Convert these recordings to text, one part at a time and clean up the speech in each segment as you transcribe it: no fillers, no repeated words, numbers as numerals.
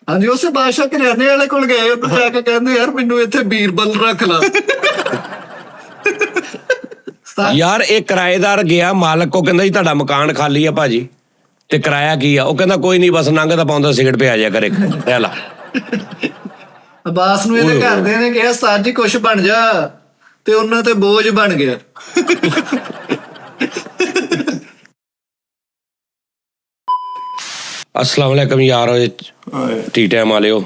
ਹਾਂਜੀ ਉਸੇ ਬਾਦਸ਼ਾਹ ਕਰਿਆਨੇ ਵਾਲੇ ਕੋਲ ਗਏ, ਉਹਨੂੰ ਜਾ ਕੇ ਕਹਿੰਦੇ ਯਾਰ ਮੈਨੂੰ ਇੱਥੇ ਬੀਰਬਲ ਰੱਖ ਲਾ। ਯਾਰ ਇਹ ਕਿਰਾਏਦਾਰ ਗਿਆ, ਮਾਲਕ ਕੋ ਕਹਿੰਦਾ ਜੀ ਤੁਹਾਡਾ ਮਕਾਨ ਖਾਲੀ ਆ ਭਾਜੀ, ਤੇ ਕਿਰਾਇਆ ਕੀ ਆ? ਉਹ ਕਹਿੰਦਾ ਕੋਈ ਨਹੀਂ, ਬਸ ਲੰਘਦਾ ਪਾਉਂਦਾ ਸਿਗਰਟ ਪਿਆ ਜਾ ਕਰੇ ਲੈ ਲਾ। ਅਬਾਸ ਨੂੰ ਇਹਦੇ ਘਰਦਿਆਂ ਨੇ ਕਿਹਾ ਉਸਤਾਦ ਜੀ ਕੁਛ ਬਣ ਜਾ, ਤੇ ਉਹਨਾਂ ਤੇ ਬੋਝ ਬਣ ਗਿਆ। अस्सलाम वालेकुम यार, टी टाइम वाले हो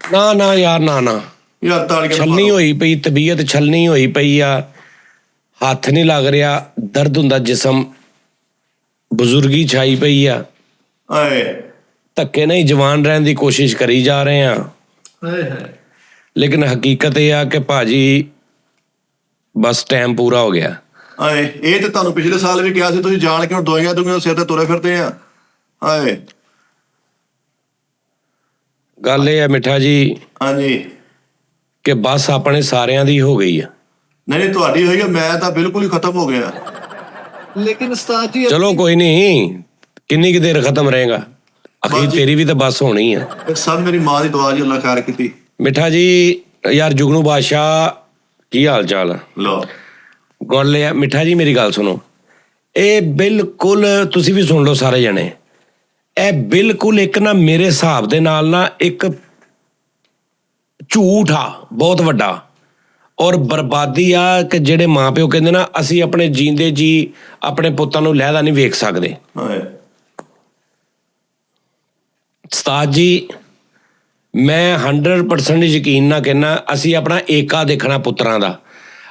ना ना यार, ना ना यार छलनी होई पई, तबीयत छलनी होई पई आ, हथ नहीं लग रहा, दर्द हुंदा जिसम, बुजुर्गी छाई पई आ, धक्के नहीं जवान रहने की कोशिश करी जा रहे हैं, लेकिन हकीकत यह आ कि भाजी बस टाइम पूरा हो गया। ਇਹ ਤੇ ਤੁਹਾਨੂੰ ਪਿਛਲੇ ਸਾਲ ਵੀ ਕਿਹਾ ਸੀ, ਤੁਸੀਂ ਜਾਣ ਕੇ ਹੁਣ ਦਵਾਈਆਂ ਸਿਰ ਤੇ ਤੁਰੇ ਫਿਰਦੇ ਆ। ਹਾਏ ਗੱਲ ਇਹ ਹੈ ਮਿੱਠਾ ਜੀ, ਹਾਂਜੀ, ਕਿ ਬਸ ਆਪਣੇ ਸਾਰਿਆਂ ਦੀ ਹੋ ਗਈ ਆ। ਨਹੀਂ ਤੁਹਾਡੀ ਹੋਈ ਆ, ਮੈਂ ਤਾਂ ਬਿਲਕੁਲ ਹੀ ਖਤਮ ਹੋ ਗਿਆ। ਲੇਕਿਨ ਉਸਤਾਦ ਜੀ ਚਲੋ ਕੋਈ ਨਹੀਂ, ਕਿੰਨੀ ਕੁ ਦੇਰ ਖਤਮ ਰਹੇਗਾ, ਅਖੀਰ ਤੇਰੀ ਵੀ ਤਾਂ ਬਸ ਹੋਣੀ ਆ। ਸਭ ਮੇਰੀ ਮਾਂ ਦੀ ਦੁਆ ਜੀ, ਅੱਲਾ ਖੈਰ ਕੀਤੀ। ਮਿੱਠਾ ਜੀ ਯਾਰ ਜੁਗਨੂ ਬਾਦਸ਼ਾਹ ਕੀ ਹਾਲ ਚਾਲ ਆ? ਲੋ ਗੱਲ ਇਹ ਆ ਮਿੱਠਾ ਜੀ, ਮੇਰੀ ਗੱਲ ਸੁਣੋ, ਇਹ ਬਿਲਕੁਲ ਤੁਸੀਂ ਵੀ ਸੁਣ ਲਓ ਸਾਰੇ ਜਣੇ, ਇਹ ਬਿਲਕੁਲ ਇੱਕ ਨਾ ਮੇਰੇ ਹਿਸਾਬ ਦੇ ਨਾਲ ਨਾ ਇੱਕ ਝੂਠ ਆ ਬਹੁਤ ਵੱਡਾ, ਔਰ ਬਰਬਾਦੀ ਆ ਕਿ ਜਿਹੜੇ ਮਾਂ ਪਿਓ ਕਹਿੰਦੇ ਨਾ ਅਸੀਂ ਆਪਣੇ ਜੀਂਦੇ ਜੀ ਆਪਣੇ ਪੁੱਤਾਂ ਨੂੰ ਲਹਿਦਾ ਨਹੀਂ ਵੇਖ ਸਕਦੇ। ਉਸਤਾਦ ਜੀ ਮੈਂ 100% ਯਕੀਨ ਨਾਲ ਕਹਿੰਦਾ, ਅਸੀਂ ਆਪਣਾ ਏਕਾ ਦੇਖਣਾ ਪੁੱਤਰਾਂ ਦਾ,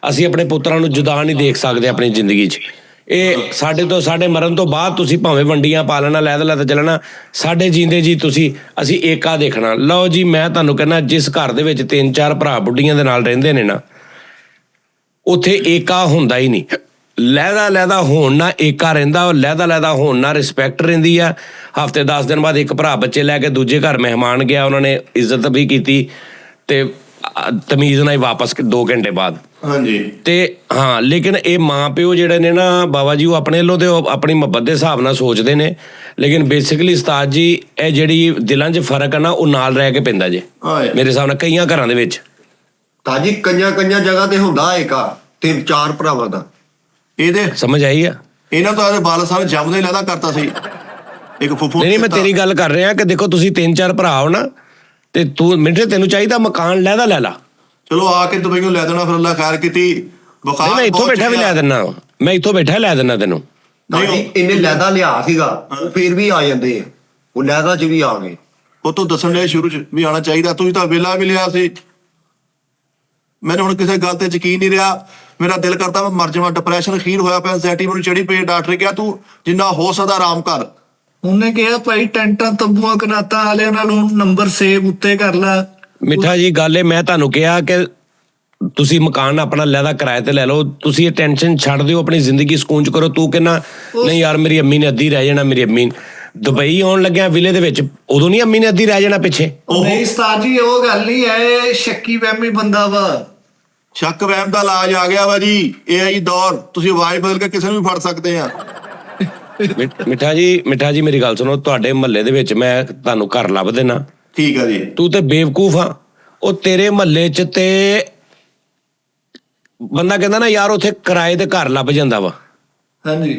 ਅਸੀਂ ਆਪਣੇ ਪੁੱਤਰਾਂ ਨੂੰ ਜੁਦਾ ਨਹੀਂ ਦੇਖ ਸਕਦੇ ਆਪਣੀ ਜ਼ਿੰਦਗੀ 'ਚ। ਇਹ ਸਾਡੇ ਮਰਨ ਤੋਂ ਬਾਅਦ ਤੁਸੀਂ ਭਾਵੇਂ ਵੰਡੀਆਂ ਪਾ ਲੈਣਾ, ਲਹਿਦਾ ਚੱਲਣਾ, ਸਾਡੇ ਜੀਂਦੇ ਜੀ ਅਸੀਂ ਏਕਾ ਦੇਖਣਾ। ਲਓ ਜੀ ਮੈਂ ਤੁਹਾਨੂੰ ਕਹਿੰਦਾ, ਜਿਸ ਘਰ ਦੇ ਵਿੱਚ 3-4 ਭਰਾ ਬੁੱਢੀਆਂ ਦੇ ਨਾਲ ਰਹਿੰਦੇ ਨੇ ਨਾ, ਉੱਥੇ ਏਕਾ ਹੁੰਦਾ ਹੀ ਨਹੀਂ। ਲਹਿਦਾ ਹੋਣ ਨਾਲ ਏਕਾ ਰਹਿੰਦਾ, ਲਹਿਦਾ ਹੋਣ ਨਾਲ ਰਿਸਪੈਕਟ ਰਹਿੰਦੀ ਆ। ਹਫ਼ਤੇ 10 ਦਿਨ ਬਾਅਦ ਇੱਕ ਭਰਾ ਬੱਚੇ ਲੈ ਕੇ ਦੂਜੇ ਘਰ ਮਹਿਮਾਨ ਗਿਆ, ਉਹਨਾਂ ਨੇ ਇੱਜ਼ਤ ਵੀ ਕੀਤੀ ਤੇ ਤਮੀਜ਼ ਨਾਲ ਹੀ ਵਾਪਸ 2 ਘੰਟੇ ਬਾਅਦ। ਹਾਂਜੀ ਤੇ ਹਾਂ, ਲੇਕਿਨ ਇਹ ਮਾਂ ਪਿਓ ਜਿਹੜੇ ਨੇ ਨਾ ਬਾਬਾ ਜੀ, ਉਹ ਆਪਣੇ ਵੱਲੋਂ ਤੇ ਆਪਣੀ ਮੁਹੱਬਤ ਦੇ ਹਿਸਾਬ ਨਾਲ ਸੋਚਦੇ ਨੇ, ਲੇਕਿਨ ਬੇਸਿਕਲੀ ਉਸਤਾਦ ਜੀ ਇਹ ਜਿਹੜੀ ਦਿਲਾਂ 'ਚ ਫਰਕ ਆ ਨਾ, ਉਹ ਨਾਲ ਰਹਿ ਕੇ ਪੈਂਦਾ ਜੇ ਮੇਰੇ ਹਿਸਾਬ ਨਾਲ ਕਈਆਂ ਘਰਾਂ ਦੇ ਵਿੱਚ। ਤਾਜੀ ਕਈਆਂ ਜਗ੍ਹਾ ਤੇ ਹੁੰਦਾ ਏਕਾ 3-4 ਭਰਾਵਾਂ ਦਾ। ਇਹਦੇ ਸਮਝ ਆਈ ਆ? ਇਹਨਾਂ ਤੋਂ ਆਦੇ ਬਾਲ ਸਾਹਿਬ ਜੰਮਦੇ ਲਹਿਦਾ ਕਰਤਾ ਸੀ ਇੱਕ ਫੁੱਫੂ। ਨਹੀਂ ਮੈਂ ਤੇਰੀ ਗੱਲ ਕਰ ਰਿਹਾ ਕਿ ਦੇਖੋ ਤੁਸੀਂ 3-4 ਭਰਾ ਹੋ ਨਾ, ਤੇ ਤੈਨੂੰ ਚਾਹੀਦਾ ਮਕਾਨ ਲਹਿਦਾ ਲੈ ਲਾ। ਚਲੋ ਆ ਕੇ ਦੁਬਈ ਨੂੰ ਲੈ ਦੇਣਾ, ਫਿਰ ਅੱਲਾ ਖੈਰ ਕੀਤੀ। ਮੈਂ ਇੱਥੋਂ ਬੈਠਾ ਵੀ ਲੈ ਦਿੰਦਾ, ਮੈਂ ਇੱਥੋਂ ਬੈਠਾ ਲੈ ਦਿੰਦਾ ਤੈਨੂੰ। ਇਹਨੇ ਲਹਿਦਾ ਲਿਆ ਸੀਗਾ, ਫਿਰ ਵੀ ਆ ਜਾਂਦੇ, ਉਹ ਲਹਿਦਾ 'ਚ ਵੀ ਆ ਗਏ। ਉਹ ਤੋਂ ਦੱਸਣ ਡਿਆ ਸ਼ੁਰੂ 'ਚ ਵੀ ਆਉਣਾ ਚਾਹੀਦਾ, ਤੁਸੀਂ ਤਾਂ ਵੇਲਾ ਵੀ ਲਿਆ ਸੀ। ਮੈਨੂੰ ਹੁਣ ਕਿਸੇ ਗੱਲ ਤੇ ਯਕੀਨ ਨਹੀਂ ਰਿਹਾ, ਮੇਰਾ ਦਿਲ ਕਰਦਾ ਮੈਂ ਮਰ ਜਾਵਾਂ। ਡਿਪਰੈਸ਼ਨ ਅਖੀਰ ਹੋਇਆ ਪਿਆ, ਐਂਜ਼ਾਇਟੀ ਮੈਨੂੰ ਚੜੀ ਪਈ। ਡਾਕਟਰ ਨੇ ਕਿਹਾ ਤੂੰ ਜਿੰਨਾ ਹੋ ਸਕਦਾ ਆਰਾਮ ਕਰ। ਉਹਨੇ ਕਿਹਾ ਭਾਈ ਟੈਂਟਾਂ ਤੰਬੂਆਂ ਕਨਾਤਾਂ ਵਾਲਿਆਂ ਨਾਲੋਂ ਨੰਬਰ ਸੇਵ ਉੱਤੇ ਕਰ ਲੈ। ਮਿੱਠਾ ਜੀ ਗੱਲ ਇਹ ਮੈਂ ਤੁਹਾਨੂੰ ਕਿਹਾ ਕਿ ਤੁਸੀਂ ਮਕਾਨ ਆਪਣਾ ਲਹਿਦਾ ਕਿਰਾਏ ਤੇ ਲੈ ਲਓ, ਤੁਸੀਂ ਇਹ ਟੈਨਸ਼ਨ ਛੱਡ ਦਿਓ, ਆਪਣੀ ਜ਼ਿੰਦਗੀ ਸਕੂਨ 'ਚ ਕਰੋ। ਤੂੰ ਕਹਿੰਦਾ ਨਹੀਂ ਯਾਰ ਮੇਰੀ ਅੰਮੀ ਨੇ ਅੱਧੀ ਰਹਿ ਜਾਣਾ, ਮੇਰੀ ਅੰਮੀ ਦੁਬਈ ਆਉਣ ਲੱਗਿਆ ਵਿਲੇ ਦੇ ਵਿੱਚ, ਉਦੋਂ ਨਹੀਂ ਅੰਮੀ ਨੇ ਅੱਧੀ ਰਹਿ ਜਾਣਾ ਪਿੱਛੇ? ਨਹੀਂ ਉਸਤਾਦ ਜੀ ਉਹ ਗੱਲ ਨਹੀਂ ਹੈ, ਸ਼ੱਕੀ ਵਹਿਮੀ ਬੰਦਾ ਵਾ। ਸ਼ੱਕ ਵਹਿਮ ਦਾ ਇਲਾਜ ਆ ਗਿਆ ਵਾ ਜੀ, ਇਹ ਹੈ ਜੀ ਦੌਰ, ਤੁਸੀਂ ਆਵਾਜ਼ ਬਦਲ ਕੇ ਕਿਸੇ ਨੂੰ ਵੀ ਫੜ ਸਕਦੇ ਆ। ਮਿੱਠਾ ਜੀ ਮੇਰੀ ਗੱਲ ਸੁਣੋ, ਤੁਹਾਡੇ ਮਹੱਲੇ ਦੇ ਵਿੱਚ ਮੈਂ ਤੁਹਾਨੂੰ ਘਰ ਲੱਭ ਦੇਣਾ। ਠੀਕ ਆ ਜੀ। ਤੂੰ ਤੇ ਬੇਵਕੂਫ ਆ, ਉਹ ਤੇਰੇ ਮਹੱਲੇ 'ਚ ਤੇ ਬੰਦਾ ਕਹਿੰਦਾ ਨਾ ਯਾਰ ਉੱਥੇ ਕਿਰਾਏ ਤੇ ਘਰ ਲੱਭ ਜਾਂਦਾ ਵਾ। ਹਾਂਜੀ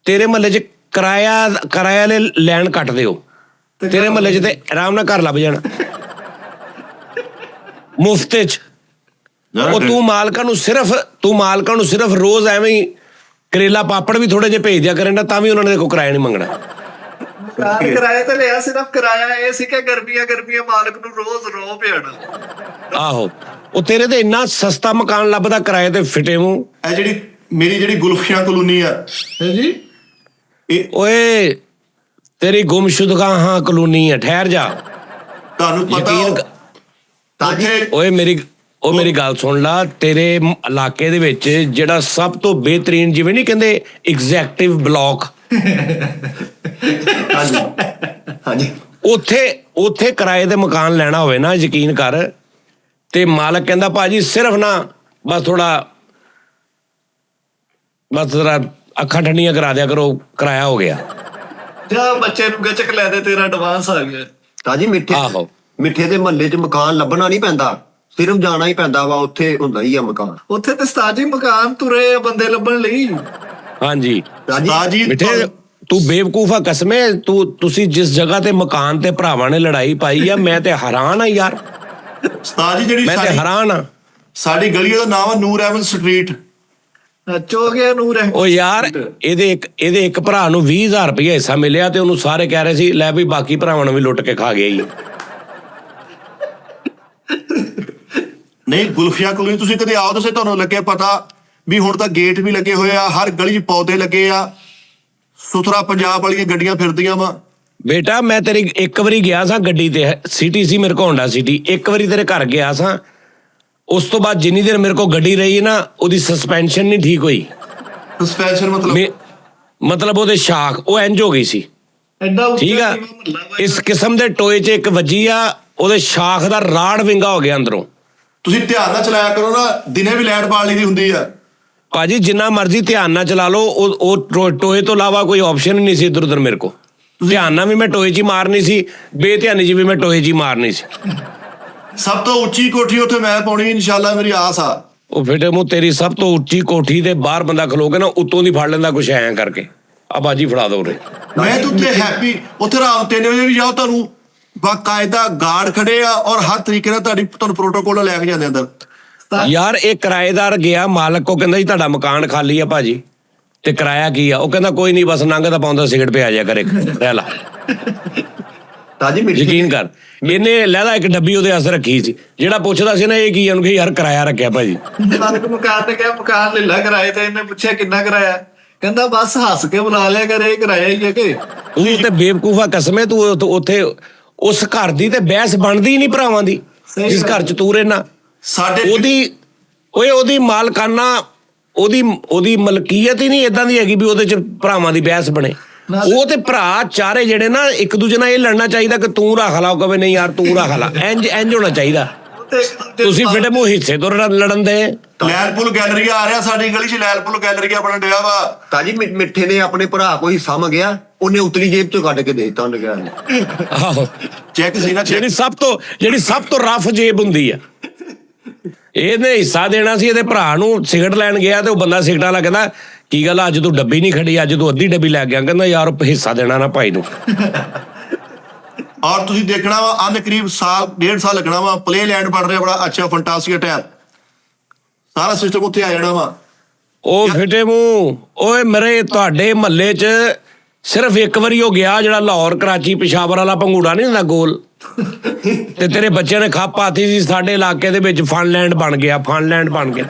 ਤੇਰੇ ਮਹੱਲੇ 'ਚ ਕਿਰਾਏ ਵਾਲੇ ਲੈਣ ਕੱਟ ਦਿਓ, ਤੇਰੇ ਮਹੱਲੇ 'ਚ ਤੇ ਆਰਾਮ ਨਾਲ ਘਰ ਲੱਭ ਜਾਣਾ ਮੁਫਤ 'ਚ। ਉਹ ਤੂੰ ਮਾਲਕਾਂ ਨੂੰ ਸਿਰਫ ਰੋਜ਼ ਐਵੇਂ ਹੀ ਕਰੇਲਾ ਪਾਪੜ ਵੀ ਥੋੜੇ ਜਿਹੇ ਭੇਜ ਦਿਆ ਕਰੇਂਦਾ, ਤਾਂ ਵੀ ਉਹਨਾਂ ਨੇ ਕੋਈ ਕਿਰਾਇਆ ਨਹੀਂ ਮੰਗਣਾ। ਕਿਰਾਏ ਤੇ ਲਿਆ, ਸਿਰਫ ਕਿਰਾਇਆ ਇਹ ਸੀ ਕਿ ਗਰਮੀਆਂ ਮਾਲਕ ਨੂੰ ਰੋਜ਼ ਰੋ ਪਿਆਣਾ। ਆਹੋ, ਉਹ ਤੇਰੇ ਤੇ ਇੰਨਾ ਸਸਤਾ ਮਕਾਨ ਲੱਭਦਾ ਕਿਰਾਏ ਤੇ ਫਿੱਟੇ ਮੂੰਹ। ਇਹ ਜਿਹੜੀ ਮੇਰੀ ਗੁਲਫੀਆਂ ਕਲੋਨੀ ਆ ਜੀ, ਓਏ ਤੇਰੀ ਗੁੰਮਸ਼ੁਦਗਾ ਹਾਂ ਕਲੋਨੀ ਹੈ, ਠਹਿਰ ਜਾ। ਤੁਹਾਨੂੰ ਪਤਾ ਓਏ ਮੇਰੀ ਗੱਲ ਸੁਣ ਲਾ, ਤੇਰੇ ਇਲਾਕੇ ਦੇ ਵਿੱਚ ਜਿਹੜਾ ਸਭ ਤੋਂ ਬਿਹਤਰੀਨ, ਜਿਵੇਂ ਨਹੀਂ ਕਹਿੰਦੇ ਐਗਜ਼ੈਕਟਿਵ ਬਲਾਕ, ਹਾਂਜੀ ਉੱਥੇ ਕਿਰਾਏ ਤੇ ਮਕਾਨ ਲੈਣਾ ਹੋਵੇ ਨਾ, ਯਕੀਨ ਕਰ, ਤੇ ਮਾਲਕ ਕਹਿੰਦਾ ਭਾਜੀ ਸਿਰਫ ਨਾ ਬਸ ਜ਼ਰਾ ਅੱਖਾਂ ਠੰਡੀਆਂ ਕਰਾ ਦਿਆ ਕਰੋ, ਕਿਰਾਇਆ ਹੋ ਗਿਆ। ਜਾ ਬੱਚੇ ਨੂੰ ਗੱਚਕ ਲੈ ਦੇ, ਤੇਰਾ ਐਡਵਾਂਸ ਆ ਗਿਆ। ਤਾਜੀ ਆਹੋ। ਮਿੱਠੇ ਦੇ ਮਹੱਲੇ 'ਚ ਮਕਾਨ ਲੱਭਣਾ ਨਹੀਂ ਪੈਂਦਾ, ਸਿਰਫ ਜਾਣਾ ਹੀ ਪੈਂਦਾ ਵਾ, ਉੱਥੇ ਹੁੰਦਾ ਹੀ ਆ ਮਕਾਨ। ਉੱਥੇ ਤੇ ਉਸਤਾਦ ਜੀ ਮਕਾਨ ਤੁਰੇ ਆ ਬੰਦੇ ਲੱਭਣ ਲਈ। ਹਾਂਜੀ ਤਾਜੀ ਮਿੱਠੇ ਤੂੰ ਬੇਵਕੂਫਾ ਕਸਮੇ, ਤੁਸੀਂ ਜਿਸ ਜਗ੍ਹਾ ਤੇ ਮਕਾਨ ਤੇ ਭਰਾਵਾਂ ਨੇ ਲੜਾਈ ਪਾਈ ਆ, ਮੈਂ ਤੇ ਹੈਰਾਨ ਆ ਯਾਰ, ਉਸਤਾਦ ਜੀ ਜਿਹੜੀ ਮੈਂ ਤੇ ਹੈਰਾਨ ਆ। ਸਾਡੀ ਗਲੀ ਦਾ ਨਾਮ ਆ ਨੂਰ ਐਵਨ ਸਟਰੀਟ। ਚੋ ਗਿਆ ਨੂਰ ਹੈ। ਉਹ ਯਾਰ ਇਹਦੇ ਇੱਕ ਭਰਾ ਨੂੰ 20,000 ਰੁਪਏ ਹਿੱਸਾ ਮਿਲਿਆ ਤੇ ਉਹਨੂੰ ਸਾਰੇ ਕਹਿ ਰਹੇ ਸੀ ਲੈ ਵੀ ਬਾਕੀ ਭਰਾਵਾਂ ਨੂੰ ਵੀ ਲੁੱਟ ਕੇ ਖਾ ਗਿਆ ਹੀ। ਨਹੀਂ ਗੁਲਫੀਆ ਕਲੋਨੀ ਤੁਸੀਂ ਕਦੇ ਆਓ ਤਾਂ ਤੁਹਾਨੂੰ ਲੱਗੇ ਪਤਾ ਵੀ ਹੁਣ ਤਾਂ ਗੇਟ ਵੀ ਲੱਗੇ ਹੋਏ ਆ, ਹਰ ਗਲੀ 'ਚ ਪੌਦੇ ਲੱਗੇ ਆ, ਸੁਥਰਾ ਪੰਜਾਬ ਵਾਲੀਆਂ ਗੱਡੀਆਂ ਫਿਰਦੀਆਂ ਵਾ। ਬੇਟਾ ਮੈਂ ਤੇਰੀ ਇੱਕ ਵਾਰੀ ਗਿਆ ਸਾਂ ਗੱਡੀ ਤੇ, ਸਿਟੀ ਸੀ ਮੇਰੇ ਕੋਲ, ਹੋਂਡਾ ਸਿਟੀ, ਇੱਕ ਵਾਰੀ ਤੇਰੇ ਘਰ ਗਿਆ ਸਾਂ, ਉਸ ਤੋਂ ਬਾਅਦ ਜਿੰਨੀ ਦੇਰ ਮੇਰੇ ਕੋਲ ਗੱਡੀ ਰਹੀ ਨਾ ਉਹਦੀ ਸਸਪੈਂਸ਼ਨ ਨਹੀਂ ਠੀਕ ਹੋਈ। ਸਸਪੈਂਸ਼ਨ ਮਤਲਬ ਉਹਦੇ ਸ਼ਾਖ ਉਹ ਇੰਜ ਹੋ ਗਈ ਸੀ, ਐਡਾ ਉੱਚਾ ਠੀਕ ਆ। ਮਹੱਲਾ ਵਾ। ਇਸ ਕਿਸਮ ਦੇ ਟੋਏ 'ਚ ਇੱਕ ਵੱਜੀ ਆ, ਉਹਦੇ ਸ਼ਾਖ ਦਾ ਰਾੜ ਵਿੰਗਾ ਹੋ ਗਿਆ ਅੰਦਰੋਂ। ਤੁਸੀਂ ਧਿਆਨ ਨਾਲ ਚਲਾਇਆ ਕਰੋ ਨਾ, ਦਿਨੇ ਵੀ ਲਾਈਟ ਬਾਲ ਲਈ ਦੀ ਹੁੰਦੀ ਆ। ਭਾਜੀ ਜਿੰਨਾ ਮਰਜ਼ੀ ਧਿਆਨ ਨਾਲ ਚਲਾ ਲਓ, ਉਹ ਟੋਏ ਤੋਂ ਇਲਾਵਾ ਕੋਈ ਆਪਸ਼ਨ ਹੀ ਨਹੀਂ ਸੀ ਇੱਧਰ ਉੱਧਰ ਮੇਰੇ ਕੋਲ। ਧਿਆਨ ਨਾਲ ਵੀ ਮੈਂ ਟੋਏ 'ਚ ਹੀ ਮਾਰਨੀ ਸੀ, ਬੇਧਿਆਨੀ 'ਚ ਵੀ ਮੈਂ ਟੋਏ 'ਚ ਹੀ ਮਾਰਨੀ ਸੀ। ਸਭ ਤੋਂ ਉੱਚੀ ਕੋਠੀ ਉੱਥੇ ਮੈਂ ਪਾਉਣੀ ਇਨਸ਼ਾਅੱਲਾ, ਮੇਰੀ ਆਸ ਆ। ਉਹ ਫਿੱਟੇ ਮੂੰਹ ਤੇਰੀ ਸਭ ਤੋਂ ਉੱਚੀ ਕੋਠੀ ਦੇ ਬਾਹਰ ਬੰਦਾ ਖਲੋ ਕੇ ਨਾ ਉੱਤੋਂ ਦੀ ਫੜ ਲੈਂਦਾ ਕੁਛ ਐਂ ਕਰਕੇ, ਆ ਬਾਜੀ ਫੜਾ ਦੋ ਉਰੇ। ਮੈਂ ਤਾਂ ਉੱਥੇ ਹੈਪੀ, ਉੱਥੇ ਰਾਤ 3 ਵਜੇ ਵੀ ਜਾਓ ਤੁਹਾਨੂੰ ਬਾਕਾਇਦਾ ਗਾਰਡ ਖੜੇ ਆ ਔਰ ਹਰ ਤਰੀਕੇ ਨਾਲ ਤੁਹਾਨੂੰ ਪ੍ਰੋਟੋਕੋਲ ਲੈ ਕੇ ਜਾਂਦੇ ਅੰਦਰ। ਯਾਰ ਇਹ ਕਿਰਾਏਦਾਰ ਗਿਆ, ਮਾਲਕ ਕੋ ਕਹਿੰਦਾ ਜੀ ਤੁਹਾਡਾ ਮਕਾਨ ਖਾਲੀ ਆ ਭਾਜੀ, ਤੇ ਕਿਰਾਇਆ ਕੀ ਆ? ਉਹ ਕਹਿੰਦਾ ਕੋਈ ਨਹੀਂ ਬਸ ਲੰਘਦਾ ਪਾਉਂਦਾ ਸਿਗਰਟ ਪਿਆ ਜਾ ਕਰੇ, ਰਹਿ ਲਾ। ਤਾਜੀ ਯਕੀਨ ਕਰ, ਇਹਨੇ ਲੈਦਾ ਇੱਕ ਡੱਬੀ ਉਹਦੇ ਵਾਸਤੇ ਰੱਖੀ ਸੀ, ਜਿਹੜਾ ਪੁੱਛਦਾ ਸੀ ਨਾ ਇਹ ਕੀ, ਉਹਨੂੰ ਕਿ ਯਾਰ ਕਿਰਾਇਆ ਰੱਖਿਆ ਭਾਜੀ। ਮਾਲਕ ਮਕਾਨ ਤੇ ਕਿਹਾ ਮਕਾਨ ਲੈ ਲੈ ਕਿਰਾਏ ਤੇ, ਇਹਨੇ ਪੁੱਛਿਆ ਕਿੰਨਾ ਕਿਰਾਇਆ, ਕਹਿੰਦਾ ਬਸ ਹੱਸ ਕੇ ਬੁਲਾ ਲਿਆ ਕਰੇ, ਕਿਰਾਇਆ ਹੀ ਹੈ ਕਿ। ਤੂੰ ਤੇ ਬੇਵਕੂਫਾ ਕਸਮੇ, ਤੂੰ ਉੱਥੇ ਉਸ ਘਰ ਦੀ ਤੇ ਬਹਿਸ ਬਣਦੀ ਨਹੀਂ ਭਰਾਵਾਂ ਦੀ, ਜਿਸ ਘਰ 'ਚ ਤੂੰ ਰਹਿਣਾ। ਸਾਡੇ ਉਹਦੀ ਮਾਲਕਾਨਾ, ਉਹਦੀ ਮਲਕੀਅਤ ਹੀ ਨਹੀਂ ਇਦਾਂ ਦੀ ਹੈਗੀ ਵੀ ਉਹਦੇ 'ਚ ਭਰਾਵਾਂ ਦੀ ਬਹਿਸ ਬਣੇ। ਉਹ ਤੇ ਭਰਾ ਚਾਰੇ ਜਿਹੜੇ ਨਾ ਇੱਕ ਦੂਜੇ ਨਾਲ ਇਹ ਲੜਨਾ ਚਾਹੀਦਾ ਕਿ ਤੂੰ ਰੱਖ ਲਾ, ਕਵੇ ਨਹੀਂ ਯਾਰ ਤੂੰ ਰੱਖ ਲਾ, ਇੰਜ ਹੋਣਾ ਚਾਹੀਦਾ। ਤੁਸੀਂ ਫਿੱਟੇ ਮੂੰਹ ਹਿੱਸੇ ਤੋਂ ਲੜਨ ਦੇ। ਲੈਲਪੁਰ ਗੈਲਰੀਆ ਆ ਰਿਹਾ ਸਾਡੀ ਗਲੀ 'ਚ, ਲੈਲਪੁਰ ਗੈਲਰੀਆ ਬਣਨ ਡਿਆ ਵਾ। ਤਾਜੀ ਮਿੱਠੇ ਨੇ ਆਪਣੇ ਭਰਾ ਕੋਈ ਹਿੱਸਾ ਮੰਗਿਆ, ਉਹਨੇ ਉਤਲੀ ਜੇਬ 'ਚੋਂ ਕੱਢ ਕੇ ਦੇ ਦਿੱਤਾ ਉਹਨੇ ਕਿਹਾ। ਆਹੋ ਚੈੱਕ ਸੀ ਨਾ, ਜਿਹੜੀ ਸਭ ਤੋਂ ਰਫ ਜੇਬ ਹੁੰਦੀ ਆ, ਇਹਨੇ ਹਿੱਸਾ ਦੇਣਾ ਸੀ ਇਹਦੇ ਭਰਾ ਨੂੰ। ਸਿਗਰਟ ਲੈਣ ਗਿਆ ਤੇ ਉਹ ਬੰਦਾ ਸਿਗਰਟ ਵਾਲਾ ਕਹਿੰਦਾ ਕੀ ਗੱਲ ਅੱਜ ਤੂੰ ਡੱਬੀ ਨਹੀਂ ਖੜੀ, ਅੱਜ ਤੂੰ ਅੱਧੀ ਡੱਬੀ ਲੈ ਗਿਆ। ਕਹਿੰਦਾ ਯਾਰ ਹਿੱਸਾ ਦੇਣਾ ਨਾ ਭਾਈ ਨੂੰ। ਔਰ ਤੁਸੀਂ ਦੇਖਣਾ ਵਾ ਅੰਨ ਕਰੀਬ ਸਾਲ 1.5 ਸਾਲ ਲੱਗਣਾ ਵਾ, ਪਲੇ ਲੈਂਡ ਬਣ ਰਿਹਾ ਬੜਾ ਅੱਛਾ, ਫੰਟਾਸਟਿਕ ਟਾਇਰ, ਸਾਰਾ ਸਿਸਟਮ ਉੱਥੇ ਆ ਜਾਣਾ ਵਾ। ਉਹ ਫਿੱਟੇ ਮੂੰਹ, ਓਏ ਮੇਰੇ ਤੁਹਾਡੇ ਮਹੱਲੇ 'ਚ ਸਿਰਫ ਇੱਕ ਵਾਰੀ ਉਹ ਗਿਆ ਜਿਹੜਾ ਲਾਹੌਰ ਕਰਾਚੀ ਪਿਸ਼ਾਵਰ ਵਾਲਾ ਪੰਗੂੜਾ ਨਹੀਂ ਹੁੰਦਾ ਗੋਲ, ਤੇ ਤੇਰੇ ਬੱਚਿਆਂ ਨੇ ਖੱਪ ਪਾਤੀ ਸੀ, ਸਾਡੇ ਇਲਾਕੇ ਦੇ ਵਿੱਚ ਫਨਲੈਂਡ ਬਣ ਗਿਆ, ਫਨਲੈਂਡ ਬਣ ਗਿਆ।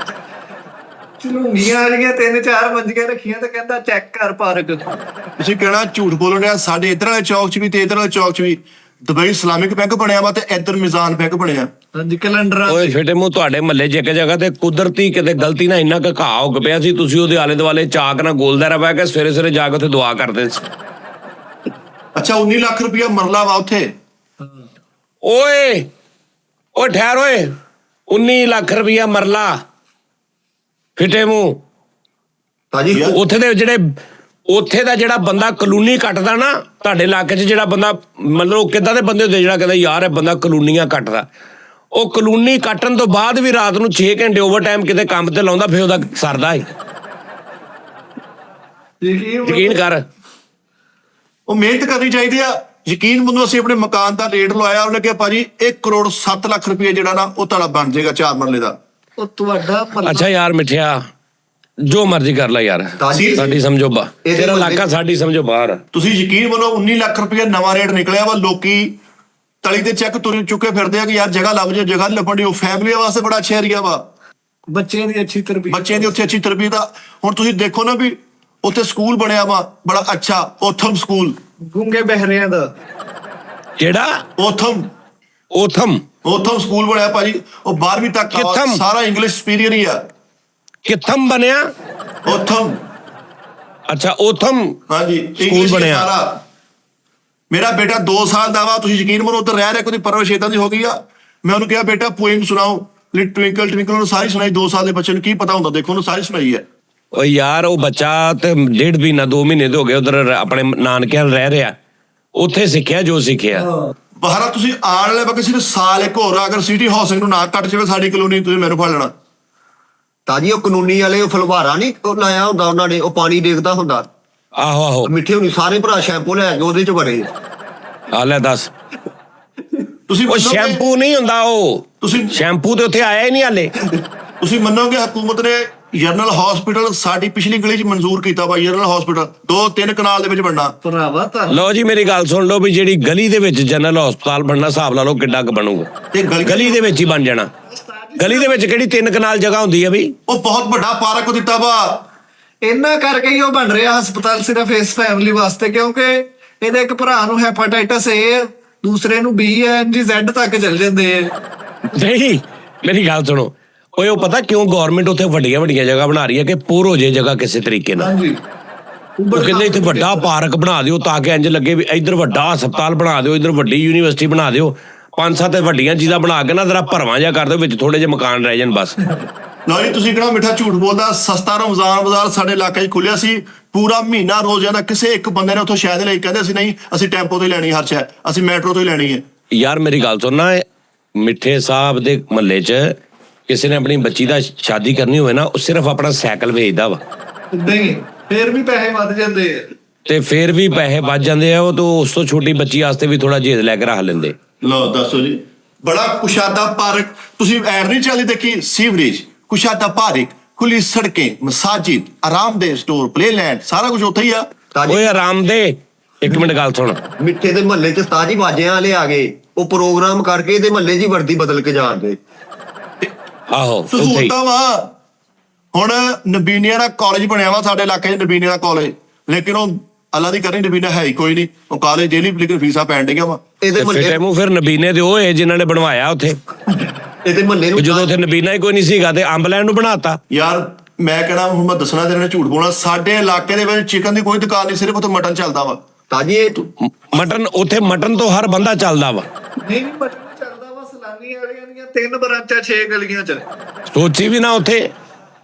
ਝਲੂੰਗੀਆਂ ਵਾਲੀਆਂ 3-4 ਮੰਜੀਆਂ ਰੱਖੀਆਂ ਤੇ ਕਹਿੰਦਾ ਚੈੱਕ ਕਰ ਪਾਰਕ। ਤੁਸੀਂ ਕਹਿਣਾ ਝੂਠ ਬੋਲਣ ਡਿਆ, ਸਾਡੇ ਇੱਧਰ ਵਾਲੇ ਚੌਕ 'ਚ ਵੀ ਤੇ ਇੱਧਰ ਵਾਲੇ ਚੌਕ 'ਚ ਵੀ ਦੁਬਈ ਇਸਲਾਮਿਕ ਬੈਂਕ ਬਣਿਆ ਵਾ ਤੇ ਇੱਧਰ ਮਿਜ਼ਾਨ ਬੈਂਕ ਬਣਿਆ। ਹਾਂਜੀ ਕੈਲੰਡਰਾਂ ਓਏ ਫਿੱਟੇ ਮੂੰਹ ਤੁਹਾਡੇ ਮਹੱਲੇ 'ਚ ਇੱਕ ਜਗ੍ਹਾ ਤੇ ਕੁਦਰਤੀ ਕਿਤੇ ਗਲਤੀ ਨਾਲ ਇੰਨਾ ਕੁ ਘਾਹ ਉੱਗ ਪਿਆ ਸੀ, ਤੁਸੀਂ ਉਹਦੇ ਆਲੇ ਦੁਆਲੇ ਚਾਕ ਨਾਲ ਗੋਲਦਾਰਾ ਪਾ ਕੇ ਸਵੇਰੇ ਸਵੇਰੇ ਜਾ ਕੇ ਉੱਥੇ ਦੁਆ ਕਰਦੇ ਸੀ। ਅੱਛਾ 19 ਲੱਖ ਰੁਪਇਆ ਮਰਲਾ ਵਾ ਉੱਥੇ। ਓਏ ਠਹਿਰ ਓਏ, 19 ਲੱਖ ਰੁਪਇਆ ਮਰਲਾ ਫਿੱਟੇ ਮੂੰਹ। ਤਾਜੀ ਉੱਥੇ ਦਾ ਜਿਹੜਾ ਬੰਦਾ ਕਲੋਨੀ ਕੱਟਦਾ ਨਾ ਤੁਹਾਡੇ ਇਲਾਕੇ 'ਚ, ਜਿਹੜਾ ਬੰਦਾ ਮਤਲਬ ਉਹ ਕਿੱਦਾਂ ਦੇ ਬੰਦੇ ਹੁੰਦੇ ਜਿਹੜਾ ਕਹਿੰਦਾ ਯਾਰ ਇਹ ਬੰਦਾ ਕਲੋਨੀਆਂ ਕੱਟਦਾ, ਉਹ ਕਲੋਨੀ ਕੱਟਣ ਤੋਂ ਬਾਅਦ ਵੀ ਰਾਤ ਨੂੰ 6 ਘੰਟੇ ਓਵਰ ਟਾਈਮ ਕਿਤੇ ਕੰਮ ਤੇ ਲਾਉਂਦਾ, ਫਿਰ ਉਹਦਾ ਸਰਦਾ ਹੈ। ਯਕੀਨ ਕਰ, ਉਹ ਮਿਹਨਤ ਕਰਨੀ ਚਾਹੀਦੀ ਆ। ਯਕੀਨ ਮੰਨੋ ਅਸੀਂ ਆਪਣੇ ਮਕਾਨ ਦਾ ਰੇਟ ਲਵਾਇਆ, ਉਹਨੇ ਕਿਹਾ ਭਾਜੀ 1 ਕਰੋੜ 7 ਲੱਖ ਰੁਪਏ ਜਿਹੜਾ ਨਾ ਉਹ ਤੁਹਾਡਾ ਬਣ ਜਾਏਗਾ 4 ਮਰਲੇ ਦਾ। ਉਹ ਤੁਹਾਡਾ ਅੱਛਾ ਯਾਰ ਮਿੱਠਿਆ ਜੋ ਮਰਜ਼ੀ ਕਰ ਲੈ ਯਾਰ, ਸਾਡੀ ਸਮਝੋ ਤੇਰਾ ਇਲਾਕਾ ਸਾਡੀ ਸਮਝੋ ਬਾਹਰ। ਤੁਸੀਂ ਯਕੀਨ ਮੰਨੋ 19 ਲੱਖ ਰੁਪਏ ਨਵਾਂ ਰੇਟ ਨਿਕਲਿਆ ਵਾ, ਲੋਕੀ ਤਲੀ ਦੇ ਚੈੱਕ ਤੁਰ ਚੁੱਕੇ ਫਿਰਦੇ ਆ ਕਿ ਯਾਰ ਜਗ੍ਹਾ ਲੱਭ ਜਾ, ਜਗ੍ਹਾ ਲੱਭਣ ਦੀ। ਉਹ ਫੈਮਲੀਆਂ ਵਾਸਤੇ ਬੜਾ ਅੱਛਾ ਏਰੀਆ ਵਾ, ਬੱਚਿਆਂ ਦੀ ਅੱਛੀ ਤਰਬੀਅਤ, ਬੱਚਿਆਂ ਦੀ ਉੱਥੇ ਅੱਛੀ ਤਰਬੀਅਤ ਆ। ਹੁਣ ਤੁਸੀਂ ਦੇਖੋ ਨਾ ਵੀ ਉੱਥੇ ਸਕੂਲ ਬਣਿਆ ਵਾ ਬੜਾ ਅੱਛਾ, ਓਥਮ ਸਕੂਲ, ਗੂੰਗੇ ਬਹਿਰਿਆਂ ਦਾ। ਕਿਹੜਾ ਓਥਮ ਸਕੂਲ ਬਣਿਆ ਭਾਜੀ, ਉਹ 12ਵੀਂ ਤੱਕ ਸਾਰਾ ਇੰਗਲਿਸ਼ ਸਪੀਰੀਅਰ ਹੀ ਆ। ਕਿੱਥਮ ਬਣਿਆ? ਓਥਮ। ਅੱਛਾ ਓਥਮ ਹਾਂਜੀ ਸਕੂਲ ਬਣਿਆ। ਮੇਰਾ ਬੇਟਾ 2 ਸਾਲ ਦਾ ਵਾ, ਤੁਸੀਂ ਯਕੀਨ ਮੰਨੋ ਉੱਧਰ ਰਹਿ ਰਿਹਾ, ਕੋਈ ਪਰਵਰਿਸ਼ ਏਦਾਂ ਦੀ ਹੋ ਗਈ ਆ। ਮੈਂ ਉਹਨੂੰ ਕਿਹਾ ਬੇਟਾ ਪੋਇਮ ਸੁਣਾਓ, ਲਿਟ ਟਵਿੰਕਲ ਟਵਿੰਕਲ, ਉਹਨੂੰ ਸਾਰੀ ਸੁਣਾਈ। 2 ਸਾਲ ਦੇ ਬੱਚੇ ਨੂੰ ਕੀ ਪਤਾ ਹੁੰਦਾ, ਦੇਖੋ ਉਹਨੂੰ ਸਾਰੀ ਸੁਣਾਈ ਹੈ। ਓ ਯਾਰ ਉਹ ਬੱਚਾ ਤੇ 1.5 ਮਹੀਨਾ 2 ਮਹੀਨੇ ਦੇ ਹੋ ਗਏ ਉਧਰ ਆਪਣੇ ਨਾਨਕਿਆਂ ਰਹਿ ਰਿਹਾ, ਉੱਥੇ ਸਿੱਖਿਆ ਜੋ ਸਿੱਖਿਆ। ਬਾਹਰ ਤੁਸੀਂ ਆਉਣ ਵਾਲੇ ਬਾਕੀ ਸਿਰਫ ਸਾਲ ਇੱਕ ਹੋਰ ਆ, ਅਗਰ ਸਿਟੀ ਹਾਊਸਿੰਗ ਨੂੰ ਨਾ ਕੱਟ ਜਾਵੇ ਸਾਡੀ ਕਲੋਨੀ, ਤੁਸੀਂ ਮੈਨੂੰ ਫੜ ਲੈਣਾ। ਤਾਜੀ ਉਹ ਕਾਨੂੰਨੀ ਵਾਲੇ ਉਹ ਫਲਵਾਰਾ ਨਹੀਂ ਲਾਇਆ ਹੁੰਦਾ ਉਹਨਾਂ ਨੇ, ਉਹ ਪਾਣੀ ਦੇਖਦਾ ਹੁੰਦਾ। ਆਹੋ ਆਹੋ ਮਿੱਠੇ ਹੁਣੀ ਸਾਰੇ ਭਰਾ ਸ਼ੈਂਪੂ ਲੈ ਕੇ ਉਹਦੇ ਚ ਵੜੇ। ਆ ਲੈ ਦੱਸ, ਤੁਸੀਂ ਉਹ ਮੰਨੋਗੇ- ਸ਼ੈਂਪੂ ਨਹੀਂ ਹੁੰਦਾ, ਉਹ ਤੁਸੀਂ ਸ਼ੈਂਪੂ ਤੇ ਉੱਥੇ ਆਇਆ ਹੀ ਨਹੀਂ ਹਾਲੇ। ਤੁਸੀਂ ਮੰਨੋਗੇ ਹਕੂਮਤ ਨੇ ਜਨਰਲ ਹਸਪੀਟਲ ਸਾਡੀ ਪਿਛਲੀ ਗਲੀ 'ਚ ਮਨਜ਼ੂਰ ਕੀਤਾ ਵਾ, ਜਨਰਲ ਹਸਪੀਟਲ 2-3 ਕਨਾਲ ਦੇ ਵਿੱਚ ਬਣਨਾ। ਭਰਾਵਾ ਤਾਂ ਲਓ ਜੀ ਮੇਰੀ ਗੱਲ ਸੁਣ ਲਓ ਵੀ ਜਿਹੜੀ ਗਲੀ ਦੇ ਵਿੱਚ ਜਨਰਲ ਹਸਪਤਾਲ ਬਣਨਾ, ਹਿਸਾਬ ਲਾ ਲਓ ਕਿੱਡਾ ਕੁ ਬਣੂਗਾ। ਤੇ ਗਲੀ ਦੇ ਵਿੱਚ ਹੀ ਬਣ ਜਾਣਾ। ਗਲੀ ਦੇ ਵਿੱਚ ਕਿਹੜੀ 3 ਕਨਾਲ ਜਗ੍ਹਾ ਹੁੰਦੀ ਹੈ ਬਈ? ਉਹ ਬਹੁਤ ਵੱਡਾ ਪਾਰਕ ਦਿੱਤਾ ਵਾ। ਇਹਨਾਂ ਕਰਕੇ ਹੀ ਉਹ ਬਣ ਰਿਹਾ ਹਸਪਤਾਲ ਸਿਰਫ ਇਸ ਫੈਮਿਲੀ ਵਾਸਤੇ, ਕਿਉਂਕਿ ਇਹਦੇ ਇੱਕ ਭਰਾ ਨੂੰ ਹੈਪੇਟਾਈਟਸ ਏ, ਦੂਸਰੇ ਨੂੰ B ਹੈ, Z ਤੱਕ ਚੱਲ ਜਾਂਦੇ ਆ। ਨਹੀਂ ਮੇਰੀ ਗੱਲ ਸੁਣੋ ਓਏ, ਉਹ ਪਤਾ ਕਿਉਂ ਗਵਰਨਮੈਂਟ ਉੱਥੇ ਵੱਡੀਆਂ ਵੱਡੀਆਂ ਜਗ੍ਹਾ ਬਣਾ ਰਹੀ ਹੈ ਕਿ ਪੂਰ ਹੋ ਜੇ ਜਗ੍ਹਾ ਕਿਸੇ ਤਰੀਕੇ ਨਾਲ। ਹਾਂਜੀ, ਉਹ ਕਹਿੰਦੇ ਇੱਥੇ ਵੱਡਾ ਪਾਰਕ ਬਣਾ ਦਿਓ ਤਾਂ ਕਿ ਇੰਜ ਲੱਗੇ ਵੀ ਇੱਧਰ ਵੱਡਾ ਹਸਪਤਾਲ ਬਣਾ ਦਿਓ, ਇੱਧਰ ਵੱਡੀ ਯੂਨੀਵਰਸਿਟੀ ਬਣਾ ਦਿਓ, 5-7 ਵੱਡੀਆਂ ਚੀਜ਼ਾਂ ਬਣਾ ਕੇ ਨਾ ਜ਼ਰਾ ਭਰਵਾਂ ਜਿਹਾ ਕਰ ਦਿਓ, ਵਿੱਚ ਥੋੜੇ ਜਿਹੇ ਮਕਾਨ ਰਹਿ ਜਾਣ ਬਸ। ਲਓ ਜੀ ਤੁਸੀਂ ਕਿਹੜਾ ਮਿੱਠਾ ਝੂਠ ਬੋਲਦਾ। ਸਸਤਾ ਰਮਜ਼ਾਨ ਬਾਜ਼ਾਰ ਸਾਡੇ ਇਲਾਕੇ 'ਚ ਖੁੱਲਿਆ ਸੀ, ਪੂਰਾ ਮਹੀਨਾ ਰੋਜ਼ਾਨਾ ਕਿਸੇ ਇੱਕ ਬੰਦੇ ਨੇ ਉੱਥੋਂ ਸ਼ਾਇਦ ਲਈ ਕਹਿੰਦੇ ਅਸੀਂ ਨਹੀਂ, ਅਸੀਂ ਟੈਂਪੋ ਤੋਂ ਹੀ ਲੈਣੀ ਹਰ ਸ਼ੈ, ਅਸੀਂ ਮੈਟਰੋ ਤੋਂ ਹੀ ਲੈਣੀ ਹੈ। ਯਾਰ ਮੇਰੀ ਗੱਲ ਸੁਣਨਾ, ਮਿੱਠੇ ਸਾਹਿਬ ਦੇ ਮਹੱਲੇ 'ਚ ਕਿਸੇ ਨੇ ਆਪਣੀ ਬੱਚੀ ਦਾ ਸ਼ਾਦੀ ਕਰਨੀ ਹੋਵੇ ਨਾ, ਉਹ ਸਿਰਫ ਆਪਣਾ ਸਾਈਕਲ ਵੇਚਦਾ ਵਾ, ਨਹੀਂ ਫੇਰ ਵੀ ਪੈਸੇ ਵੱਧ ਜਾਂਦੇ ਆ। ਤੇ ਫੇਰ ਵੀ ਪੈਸੇ ਵੱਜ ਜਾਂਦੇ ਆ। ਉਹ ਤੋਂ ਉਸ ਤੋਂ ਛੋਟੀ ਬੱਚੀ ਵਾਸਤੇ ਵੀ ਥੋੜਾ ਜੇਦ ਲੈ ਕੇ ਰੱਖ ਲੈਂਦੇ। ਲਓ ਦੱਸੋ ਜੀ, ਬੜਾ ਕੁਸ਼ਾਦਾ ਪਾਰਕ, ਤੁਸੀਂ ਐਡ ਨਹੀਂ ਚੱਲੀ ਦੇਖੀ? ਸੀਵਰੇਜ, ਕੁਸ਼ਾਦਾ ਪਾਰਕ, ਖੁੱਲੀ ਸੜਕੇ, ਮਸਾਜਿਦ, ਆਰਾਮਦੇਹ ਸਟੋਰ, ਪਲੇਲੈਂਡ, ਸਾਰਾ ਕੁਝ ਉੱਥੇ ਹੀ ਆ। ਤਾਜੀ ਓਏ ਆਰਾਮ ਦੇ, ਇੱਕ ਮਿੰਟ ਗੱਲ ਸੁਣ। ਮਿੱਠੇ ਦੇ ਮਹੱਲੇ ਚ ਤਾਜੀ ਬਾਜਿਆਂ ਵਾਲੇ ਆ ਗਏ, ਉਹ ਪ੍ਰੋਗਰਾਮ ਕਰਕੇ ਇਹਦੇ ਮਹੱਲੇ 'ਚ ਹੀ ਵਰਦੀ ਬਦਲ ਕੇ ਜਾਣਦੇ। ਆਹੋ ਉੱਥੇ ਹੀ। ਸਹੂਲਤਾਂ ਵਾ। ਹੁਣ ਨਬੀਨੀਆਂ ਦਾ ਕਾਲਜ ਬਣਿਆ ਵਾ ਸਾਡੇ ਇਲਾਕੇ 'ਚ, ਨਬੀਨੀਆਂ ਦਾ ਕਾਲਜ, ਲੇਕਿਨ ਉਹ ਅੱਲਾ ਦੀ ਕਰਨੀ ਨਬੀਨਾ ਹੈ ਹੀ ਕੋਈ ਨਹੀਂ। ਉਹ ਕਾਲਜ ਡੇਲੀ ਲੇਕਿਨ ਫੀਸਾਂ ਪੈਣ ਡੀਆਂ ਵਾ। ਇਹਦੇ ਤੇ ਮਹੱਲੇ ਫਿਰ ਨਬੀਨੇ ਦੇ ਉਹ ਹੈ ਜਿਨ੍ਹਾਂ ਨੇ ਬਣਵਾਇਆ ਉੱਥੇ। ਇਹਦੇ ਮਹੱਲੇ ਨੂੰ ਜਦੋਂ ਉੱਥੇ ਨਬੀਨਾ ਹੀ ਕੋਈ ਨਹੀਂ ਸੀਗਾ ਤੇ ਅੰਬਲੈਂਡ ਨੂੰ ਬਣਾਤਾ। ਯਾਰ ਮੈਂ ਕਹਿਣਾ, ਹੁਣ ਮੈਂ ਦੱਸਣਾ ਤੇ ਇਹਨਾਂ ਨੇ ਝੂਠ ਬੋਲਣਾ, ਸਾਡੇ ਇਲਾਕੇ ਦੇ ਵਿੱਚ ਚਿਕਨ ਦੀ ਕੋਈ ਦੁਕਾਨ ਨਹੀਂ, ਸਿਰਫ ਉੱਥੇ ਮਟਨ ਚੱਲਦਾ ਵਾ। ਤਾਜੀ ਇਹ ਮਟਨ ਉੱਥੇ, ਮਟਨ ਤੋਂ ਹਰ ਬੰਦਾ ਚੱਲਦਾ ਵਾ। ਨਹੀਂ ਬਟਨ ਚੱਲਦਾ ਵਾ, ਸਲਾਨੀ ਵਾਲਿਆਂ ਦੀਆਂ 3 ਬ੍ਰਾਂਚਾਂ 6 ਗਲੀਆਂ 'ਚ। ਸੋਚੀ ਵੀ ਨਾ ਉੱਥੇ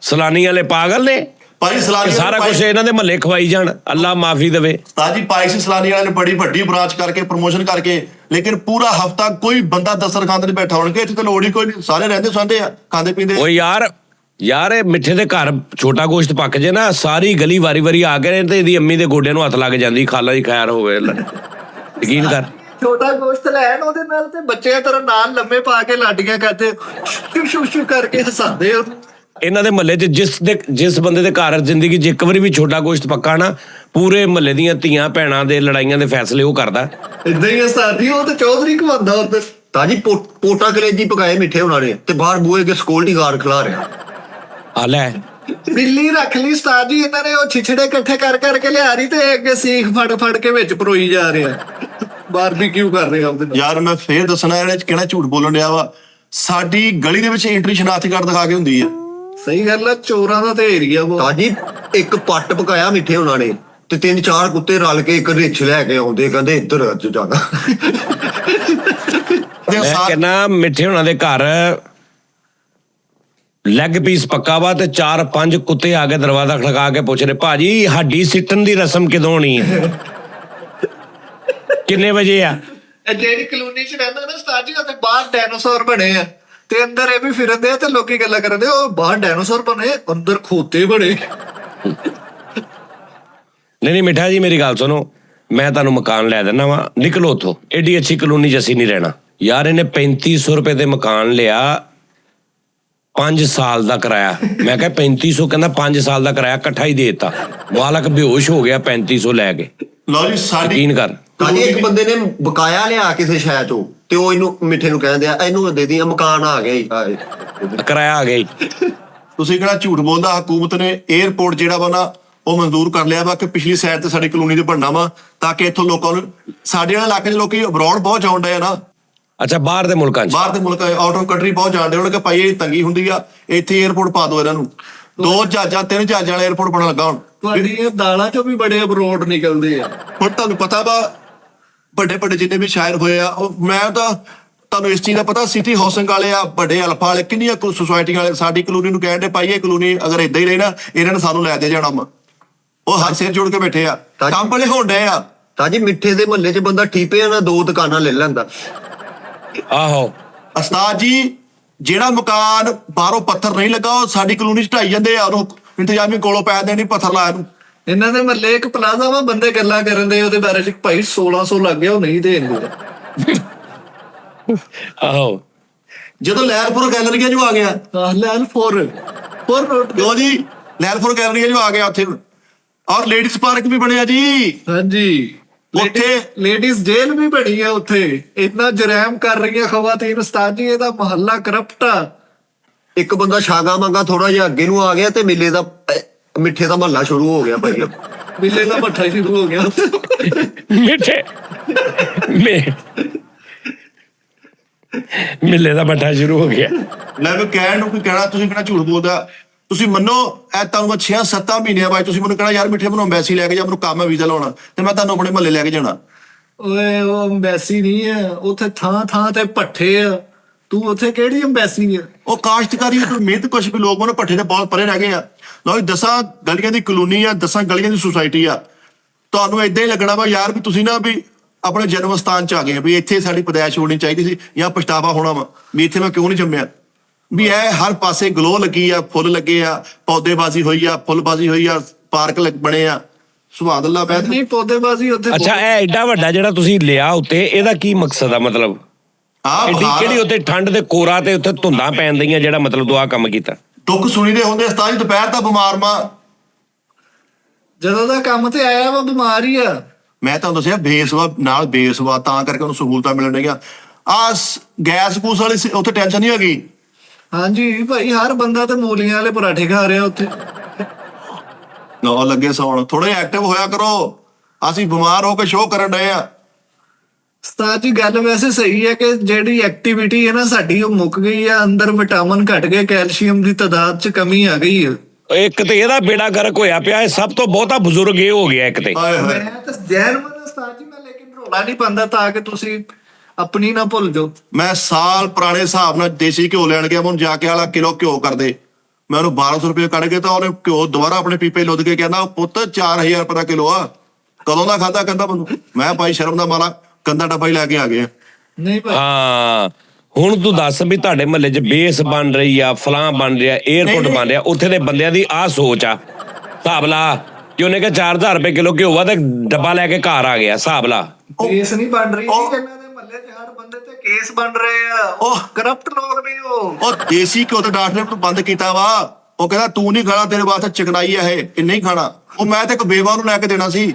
ਸਲਾਨੀ ਵਾਲੇ ਪਾਗਲ ਨੇ ਭਾਜੀ ਕਿ ਸਲਾਨੀ ਸਾਰਾ ਕੁਝ ਇਹਨਾਂ ਦੇ ਮਹੱਲੇ ਖਵਾਈ ਜਾਣ। ਅੱਲਾ ਮਾਫੀ ਦੇਵੇ। ਤਾਜੀ ਪਾਈ ਸੀ ਸਲਾਨੀ ਵਾਲਿਆਂ ਨੇ ਬੜੀ ਵੱਡੀ ਬ੍ਰਾਂਚ ਕਰਕੇ ਪ੍ਰਮੋਸ਼ਨ ਕਰਕੇ, ਲੇਕਿਨ ਪੂਰਾ ਹਫਤਾ ਕੋਈ ਬੰਦਾ ਦਸਤਰਖਾਨ ਤੇ ਨਹੀਂ ਬੈਠਾ ਹੋਣਗੇ। ਇੱਥੇ ਤਾਂ ਲੋੜ ਹੀ ਕੋਈ ਨਹੀਂ, ਸਾਰੇ ਰਹਿੰਦੇ ਸੁਣਦੇ ਆ, ਖਾਂਦੇ ਪੀਂਦੇ। ਓਏ ਯਾਰ ਇਹ ਮਿੱਠੇ ਦੇ ਘਰ ਛੋਟਾ ਗੋਸ਼ਤ ਪੱਕ ਜੇ ਨਾ, ਸਾਰੀ ਗਲੀ ਵਾਰੀ ਆ ਕੇ ਤੇ ਇਹਦੀ ਅੰਮੀ ਦੇ ਗੋਡਿਆਂ ਨੂੰ ਹੱਥ ਲੱਗ ਜਾਂਦੀ, ਖਾਲਾ ਦੀ ਖੈਰ ਹੋਵੇ। ਯਕੀਨ ਕਰ। ਛੋਟਾ ਗੋਸ਼ਤ ਲੈਣ ਉਹਦੇ ਨਾਲ ਤੇ ਬੱਚੇ ਤਰ੍ਹਾਂ ਨਾਲ ਲੰਮੇ ਪਾ ਕੇ ਲਾਡੀਆਂ ਕਰਦੇ, ਸ਼ੂ ਸ਼ੂ ਕਰਕੇ ਹਸਾਉਂਦੇ ਉਹਨੂੰ। ਇਹਨਾਂ ਦੇ ਮਹੱਲੇ 'ਚ ਜਿਸ ਬੰਦੇ ਦੇ ਘਰ ਜ਼ਿੰਦਗੀ 'ਚ ਇੱਕ ਵਾਰੀ ਵੀ ਛੋਟਾ ਗੋਸ਼ਤ ਪੱਕਾ ਨਾ, ਪੂਰੇ ਮਹੱਲੇ ਦੀਆਂ ਧੀਆਂ ਭੈਣਾਂ ਦੇ ਲੜਾਈਆਂ ਦੇ ਫੈਸਲੇ ਉਹ ਕਰਦਾ। ਏਦਾਂ ਹੀ ਸਾਡੀ ਉਹ ਤੇ ਚੌਧਰੀ ਘਵਾਉਂਦਾ ਉੱਧਰ। ਤਾਜੀ ਪੋਟਾ ਕਲੇਜੀ ਪਕਾਏ ਮਿੱਠੇ ਉਹਨਾਂ ਨੇ, ਤੇ ਬਾਹਰ ਬੂਹੇ ਕੇ ਸਕਿਉਰਟੀ ਗਾਰਡ ਖਿਲਾ ਰਿਹਾ। ਆ ਲੈ ਬਿੱਲੀ ਰੱਖ ਲਈ ਉਸਤਾਦ ਜੀ ਇਹਨਾਂ ਨੇ, ਉਹ ਛਿਛੜੇ ਇਕੱਠੇ ਕਰਕੇ ਲਿਆ ਰਹੀ ਤੇ ਅੱਗੇ ਸੀਖ ਫੜ ਕੇ ਵਿੱਚ ਪਰੋਈ ਜਾ ਰਿਹਾ, ਬਾਰਬੀਕਿਊ ਕਰ ਰਿਹਾ ਉਹਦੇ ਨਾਲ। ਯਾਰ ਮੈਂ ਫੇਰ ਦੱਸਣਾ, ਇਹਦੇ 'ਚ ਕਿਹੜਾ ਝੂਠ ਬੋਲਣ ਡਿਆ ਵਾ। ਸਾਡੀ ਗਲੀ ਦੇ ਵਿੱਚ ਐਂਟਰੀ ਸ਼ਨਾਖਤੀ ਕਾਰਡ ਦਿਖਾ ਕੇ ਹੁੰਦੀ ਆ। ਸਹੀ ਗੱਲ ਆ, ਚੋਰਾਂ ਦਾ ਤੇ ਏਰੀਆ ਉਹ। ਤਾਜੀ ਇੱਕ ਪੱਟ ਪਕਾਇਆ ਮਿੱਠੇ ਉਹਨਾਂ ਨੇ, ਤੇ 3-4 ਕੁੱਤੇ ਰਲ ਕੇ ਇੱਕ ਰਿੱਛ ਲੈ ਕੇ ਆਉਂਦੇ, ਕਹਿੰਦੇ ਇੱਧਰ ਅੱਜ ਜਾਣਾ। ਮੈਂ ਕਹਿੰਦਾ ਮਿੱਠੇ ਹੋਣਾ ਦੇ ਘਰ ਲੈਗ ਪੀਸ ਪੱਕਾ ਵਾ ਤੇ 4-5 ਕੁੱਤੇ ਆ ਕੇ ਦਰਵਾਜ਼ਾ ਖੜਕਾ ਕੇ ਪੁੱਛ ਰਹੇ, ਭਾਜੀ ਹੱਡੀ ਸਿੱਟਣ ਦੀ ਰਸਮ ਕਦੋਂ ਹੋਣੀ ਹੈ? ਕਿੰਨੇ ਵਜੇ ਆ? ਇਹ ਜਿਹੜੀ ਕਲੋਨੀ 'ਚ ਰਹਿੰਦਾ ਨਾ ਉਸਤਾਦ ਜੀ, ਉੱਥੇ ਬਾਹਰ ਡਾਇਨਾਸੌਰ ਬਣੇ ਆ ਤੇ ਅੰਦਰ ਇਹ ਵੀ ਫਿਰਦੇ ਆ, ਤੇ ਲੋਕੀ ਗੱਲਾਂ ਕਰਦੇ ਉਹ ਬਾਹਰ ਡਾਇਨਾਸੌਰ ਬਣੇ, ਅੰਦਰ ਖੋਤੇ ਬਣੇ। ਨਹੀਂ ਮਿੱਠਾ ਜੀ ਮੇਰੀ ਗੱਲ ਸੁਣੋ, ਮੈਂ ਤੁਹਾਨੂੰ ਮਕਾਨ ਲੈ ਦਿੰਦਾ ਵਾ, ਨਿਕਲੋ ਉੱਥੋਂ। ਏਡੀ ਅੱਛੀ ਕਲੋਨੀ 'ਚ ਅਸੀਂ ਨਹੀਂ ਰਹਿਣਾ। ਯਾਰ ਇਹਨੇ 3500 ਰੁਪਏ ਦੇ ਮਕਾਨ ਲਿਆ, 5 ਸਾਲ ਦਾ ਕਿਰਾਇਆ। ਮੈਂ ਕਿਹਾ 3500, ਕਹਿੰਦਾ 5 ਸਾਲ ਦਾ ਕਿਰਾਇਆ ਇਕੱਠਾ ਹੀ ਦੇ ਦਿੱਤਾ। ਮਾਲਕ ਬੇਹੋਸ਼ ਹੋ ਗਿਆ 3500 ਲੈ ਕੇ। ਲਓ ਜੀ ਸਾਡੀ ਯਕੀਨ ਕਰ। ਤਾਜੀ ਇੱਕ ਬੰਦੇ ਨੇ ਬਕਾਇਆ ਲਿਆ ਕਿਸੇ ਸ਼ਹਿਰ ਚੋਂ, ਤੇ ਉਹ ਇਹਨੂੰ ਮਿੱਠੇ ਨੂੰ ਕਹਿੰਦੇ ਆ, ਇਹਨੂੰ ਦੇ ਦੀ ਮਕਾਨ ਆ ਗਿਆ ਹੀ। ਕਿਰਾਇਆ ਆ ਗਿਆ ਹੀ। ਤੁਸੀਂ ਕਿਹੜਾ ਝੂਠ ਬੋਲਦਾ। ਹਕੂਮਤ ਨੇ 에ਅਰਪੋਰਟ ਜਿਹੜਾ ਵਾ ਨਾ ਉਹ ਮਨਜ਼ੂਰ ਕਰ ਲਿਆ ਵਾ ਕਿ ਪਿਛਲੀ ਸਾਈਡ ਤੇ ਸਾਡੀ ਕਲੋਨੀ ਦੇ ਬਣਨਾ ਵਾ, ਤਾਂ ਕਿ ਇੱਥੋਂ ਲੋਕਾਂ ਨੂੰ, ਸਾਡੇ ਵਾਲੇ ਇਲਾਕੇ 'ਚ ਲੋਕੀ ਅਬਰੋਡ ਬਹੁਤ ਜਾਣ ਡਏ ਆ ਨਾ, ਅੱਛਾ ਬਾਹਰ ਦੇ ਮੁਲਕਾਂ 'ਚ, ਬਾਹਰ ਦੇ ਮੁਲਕ ਆਊਟ ਆਫ ਕੰਟਰੀ ਬਹੁਤ ਜਾਣਦੇ। ਉਹਨਾਂ ਕਿ ਭਾਈ ਇਹ ਤੰਗੀ ਹੁੰਦੀ ਆ, ਇੱਥੇ 에ਅਰਪੋਰਟ ਪਾ ਦਿਓ ਇਹਨਾਂ ਨੂੰ। 2 ਜਹਾਜ਼ਾਂ 3 ਜਹਾਜ਼ਾਂ ਵਾਲਾ 에ਅਰਪੋਰਟ ਬਣਨ ਲੱਗਾ ਹੁਣ। ਤੁਹਾਡੀਆਂ ਦਾਲਾਂ 'ਚੋਂ ਵੀ ਬੜੇ ਅਬਰੋਡ ਨਿਕਲਦੇ ਆ। ਹੁਣ ਤੁਹਾਨੂੰ ਪਤਾ ਵਾ ਵੱਡੇ ਜਿੰਨੇ ਵੀ ਸ਼ਾਇਰ ਹੋਏ ਆ, ਉਹ ਮੈਂ ਤਾਂ ਤੁਹਾਨੂੰ ਇਸ ਚੀਜ਼ ਦਾ ਪਤਾ ਸਿਟੀ ਹਾਊਸਿੰਗ ਵਾਲੇ ਆ ਵੱਡੇ ਅਲਫਾ ਵਾਲੇ ਕਿੰਨੀਆਂ ਸੁਸਾਇਟੀ ਵਾਲੇ ਸਾਡੀ ਕਲੋਨੀ ਨੂੰ ਕਹਿਣ ਦੇ ਭਾਈ ਇਹ ਕਲੋਨੀ ਅਗਰ ਇਦਾਂ ਹੀ ਰਹੀ ਨਾ ਇਹਨਾਂ ਨੇ ਸਾਨੂੰ ਲੈ ਕੇ ਜਾਣਾ ਵਾ। ਉਹ ਹੱਥ ਸਿਰ ਜੋੜ ਕੇ ਬੈਠੇ ਆ, ਕੰਮ ਵਾਲੇ ਹੋਣ ਡਏ ਆ। ਤਾਂ ਜੀ ਮਿੱਠੇ ਦੇ ਮਹੱਲੇ 'ਚ ਬੰਦਾ ਠੀਪੇ ਨਾ 2 ਦੁਕਾਨਾਂ ਲੈ ਲੈਂਦਾ। ਆਹੋ ਉਸਤਾਦ ਜੀ ਜਿਹੜਾ ਮਕਾਨ ਬਾਹਰੋਂ ਪੱਥਰ ਨਹੀਂ ਲੱਗਾ ਉਹ ਸਾਡੀ ਕਲੋਨੀ 'ਚ ਢਾਈ ਜਾਂਦੇ ਆ, ਉਹਨੂੰ ਇੰਤਜ਼ਾਮੀ ਕੋਲੋਂ ਪੈ ਦੇਣੀ ਪੱਥਰ ਲਾਇਆ ਨੂੰ। ਇਹਨਾਂ ਦੇ ਮਹੱਲੇ ਇੱਕ ਪਲਾਜ਼ਾ ਵਾ, ਬੰਦੇ ਗੱਲਾਂ ਕਰਨ ਦੇ ਉਹਦੇ ਬਾਰੇ ਚ ਭਾਈ 1600 ਲੱਗ ਗਿਆ, ਉਹ ਨਹੀਂ ਦੇਣਗੇ। ਆਹੋ ਜਦੋਂ ਲੈਲਪੁਰ ਗੈਲਰੀਆਂ 'ਚੋਂ ਆ ਗਿਆ ਲੈਲ ਫੋਰ ਨੋਟ। ਕਿਉਂ ਜੀ ਲੈਲਪੁਰ ਗੈਲਰੀਆਂ 'ਚੋਂ ਆ ਗਿਆ ਉੱਥੇ, ਔਰ ਲੇਡੀਜ਼ ਪਾਰਕ ਵੀ ਬਣਿਆ ਜੀ ਹਾਂਜੀ, ਉੱਥੇ ਲੇਡੀਜ਼ ਜੇਲ੍ਹ ਵੀ ਬਣੀ ਆ ਉੱਥੇ। ਇਤਨਾ ਜਰਾਮ ਕਰ ਰਹੀਆਂ ਖਵਾਤੀਨ। ਉਸਤਾਦ ਜੀ ਇਹਦਾ ਮਹੱਲਾ ਕਰਪਟ ਆ। ਇੱਕ ਬੰਦਾ ਛਾਗਾ ਮੰਗਾ ਥੋੜਾ ਜਿਹਾ ਅੱਗੇ ਨੂੰ ਆ ਗਿਆ ਤੇ ਮਿੱਠੇ ਦਾ ਮਹੱਲਾ ਸ਼ੁਰੂ ਹੋ ਗਿਆ ਭਾਈ। ਬਿੱਲੇ ਦਾ ਮੱਠਾ ਹੀ ਸ਼ੁਰੂ ਹੋ ਗਿਆ। ਮਿੱਠੇ ਮਿੱਲੇ ਦਾ ਮੱਠਾ ਸ਼ੁਰੂ ਹੋ ਗਿਆ। ਲੈ ਮੈਂ ਕਹਿਣ ਨੂੰ ਕੀ ਕਹਿਣਾ, ਤੁਸੀਂ ਕਿਹੜਾ ਝੂਠ ਬੋਲਦਾ। ਤੁਸੀਂ ਮੰਨੋ ਐ ਤੁਹਾਨੂੰ ਮੈਂ 6-7 ਮਹੀਨਿਆਂ ਬਾਅਦ ਤੁਸੀਂ ਮੈਨੂੰ ਕਹਿਣਾ ਯਾਰ ਮਿੱਠੇ ਮੈਨੂੰ ਐਮਬੈਸੀ ਲੈ ਕੇ ਜਾ, ਮੈਨੂੰ ਕੰਮ ਹੈ ਵੀਜ਼ਾ ਲਾਉਣਾ, ਤੇ ਮੈਂ ਤੁਹਾਨੂੰ ਆਪਣੇ ਮਹੱਲੇ ਲੈ ਕੇ ਜਾਣਾ। ਓਏ ਉਹ ਅੰਬੈਸੀ ਨਹੀਂ ਹੈ ਉੱਥੇ, ਥਾਂ ਥਾਂ ਤੇ ਪੱਠੇ ਆ। ਤੂੰ ਉੱਥੇ ਕਿਹੜੀ ਅੰਬੈਸੀ ਆ? ਉਹ ਕਾਸ਼ਤਕਾਰੀ ਮਿਹਨਤ ਕੁਛ ਵੀ ਲੋਕ ਉਹਨੂੰ ਪੱਠੇ ਤੇ ਬਹੁਤ ਪਰੇ ਰਹਿ ਗਏ ਆ। ਲਓ 10 ਗਲੀਆਂ ਦੀ ਕਲੋਨੀ ਆ, 10 ਗਲੀਆਂ ਦੀ ਸੁਸਾਇਟੀ ਆ। ਤੁਹਾਨੂੰ ਏਦਾਂ ਹੀ ਲੱਗਣਾ ਵਾ ਯਾਰ ਵੀ ਤੁਸੀਂ ਨਾ ਵੀ ਆਪਣੇ ਜਨਮ ਸਥਾਨ 'ਚ ਆ ਗਏ ਵੀ ਇੱਥੇ ਸਾਡੀ ਪੈਦਾਇਸ਼ ਹੋਣੀ ਚਾਹੀਦੀ ਸੀ, ਜਾਂ ਪਛਤਾਵਾ ਹੋਣਾ ਵਾ ਵੀ ਇੱਥੇ ਮੈਂ ਕਿਉਂ ਨਹੀਂ ਜੰਮਿਆ। ਵੀ ਇਹ ਹਰ ਪਾਸੇ ਗਲੋ ਲੱਗੀ ਆ, ਫੁੱਲ ਲੱਗੇ ਆ, ਪੌਦੇਬਾਜ਼ੀ ਹੋਈ ਆ, ਫੁੱਲਬਾਜ਼ੀ ਹੋਈ ਆ, ਪਾਰਕ ਬਣੇ ਆ। ਸੁਭਾਨ ਅੱਲਾਹ ਬੈਠ ਨਹੀਂ ਪੌਦੇਬਾਜ਼ੀ ਉੱਥੇ ਅੱਛਾ ਇਹ ਐਡਾ ਵੱਡਾ ਜਿਹੜਾ ਤੁਸੀਂ ਲਿਆ ਉੱਤੇ, ਇਹਦਾ ਕੀ ਮਕਸਦ ਆ? ਮਤਲਬ ਐਡੀ ਕਿਹੜੀ ਉੱਤੇ ਠੰਡ ਤੇ ਕੋਰਾ ਤੇ ਉੱਥੇ ਧੁੰਦਾਂ ਪੈਂਦੀਆਂ, ਜਿਹੜਾ ਮਤਲਬ ਤੂੰ ਆਹ ਕੰਮ ਕੀਤਾ? ਦੁੱਖ ਸੁਣੀ ਦੇ ਹੁੰਦੇ ਉਸਤਾਦ ਜੀ, ਦੁਪਹਿਰ ਤਾਂ ਬਿਮਾਰ ਮਾਂ। ਜਦੋਂ ਦਾ ਕੰਮ ਤੇ ਆਇਆ ਵਾ ਬਿਮਾਰ ਹੀ ਆ। ਮੈਂ ਤੁਹਾਨੂੰ ਦੱਸਿਆ ਬੇਸਵਾ ਨਾਲ ਬੇਸਵਾ, ਤਾਂ ਕਰਕੇ ਉਹਨੂੰ ਸਹੂਲਤਾਂ ਮਿਲਣ ਡਈਆਂ। ਆ ਗੈਸ ਗੂਸ ਵਾਲੀ ਉੱਥੇ ਟੈਨਸ਼ਨ ਨਹੀਂ ਹੈਗੀ। ਹਾਂਜੀ ਭਾਈ, ਹਰ ਬੰਦਾ ਤੇ ਮੂਲੀਆਂ ਵਾਲੇ ਪਰਾਠੇ ਖਾ ਰਿਹਾ ਉੱਥੇ। ਨਾ ਲੱਗੇ ਸੌਣ, ਥੋੜੇ ਐਕਟਿਵ ਹੋਇਆ ਕਰੋ। ਅਸੀਂ ਬਿਮਾਰ ਹੋ ਕੇ ਸ਼ੋਅ ਕਰਨ ਡਏ ਆ। ਉਸਤਾਦ ਜੀ ਗੱਲ ਵੈਸੇ ਸਹੀ ਹੈ ਕਿ ਜਿਹੜੀ ਐਕਟੀਵਿਟੀ ਹੈ ਨਾ ਸਾਡੀ ਉਹ ਮੁੱਕ ਗਈ ਆ। ਅੰਦਰ ਵਿਟਾਮਿਨ ਘਟ ਗਏ, ਕੈਲਸ਼ੀਅਮ ਦੀ ਤਾਦਾਦ 'ਚ ਕਮੀ ਆ ਗਈ ਹੈ। ਇੱਕ ਤੇ ਇਹਦਾ ਬੇੜਾ ਗਰਕ ਹੋਇਆ ਪਿਆ, ਇਹ ਸਭ ਤੋਂ ਬਹੁਤਾ ਬਜ਼ੁਰਗ ਇਹ ਹੋ ਗਿਆ ਇੱਕ ਤੇ। ਹਾਏ ਹਾਏ, ਮੈਂ ਤਾਂ ਜੈਨਮਨ ਉਸਤਾਦ ਜੀ, ਮੈਂ ਲੇਕਿਨ ਰੋਲਾ ਨਹੀਂ ਪਾਉਂਦਾ ਤਾਂ ਕਿ ਤੁਸੀਂ ਆਪਣੀ ਨਾ ਭੁੱਲ ਜਾਓ। ਮੈਂ ਸਾਲ ਪੁਰਾਣੇ ਹਿਸਾਬ ਨਾਲ ਦੇਸੀ ਘਿਓ ਲੈਣ ਗਿਆ, ਮੈਨੂੰ ਜਾ ਕੇ ਵਾਲਾ ਕਿਲੋ ਘਿਓ ਕਰਦੇ, ਮੈਂ ਉਹਨੂੰ 1200 ਰੁਪਏ ਕੱਢ ਕੇ ਤਾਂ ਉਹਨੇ ਘਿਓ ਦੁਬਾਰਾ ਆਪਣੇ ਪੀਪੇ ਲੁੱਦ ਕੇ ਕਹਿੰਦਾ ਪੁੱਤ 4000 ਰੁਪਏ ਦਾ ਕਿਲੋ ਆ। ਕਦੋਂ ਦਾ ਖਾਦਾ ਕਹਿੰਦਾ ਮੈਨੂੰ। ਮੈਂ ਭਾਈ ਸ਼ਰਮ ਦਾ ਮਾਰਾ ਕੰਦਾ ਡੱਬਾ ਹੀ ਲੈ ਕੇ ਆ ਗਿਆ। ਨਹੀਂ ਭਾਈ ਹਾਂ ਹੁਣ ਤੂੰ ਦੱਸ ਵੀ ਤੁਹਾਡੇ ਮਹੱਲੇ 'ਚ ਬੇਸ ਬਣ ਰਹੀ ਆ, ਫਲਾਂ ਬਣ ਰਿਹਾ, 에어ਪੋਰਟ ਬਣ ਰਿਹਾ, ਉੱਥੇ ਦੇ ਬੰਦਿਆਂ ਦੀ ਆਹ ਸੋਚ ਆ। ਹਿਸਾਬ ਲਾ ਕਿ ਉਹਨੇ ਕਿਹਾ 4000 ਰੁਪਏ ਕਿਲੋ ਘਿਓ ਆ ਤੇ ਡੱਬਾ ਲੈ ਕੇ ਘਰ ਆ ਗਿਆ। ਹਿਸਾਬ ਲਾ। ਕੇਸ ਨਹੀਂ ਬਣ ਰਹੀ ਜੀ, ਇਹਨਾਂ ਦੇ ਮਹੱਲੇ 'ਚ ਹਰ ਬੰਦੇ ਤੇ ਕੇਸ ਬਣ ਰਹੇ ਆ। ਉਹ ਕਰਪਟ ਲੋਕ ਨੇ ਉਹ ਦੇਸੀ ਘਿਓ ਤੇ ਡਾਕਟਰ ਨੇ ਬੰਦ ਕੀਤਾ ਵਾ। ਉਹ ਕਹਿੰਦਾ ਤੂੰ ਨਹੀਂ ਖਾਣਾ, ਤੇਰੇ ਵਾਸਤੇ ਚਿਕਨਾਈ ਆ ਇਹ ਨਹੀਂ ਖਾਣਾ। ਉਹ ਮੈਂ ਤੇ ਇੱਕ ਬੇਵਾ ਨੂੰ ਲੈ ਕੇ ਦੇਣਾ ਸੀ।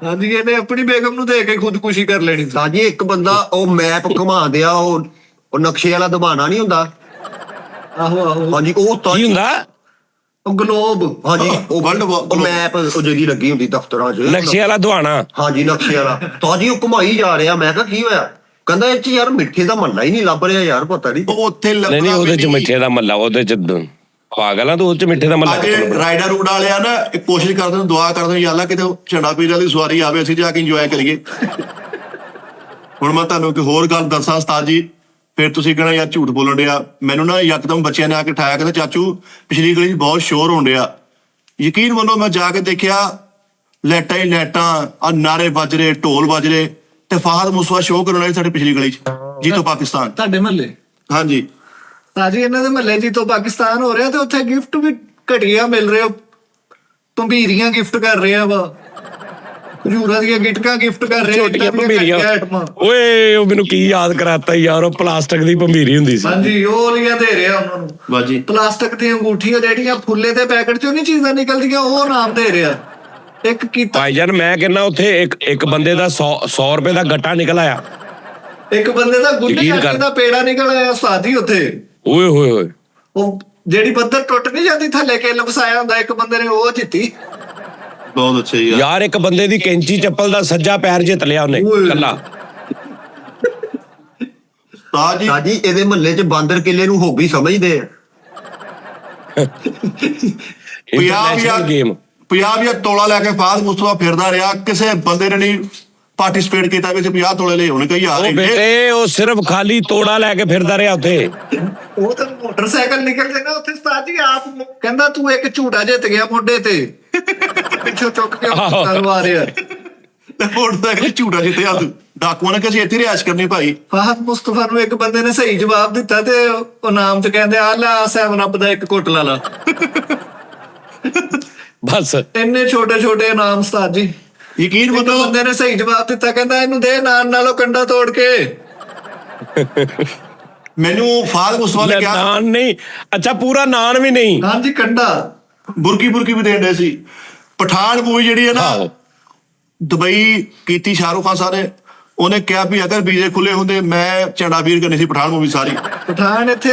ਹਾਂਜੀ ਇਹਨੇ ਆਪਣੀ ਬੇਗਮ ਨੂੰ ਦੇ ਕੇ ਖੁਦਕੁਸ਼ੀ ਕਰ ਲੈਣੀ ਸੀ। ਤਾਂ ਜੀ ਇੱਕ ਬੰਦਾ ਉਹ ਮੈਪ ਘੁਮਾ ਦਿਆ, ਉਹ ਨਕਸ਼ੇ ਵਾਲਾ ਦਬਾਨਾ ਨਹੀਂ ਹੁੰਦਾ। ਆਹੋ ਆਹੋ ਹਾਂਜੀ ਉਹ ਤਾਂ ਕੀ ਹੁੰਦਾ? ਉਹ ਗਲੋਬ। ਹਾਂਜੀ World ਉਹ ਮੈਪ ਉਹ ਜਿਹੜੀ ਲੱਗੀ ਹੁੰਦੀ ਦਫ਼ਤਰਾਂ 'ਚ, ਨਕਸ਼ੇ ਵਾਲਾ ਦਵਾਣਾ। ਹਾਂਜੀ ਨਕਸ਼ੇ ਵਾਲਾ। ਤਾਂ ਜੀ ਉਹ ਘੁਮਾਈ ਜਾ ਰਿਹਾ। ਮੈਂ ਕਿਹਾ ਕੀ ਹੋਇਆ? ਕਹਿੰਦਾ ਇਹ 'ਚ ਯਾਰ ਮਿੱਠੇ ਦਾ ਮਹੱਲਾ ਹੀ ਨਹੀਂ ਲੱਭ ਰਿਹਾ ਯਾਰ, ਪਤਾ ਨਹੀਂ। ਉਹ ਉੱਥੇ ਨਹੀਂ ਉਹਦੇ 'ਚ ਮਿੱਠੇ ਦਾ ਮਹੱਲਾ, ਉਹਦੇ 'ਚ ਪਾਗਲ ਆ ਤੂੰ, ਉਹਦੇ 'ਚ ਮਿੱਠੇ ਦਾ ਮਹੱਲਾ। ਰਾਈਡਰ ਰੂਡ ਵਾਲੇ ਆ ਨਾ, ਇਹ ਕੋਸ਼ਿਸ਼ ਕਰਦੇ ਨੇ, ਦੁਆ ਕਰਦੇ ਨੇ ਯਾਰ ਅੱਲਾ ਕਿਤੇ ਝੰਡਾ ਪੀਰ ਵਾਲੀ ਸਵਾਰੀ ਆਵੇ, ਅਸੀਂ ਜਾ ਕੇ ਇੰਜੋਏ ਕਰੀਏ। ਹੁਣ ਮੈਂ ਤੁਹਾਨੂੰ ਇੱਕ ਹੋਰ ਗੱਲ ਦੱਸਾਂ ਉਸਤਾਦ ਜੀ, ਫਿਰ ਤੁਸੀਂ ਕਹਿਣਾ ਯਾਰ ਝੂਠ ਬੋਲਣ ਡਿਆ। ਮੈਨੂੰ ਨਾ ਯਕਦਮ ਬੱਚਿਆਂ ਨੇ ਆ ਕੇ ਠਾਇਆ, ਕਹਿੰਦੇ ਚਾਚੂ ਪਿਛਲੀ ਗਲੀ 'ਚ ਬਹੁਤ ਸ਼ੋਰ ਹੋਣ ਡਿਆ। ਯਕੀਨ ਮੰਨੋ ਮੈਂ ਜਾ ਕੇ ਦੇਖਿਆ, ਲਾਈਟਾਂ ਹੀ ਲਾਈਟਾਂ, ਆ ਨਾਰੇ ਵੱਜ ਰਹੇ, ਢੋਲ ਵੱਜ ਰਹੇ, ਤੇ ਫਾਹਦ ਮੁਸਵਾ ਸ਼ੋਅ ਕਰਨ ਵਾਲੇ ਸਾਡੇ ਪਿਛਲੀ ਗਲੀ 'ਚ ਜੀਤੋ ਪਾਕਿਸਤਾਨ। ਤੁਹਾਡੇ ਮਹੱਲੇ ਹਾਂਜੀ ਸਾਜੀ ਇਹਨਾਂ ਦੇ ਮਹੱਲੇ ਜੀ ਤੋਂ ਪਾਕਿਸਤਾਨ ਹੋ ਰਿਹਾ, ਤੇ ਉੱਥੇ ਗਿਫਟ ਵੀ ਘਟੀਆ ਮਿਲ ਰਹੇ। ਭੰਬੀਰੀਆਂ ਗਿਫਟ ਕਰ ਰਿਹਾ ਵਾ, ਖਜੂਰਾਂ ਦੀਆਂ ਗਿਟਕਾਂ ਗਿਫਟ ਕਰ ਰਹੇ। ਛੋਟੀਆਂ ਭੰਬੀਰੀਆਂ। ਓਏ ਉਹ ਮੈਨੂੰ ਕੀ ਯਾਦ ਕਰਾਤਾ ਯਾਰ, ਉਹ ਪਲਾਸਟਿਕ ਦੀ ਭੰਬੀਰੀ ਹੁੰਦੀ ਸੀ। ਹਾਂਜੀ ਉਹ ਲੀਆਂ ਦੇ ਰਿਹਾ ਉਹਨਾਂ ਨੂੰ। ਬਾਜੀ ਪਲਾਸਟਿਕ ਦੀਆਂ ਅੰਗੂਠੀਆਂ ਜਿਹੜੀਆਂ ਫੁੱਲੇ ਦੇ ਪੈਕਟ ਚੋਂ ਨਹੀਂ ਚੀਜ਼ਾਂ ਨਿਕਲਦੀਆਂ, ਉਹ ਨਾਮ ਦੇ ਰਿਹਾ। ਇੱਕ ਕੀਤਾ ਭਾਈ ਜਾਨ ਮੈਂ ਕਹਿੰਦਾ ਉੱਥੇ ਇੱਕ ਬੰਦੇ ਦਾ 100 ਰੁਪਏ ਦਾ ਗੱਟਾ ਨਿਕਲ ਆਇਆ। ਇੱਕ ਬੰਦੇ ਦਾ ਗੁੱਡੀ ਯਕੀਨ ਕਰ। ਦਾ ਪੇੜਾ ਨਿਕਲ ਆਇਆ ਸਾਥੀ ਉੱਥੇ। ਓਏ ਹੋਏ ਹੋਏ ਉਹ ਜਿਹੜੀ ਬੱਦਰ ਟੁੱਟ ਨਹੀਂ ਜਾਂਦੀ ਥੱਲੇ ਕਿੱਲ ਵਸਾਇਆ ਹੁੰਦਾ, ਇੱਕ ਬੰਦੇ ਨੇ ਉਹ ਜਿੱਤੀ। ਬਹੁਤ ਅੱਛਾ ਯਾਰ ਇੱਕ ਬੰਦੇ ਦੀ ਕੈਂਚੀ ਚੱਪਲ ਦਾ ਸੱਜਾ ਪੈਰ ਜਿੱਤ ਲਿਆ ਉਹਨੇ ਕੱਲਾ। ਤਾਂ ਜੀ ਇਹਦੇ ਮਹੱਲੇ 'ਚ ਬਾਂਦਰ ਕਿੱਲੇ ਨੂੰ ਹੋਬੀ ਸਮਝਦੇ ਆ। International game. 50 ਤੋਲਾ ਲੈ ਕੇ ਫਾਦ ਮੁਸਤਫਾ ਫਿਰਦਾ ਰਿਹਾ, ਕਿਸੇ ਬੰਦੇ ਨੇ ਨਹੀਂ ਪਾਰਟਿਸਿਪੇਟ ਕੀਤਾ ਵੀ 50 ਤੋਲੇ ਲਏ ਹੋਣੇ ਕਈ ਆ ਉਹ ਬੇਟੇ ਉਹ ਸਿਰਫ ਖਾਲੀ ਤੋੜਾ ਲੈ ਕੇ ਫਿਰਦਾ ਰਿਹਾ ਉੱਥੇ। ਉਹ ਤਾਂ ਮੋਟਰਸਾਈਕਲ ਨਿਕਲਦੇ ਨਾ ਉੱਥੇ ਉਸਤਾਦ ਜੀ ਆਪ ਕਹਿੰਦਾ ਤੂੰ ਇੱਕ ਝੂਟਾ ਜਿੱਤ ਗਿਆ ਮੁੰਡੇ ਤੇ ਪਿੱਛੋਂ ਚੁੱਕ ਕੇ ਕਰਵਾ ਰਿਹਾ। ਮੋਟਰਸਾਈਕਲ ਝੂਟਾ ਜਿੱਤਿਆ ਤੂੰ ਡਾਕੂਆਂ ਨੇ ਕਿ ਅਸੀਂ ਇੱਥੇ ਰਿਆਸ਼ ਕਰਨੀ ਭਾਈ। ਫਾਹਦ ਮੁਸਤਫਾ ਨੂੰ ਇੱਕ ਬੰਦੇ ਨੇ ਸਹੀ ਜਵਾਬ ਦਿੱਤਾ ਤੇ ਉਹ ਨਾਮ ਚ ਕਹਿੰਦੇ ਆ ਲੈ 7 ਦਾ ਇੱਕ ਘੁੱਟ ਲਾ ਲਾ। ਬਸ ਇੰਨੇ ਛੋਟੇ ਛੋਟੇ ਇਨਾਮ ਉਸਤਾਦ ਜੀ। ਯਕੀਨ ਇੱਕ ਮੰਨੋ ਬੰਦੇ ਨੇ ਸਹੀ ਜਵਾਬ ਦਿੱਤਾ ਕਹਿੰਦਾ ਇਹਨੂੰ ਦੇ ਨਾਲੋਂ ਕੰਡਾ ਤੋੜ ਕੇ। ਮੈਨੂੰ ਫਾਦ ਮੁਸਤਫਾ ਨੇ ਕਿਹਾ ਨਾਨ ਨਹੀਂ, ਅੱਛਾ ਪੂਰਾ ਨਾਨ ਵੀ ਨਹੀਂ, ਹਾਂਜੀ ਕੰਡਾ ਬੁਰਕੀ ਵੀ ਦੇਣ ਦੇ ਸੀ। ਪਠਾਨ ਮੂਵੀ ਜਿਹੜੀ ਹੈ ਨਾ ਆਹੋ। ਦੁਬਈ ਕੀਤੀ ਸ਼ਾਹਰੁਖ ਖਾਨ ਸਾਹਿਬ ਨੇ, ਉਹਨੇ ਕਿਹਾ ਵੀ ਅਗਰ ਵੀਜ਼ੇ ਖੁੱਲੇ ਹੁੰਦੇ ਮੈਂ ਝੰਡਾ ਵੀਰ ਕਰਨੀ ਸੀ ਪਠਾਨ ਮੂਵੀ ਸਾਰੀ। ਪਠਾਨ ਇੱਥੇ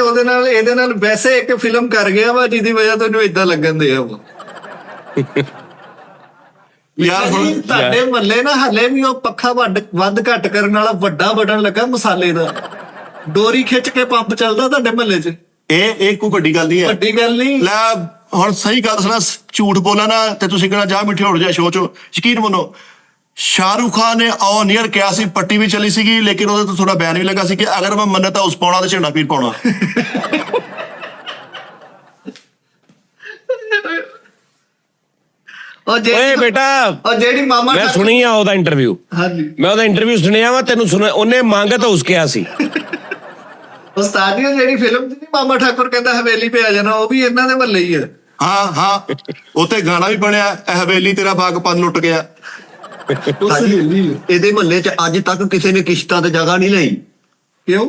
ਇਹਦੇ ਨਾਲ ਵੈਸੇ ਇੱਕ ਫਿਲਮ ਕਰ ਗਿਆ ਵਾ ਜਿਹਦੀ ਵਜ੍ਹਾ ਤੋਂ ਇਹਨੂੰ ਇਦਾਂ ਲੱਗਣ ਦੇ ਆ ਵਾ। ਯਾਰ ਹੁਣ ਤੁਹਾਡੇ ਮਹੱਲੇ ਨਾ ਹਲੇ ਵੀ ਉਹ ਪੱਖਾ ਵੱਧ ਘੱਟ ਕਰਨ ਵਾਲਾ ਵੱਡਾ ਬਟਨ ਲੱਗਾ ਮਸਾਲੇ ਦਾ, ਡੋਰੀ ਖਿੱਚ ਕੇ ਪੰਪ ਚੱਲਦਾ ਤੁਹਾਡੇ ਮਹੱਲੇ 'ਚ। ਇਹ ਕੋਈ ਵੱਡੀ ਗੱਲ ਨਹੀਂ ਹੈ। ਵੱਡੀ ਗੱਲ ਨਹੀਂ। ਲੈ ਹੁਣ ਸਹੀ ਗੱਲ ਸੁਣਾ, ਝੂਠ ਬੋਲਾਂ ਨਾ ਤੇ ਤੁਸੀਂ ਕਹਿਣਾ ਜਾ ਮਿੱਠੇ ਉੱਡ ਜਾ ਸ਼ੋਅ ਚੋਂ। ਯਕੀਨ ਮੰਨੋ ਸ਼ਾਹਰੁਖ ਖਾਨ ਨੇ ਔਨ ਨੀਅਰ ਕਿਹਾ ਸੀ, ਪੱਟੀ ਵੀ ਚੱਲੀ ਸੀਗੀ, ਲੇਕਿਨ ਉਹਦੇ ਤੋਂ ਥੋੜਾ ਬਿਆਨ ਵੀ ਲੱਗਾ ਸੀ ਕਿ ਅਗਰ ਮੈਂ ਮੰਨਤ ਤਾਂ ਉਸ ਪਾਉਣਾ ਤੇ ਝੰਡਾ ਪੀਰ ਪਾਉਣਾ। ਓਏ ਬੇਟਾ ਜਿਹੜੀ ਮਾਮਾ ਮੈਂ ਸੁਣੀ ਆ ਉਹਦਾ ਇੰਟਰਵਿਊ। ਹਾਂਜੀ ਮੈਂ ਉਹਦਾ ਇੰਟਰਵਿਊ ਸੁਣਿਆ ਵਾ, ਤੈਨੂੰ ਸੁਣਿਆ ਉਹਨੇ ਮੰਗ ਤਾਂ ਉਸ ਕਿਹਾ ਸੀ। ਉਸਤਾਦ ਜੀ ਜਿਹੜੀ ਫਿਲਮ ਦੀ ਮਾਮਾ ਠਾਕੁਰ ਕਹਿੰਦਾ ਹਵੇਲੀ ਤੇ ਆ ਜਾਣਾ, ਉਹ ਵੀ ਇਹਨਾਂ ਦੇ ਮਹੱਲੇ ਹੀ ਹੈ। ਹਾਂ ਉੱਥੇ ਗਾਣਾ ਵੀ ਬਣਿਆ, ਇਹ ਹਵੇਲੀ ਤੇਰਾ ਬਾਗਪਨ ਲੁੱਟ ਗਿਆ। ਇਹਦੇ ਮਹੱਲੇ 'ਚ ਅੱਜ ਤੱਕ ਕਿਸੇ ਨੇ ਕਿਸ਼ਤਾਂ ਤੇ ਜਗ੍ਹਾ ਨਹੀਂ ਲਈ। ਕਿਉਂ?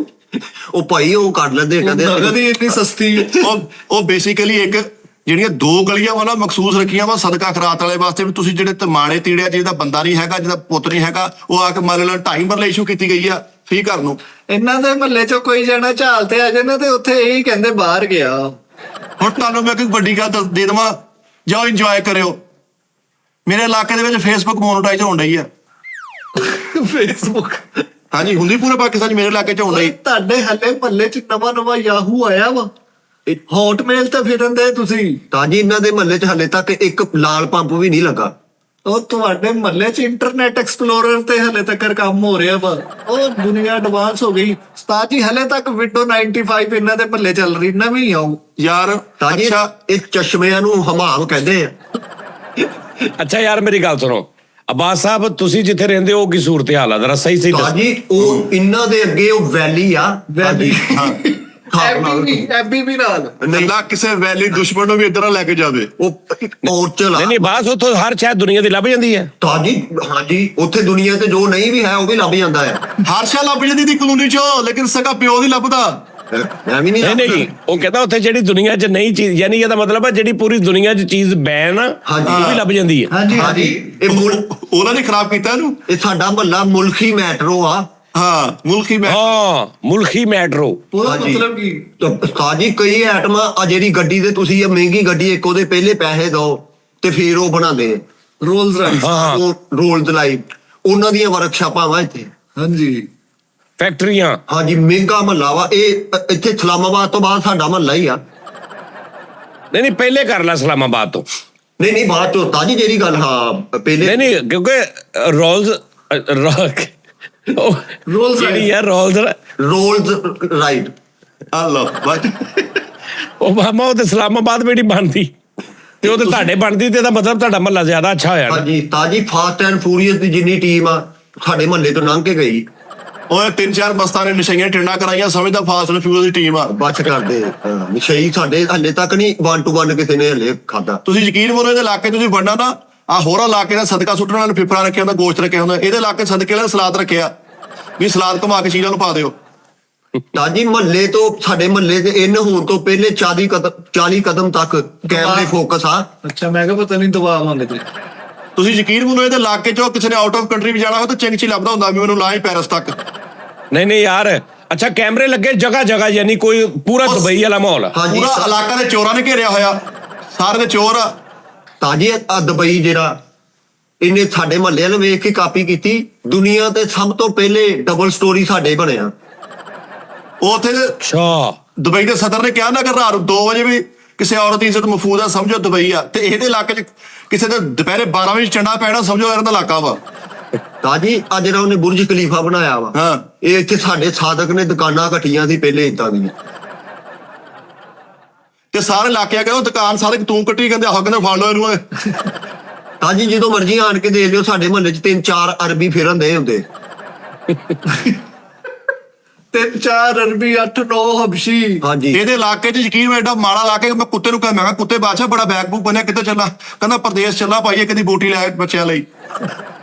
ਉਹ ਭਾਈ ਉਹ ਕੱਢ ਲੈਂਦੇ ਕਹਿੰਦੇ ਨਗਦ ਹੀ ਇੰਨੀ ਸਸਤੀ ਹੈ। ਉਹ ਬੇਸਿਕਲੀ ਇੱਕ ਜਿਹੜੀਆਂ 2 ਗਲੀਆਂ ਵਾ ਨਾ ਮਖਸੂਸ ਰੱਖੀਆਂ ਵਾ ਸਦਕਾ ਖਰਾਤ ਵਾਲੇ ਵਾਸਤੇ, ਵੀ ਤੁਸੀਂ ਜਿਹੜੇ ਤਮਾਣੇ ਤੀੜਿਆ ਜਿਹਦਾ ਬੰਦਾ ਨਹੀਂ ਹੈਗਾ, ਜਿਹਦਾ ਪੁੱਤ ਨਹੀਂ ਹੈਗਾ, ਉਹ ਆ ਕੇ ਮੰਨ ਲਓ 2.5 ਮਰਲੇ ਇਸ਼ੂ ਕੀਤੀ ਗਈ ਆ ਫ੍ਰੀ ਘਰ ਨੂੰ। ਇਹਨਾਂ ਦੇ ਮਹੱਲੇ 'ਚੋਂ ਕੋਈ ਜਾਣਾ ਝਾਲ ਤੇ ਆ ਜਾਣਾ ਤੇ ਉੱਥੇ ਇਹੀ ਕਹਿੰਦੇ ਬਾਹਰ ਗਿਆ। ਹੁਣ ਤੁਹਾਨੂੰ ਮੈਂ ਕੋਈ ਵੱਡੀ ਗੱਲ ਦੇ ਦੇਵਾਂ, ਜਾਓ ਇੰਜੋਏ ਕਰਿਓ। ਮੇਰੇ ਇਲਾਕੇ ਦੇ ਵਿੱਚ ਫੇਸਬੁੱਕ ਮੋਨੋਟਾਈਜ਼ ਹੋਣ ਡਈ ਆ। ਫੇਸਬੁੱਕ ਹਾਂਜੀ ਹੁੰਦੀ ਪੂਰੇ ਪਾਕਿਸਤਾਨ 'ਚ, ਮੇਰੇ ਇਲਾਕੇ 'ਚ ਹੋਣ ਡਈ। ਤੁਹਾਡੇ ਹੱਲੇ ਮਹੱਲੇ 'ਚ ਨਵਾਂ ਯਾਹੂ ਆਇਆ ਵਾ, ਹੌਟਮੇਲ ਤੇ ਫਿਰਨ ਦੇ ਤੁਸੀਂ। ਤਾਂ ਜੀ ਇਹਨਾਂ ਦੇ ਮਹੱਲੇ 'ਚ ਹਲੇ ਤੱਕ ਇੱਕ ਲਾਲ ਪੰਪ ਵੀ ਨਹੀਂ ਲੱਗਾ। ਉਹ ਤੁਹਾਡੇ ਮਹੱਲੇ 'ਚ ਇੰਟਰਨੈਟ ਐਕਸਪਲੋਰਰ ਤੇ ਹਲੇ ਤੱਕ ਕੰਮ ਹੋ ਰਿਹਾ ਵਾ। ਉਹ ਦੁਨੀਆ ਐਡਵਾਂਸ ਹੋ ਗਈ ਉਸਤਾਦ ਜੀ। ਹਲੇ ਤੱਕ ਵਿੰਡੋ 95 ਇਹਨਾਂ ਦੇ ਮਹੱਲੇ ਚੱਲ ਰਹੀ, ਨਵੀਂ ਆਉ ਯਾਰ ਤਾਂ ਜੀ ਅੱਛਾ ਇਹ ਚਸ਼ਮਿਆਂ ਨੂੰ ਹਮਾਮ ਕਹਿੰਦੇ ਆ। ਅੱਛਾ ਯਾਰ ਮੇਰੀ ਗੱਲ ਸੁਣੋ, ਅਬਾਸ ਸਾਹਿਬ ਤੁਸੀਂ ਜਿੱਥੇ ਰਹਿੰਦੇ ਹੋ ਕੀ ਸੂਰਤ ਹਾਲ ਆ, ਜ਼ਰਾ ਸਹੀ ਤਾਂ ਦੱਸ। ਜੀ ਉਹ ਇਹਨਾਂ ਦੇ ਅੱਗੇ ਉਹ ਵੈਲੀ ਆ। ਵੈਲੀ ਹਾਂ ਐਬੀ ਵੀ ਨਾਲ। ਅੱਲਾ ਕਿਸੇ ਵੈਲੀ ਦੁਸ਼ਮਣ ਨੂੰ ਵੀ ਇਧਰ ਨਾ ਲੈ ਕੇ ਜਾਵੇ। ਉਹ ਔਰਚਲ ਆ। ਨਹੀਂ ਬਾਸ ਉੱਥੋਂ ਹਰ ਸ਼ਾਇਦ ਦੁਨੀਆ ਦੀ ਲੱਭ ਜਾਂਦੀ ਹੈ। ਤਾਂ ਜੀ ਹਾਂਜੀ ਉੱਥੇ ਦੁਨੀਆ ਤੇ ਜੋ ਨਹੀਂ ਵੀ ਹੈ ਉਹ ਵੀ ਲੱਭ ਜਾਂਦਾ ਹੈ। ਹਰਸ਼ਾ ਲੱਭ ਜਾਂਦੀ ਦੀ ਕਲੋਨੀ 'ਚੋਂ, ਲੇਕਿਨ ਸਕਾ ਪਿਓ ਨਹੀਂ ਲੱਭਦਾ। ਮੈਂ ਵੀ ਨਹੀਂ ਨਹੀਂ ਉਹ ਕਹਿੰਦਾ ਉੱਥੇ ਜਿਹੜੀ ਦੁਨੀਆ 'ਚ ਨਹੀਂ ਚੀਜ਼, ਯਾਨੀ ਇਹਦਾ ਮਤਲਬ ਹੈ ਜਿਹੜੀ ਪੂਰੀ ਦੁਨੀਆ 'ਚ ਚੀਜ਼ ਬੈਨ ਆ ਉਹ ਵੀ ਲੱਭ ਜਾਂਦੀ ਹੈ। ਹਾਂਜੀ ਹਾਂਜੀ ਇਹ ਉਹਨਾਂ ਨੇ ਖਰਾਬ ਕੀਤਾ ਇਹਨੂੰ। ਇਹ ਸਾਡਾ ਮਹੱਲਾ ਮੁਲਕੀ ਮੈਟਰੋ ਆ। ਹਾਂ ਮੁਲਕੀ ਮੈਂ ਹਾਂ ਮੁਲਕੀ ਮੈਟਰੋ। ਉਹਦਾ ਹਾਂਜੀ। ਮਤਲਬ ਕੀ? ਸਾਜੀ ਕਈ ਆਈਟਮਾਂ ਆ ਜਿਹੜੀ ਗੱਡੀ ਤੇ ਤੁਸੀਂ ਇਹ ਮਹਿੰਗੀ ਗੱਡੀ ਇੱਕ ਉਹਦੇ ਪਹਿਲੇ ਪੈਸੇ ਦਿਓ ਤੇ ਫਿਰ ਉਹ ਬਣਾਉਂਦੇ ਰੋਲਸ ਰਾਇਸ। ਹਾਂ ਰੋਲਸ ਲਾਈਵ ਉਹਨਾਂ ਦੀਆਂ ਵਰਕਸ਼ਾਪਾਂ ਵਾ ਇੱਥੇ। ਹਾਂਜੀ ਫੈਕਟਰੀਆਂ। ਹਾਂਜੀ ਮਹਿੰਗਾ ਮਹੱਲਾ ਵਾ ਇਹ। ਇੱਥੇ ਇਸਲਾਮਾਬਾਦ ਤੋਂ ਬਾਅਦ ਸਾਡਾ ਮਹੱਲਾ ਹੀ ਆ। ਨਹੀਂ ਪਹਿਲੇ ਕਰ ਲੈ ਇਸਲਾਮਾਬਾਦ ਤੋਂ। ਨਹੀਂ ਬਾਅਦ ਚੋਂ ਤਾਜੀ ਜਿਹੜੀ ਗੱਲ ਹਾਂ ਪਹਿਲੇ ਨਹੀਂ ਕਿਉਂਕਿ ਰੋਲਸ ਜਿਹੜੀ ਹੈ ਰੋਲਸ ਰਾਈਡ ਅੱਲਾ ਬਾਈ ਉਹ ਮਾਮਾ ਉਹ ਤੇ ਇਸਲਾਮਾਬਾਦ ਵੀ ਨਹੀਂ ਬਣਦੀ ਤੇ ਉਹ ਤੇ ਤੁਹਾਡੇ ਬਣਦੀ, ਤੇ ਇਹਦਾ ਮਤਲਬ ਤੁਹਾਡਾ ਮਹੱਲਾ ਜ਼ਿਆਦਾ ਅੱਛਾ ਹੋਇਆ। ਹਾਂਜੀ ਤਾਜੀ ਫਾਸਟ ਐਂਡ ਫੂਰੀਅਸ ਦੀ ਜਿੰਨੀ ਟੀਮ ਆ ਸਾਡੇ ਮਹੱਲੇ ਤੋਂ ਲੰਘ ਕੇ ਗਈ। ਓਏ 3-4 ਮਸਤਾਂ ਨੇ ਨਸ਼ਈਆਂ ਟਿੰਡਾ ਕਰਾਈਆਂ, ਸਮਝਦਾ fast and furious the team ਆ। ਬਚ ਕਰਦੇ ਨਿਸ਼ਈ ਸਾਡੇ ਹੱਲੇ ਤੱਕ ਨਹੀਂ 1 to 1 ਕਿਸੇ ਨੇ ਹੱਲੇ ਖਾਦਾ। ਤੁਸੀਂ ਯਕੀਨ ਮੰਨੋ ਇਹਦੇ ਇਲਾਕੇ ਤੁਸੀਂ ਵੜਨਾ ਨਾ, ਆ ਹੋਰਾਂ ਇਲਾਕੇ ਦਾ ਸਦਕਾ ਸੁੱਟਣ ਵਾਲਾ ਫਿਫੜਾ ਰੱਖਿਆ ਹੁੰਦਾ, ਗੋਸ਼ਤ ਰੱਖਿਆ ਹੁੰਦਾ, ਇਹਦੇ ਇਲਾਕੇ ਸਦਕੇ ਵਾਲਾ ਸਲਾਦ ਰੱਖਿਆ ਵੀ ਸਲਾਦ ਘੁਮਾ ਕੇ ਚੀਜ਼ਾਂ ਨੂੰ ਪਾ ਦਿਓ। ਤਾਜੀ ਮਹੱਲੇ ਤੋਂ ਸਾਡੇ ਮਹੱਲੇ ਤੇ ਇਨ ਹੋਣ ਤੋਂ ਪਹਿਲੇ 40 ਕਦਮ ਤੱਕ ਕੈਮਰੇ ਫੋਕਸ ਆ। ਅੱਛਾ ਮੈਂ ਕਿਹਾ ਪਤਾ ਨਹੀਂ ਦਵਾ ਮੰਗਦੇ। ਤੁਸੀਂ ਯਕੀਨ ਮੰਨੋ ਇਹਦੇ ਇਲਾਕੇ 'ਚੋਂ ਕਿਸੇ ਨੇ ਆਊਟ ਆਫ ਕੰਟਰੀ ਵੀ ਜਾਣਾ ਹੋਵੇ ਤਾਂ ਚਿੰਗ ਲੱਭਦਾ ਹੁੰਦਾ ਵੀ ਮੈਨੂੰ ਲਾਏ ਪੈਰਿਸ ਤੱਕ। ਨਹੀਂ ਯਾਰ ਅੱਛਾ ਕੈਮਰੇ ਲੱਗੇ ਜਗ੍ਹਾ ਯਾਨੀ ਕੋਈ ਪੂਰਾ ਦੁਬਈ ਵਾਲਾ ਮਾਹੌਲ ਆ। ਹਾਂਜੀ ਪੂਰਾ ਇਲਾਕਾ ਦੇ ਚੋਰਾਂ ਨੇ ਘੇਰਿਆ ਹੋਇਆ, ਸਾਰੇ ਦੇ ਚੋਰ ਆ। ਤਾਜੀ ਦੁਬਈ ਜਿਹੜਾ ਇਹਨੇ ਸਾਡੇ ਮਹੱਲੇ ਵਾਲ ਵੇਖ ਕੇ ਕਾਪੀ ਕੀਤੀ। ਦੁਨੀਆ ਤੇ ਸਭ ਤੋਂ ਪਹਿਲੇ ਡਬਲ ਸਟੋਰੀ ਸਾਡੇ ਬਣਿਆ। ਉਹ ਉੱਥੇ ਅੱਛਾ ਦੁਬਈ ਦੇ ਸਦਰ ਨੇ ਕਿਹਾ ਨਾ ਕਿ ਰਾਤ ਨੂੰ 2 ਵਜੇ ਵੀ ਕਿਸੇ ਔਰਤ ਦੀ ਇੱਜ਼ਤ ਮਹਿਫੂਜ਼ ਆ, ਸਮਝੋ ਦੁਬਈ ਆ। ਤੇ ਇਹਦੇ ਇਲਾਕੇ 'ਚ ਕਿਸੇ ਦੇ ਦੁਪਹਿਰੇ 12 ਵਜੇ ਚੰਡਾ ਪੈਣਾ, ਸਮਝੋ ਇਹਨਾਂ ਦਾ ਇਲਾਕਾ ਵਾ। ਤਾਜੀ ਆ ਜਿਹੜਾ ਉਹਨੇ ਬੁਰਜ ਖਲੀਫਾ ਬਣਾਇਆ ਵਾ ਹਾਂ। ਇਹ ਇੱਥੇ ਸਾਡੇ ਸਾਦਕ ਨੇ ਦੁਕਾਨਾਂ ਘਟੀਆਂ ਸੀ ਪਹਿਲੇ ਇਦਾਂ ਦੀਆਂ। ਤੇ ਸਾਰੇ ਇਲਾਕੇ ਕਹਿੰਦੇ ਉਹ ਦੁਕਾਨ ਸਾਰੇ ਤੂੰ ਕੱਟੀ, ਕਹਿੰਦੇ ਆਹ ਕਹਿੰਦੇ ਫੜ ਲਓ ਇਹਨੂੰ। ਤਾਜੀ ਜਦੋਂ ਮਰਜ਼ੀ ਆਣ ਕੇ ਦੇਖ ਲਿਓ, ਸਾਡੇ ਮੁਹੱਲੇ 'ਚ 3-4 ਅਰਬੀ ਫਿਰਨ ਦੇ ਹੁੰਦੇ। 3-4 ਅਰਬੀ 8-9 ਹਬਸ਼ੀ। ਹਾਂਜੀ ਇਹਦੇ ਇਲਾਕੇ 'ਚ ਯਕੀਨ ਐਡਾ ਮਾੜਾ ਲਾ ਕੇ ਮੈਂ ਕੁੱਤੇ ਨੂੰ ਕਿਹਾ, ਮੈਂ ਕਿਹਾ ਕੁੱਤੇ ਬਾਦਸ਼ਾਹ ਬੜਾ ਬੈਕਬੂਕ ਬਣਿਆ, ਕਿੱਥੇ ਚੱਲਾਂ? ਕਹਿੰਦਾ ਪ੍ਰਦੇਸ਼ ਚੱਲਾਂ ਭਾਈ, ਕਦੀ ਬੋਟੀ ਲੈ ਬੱਚਿਆਂ ਲਈ।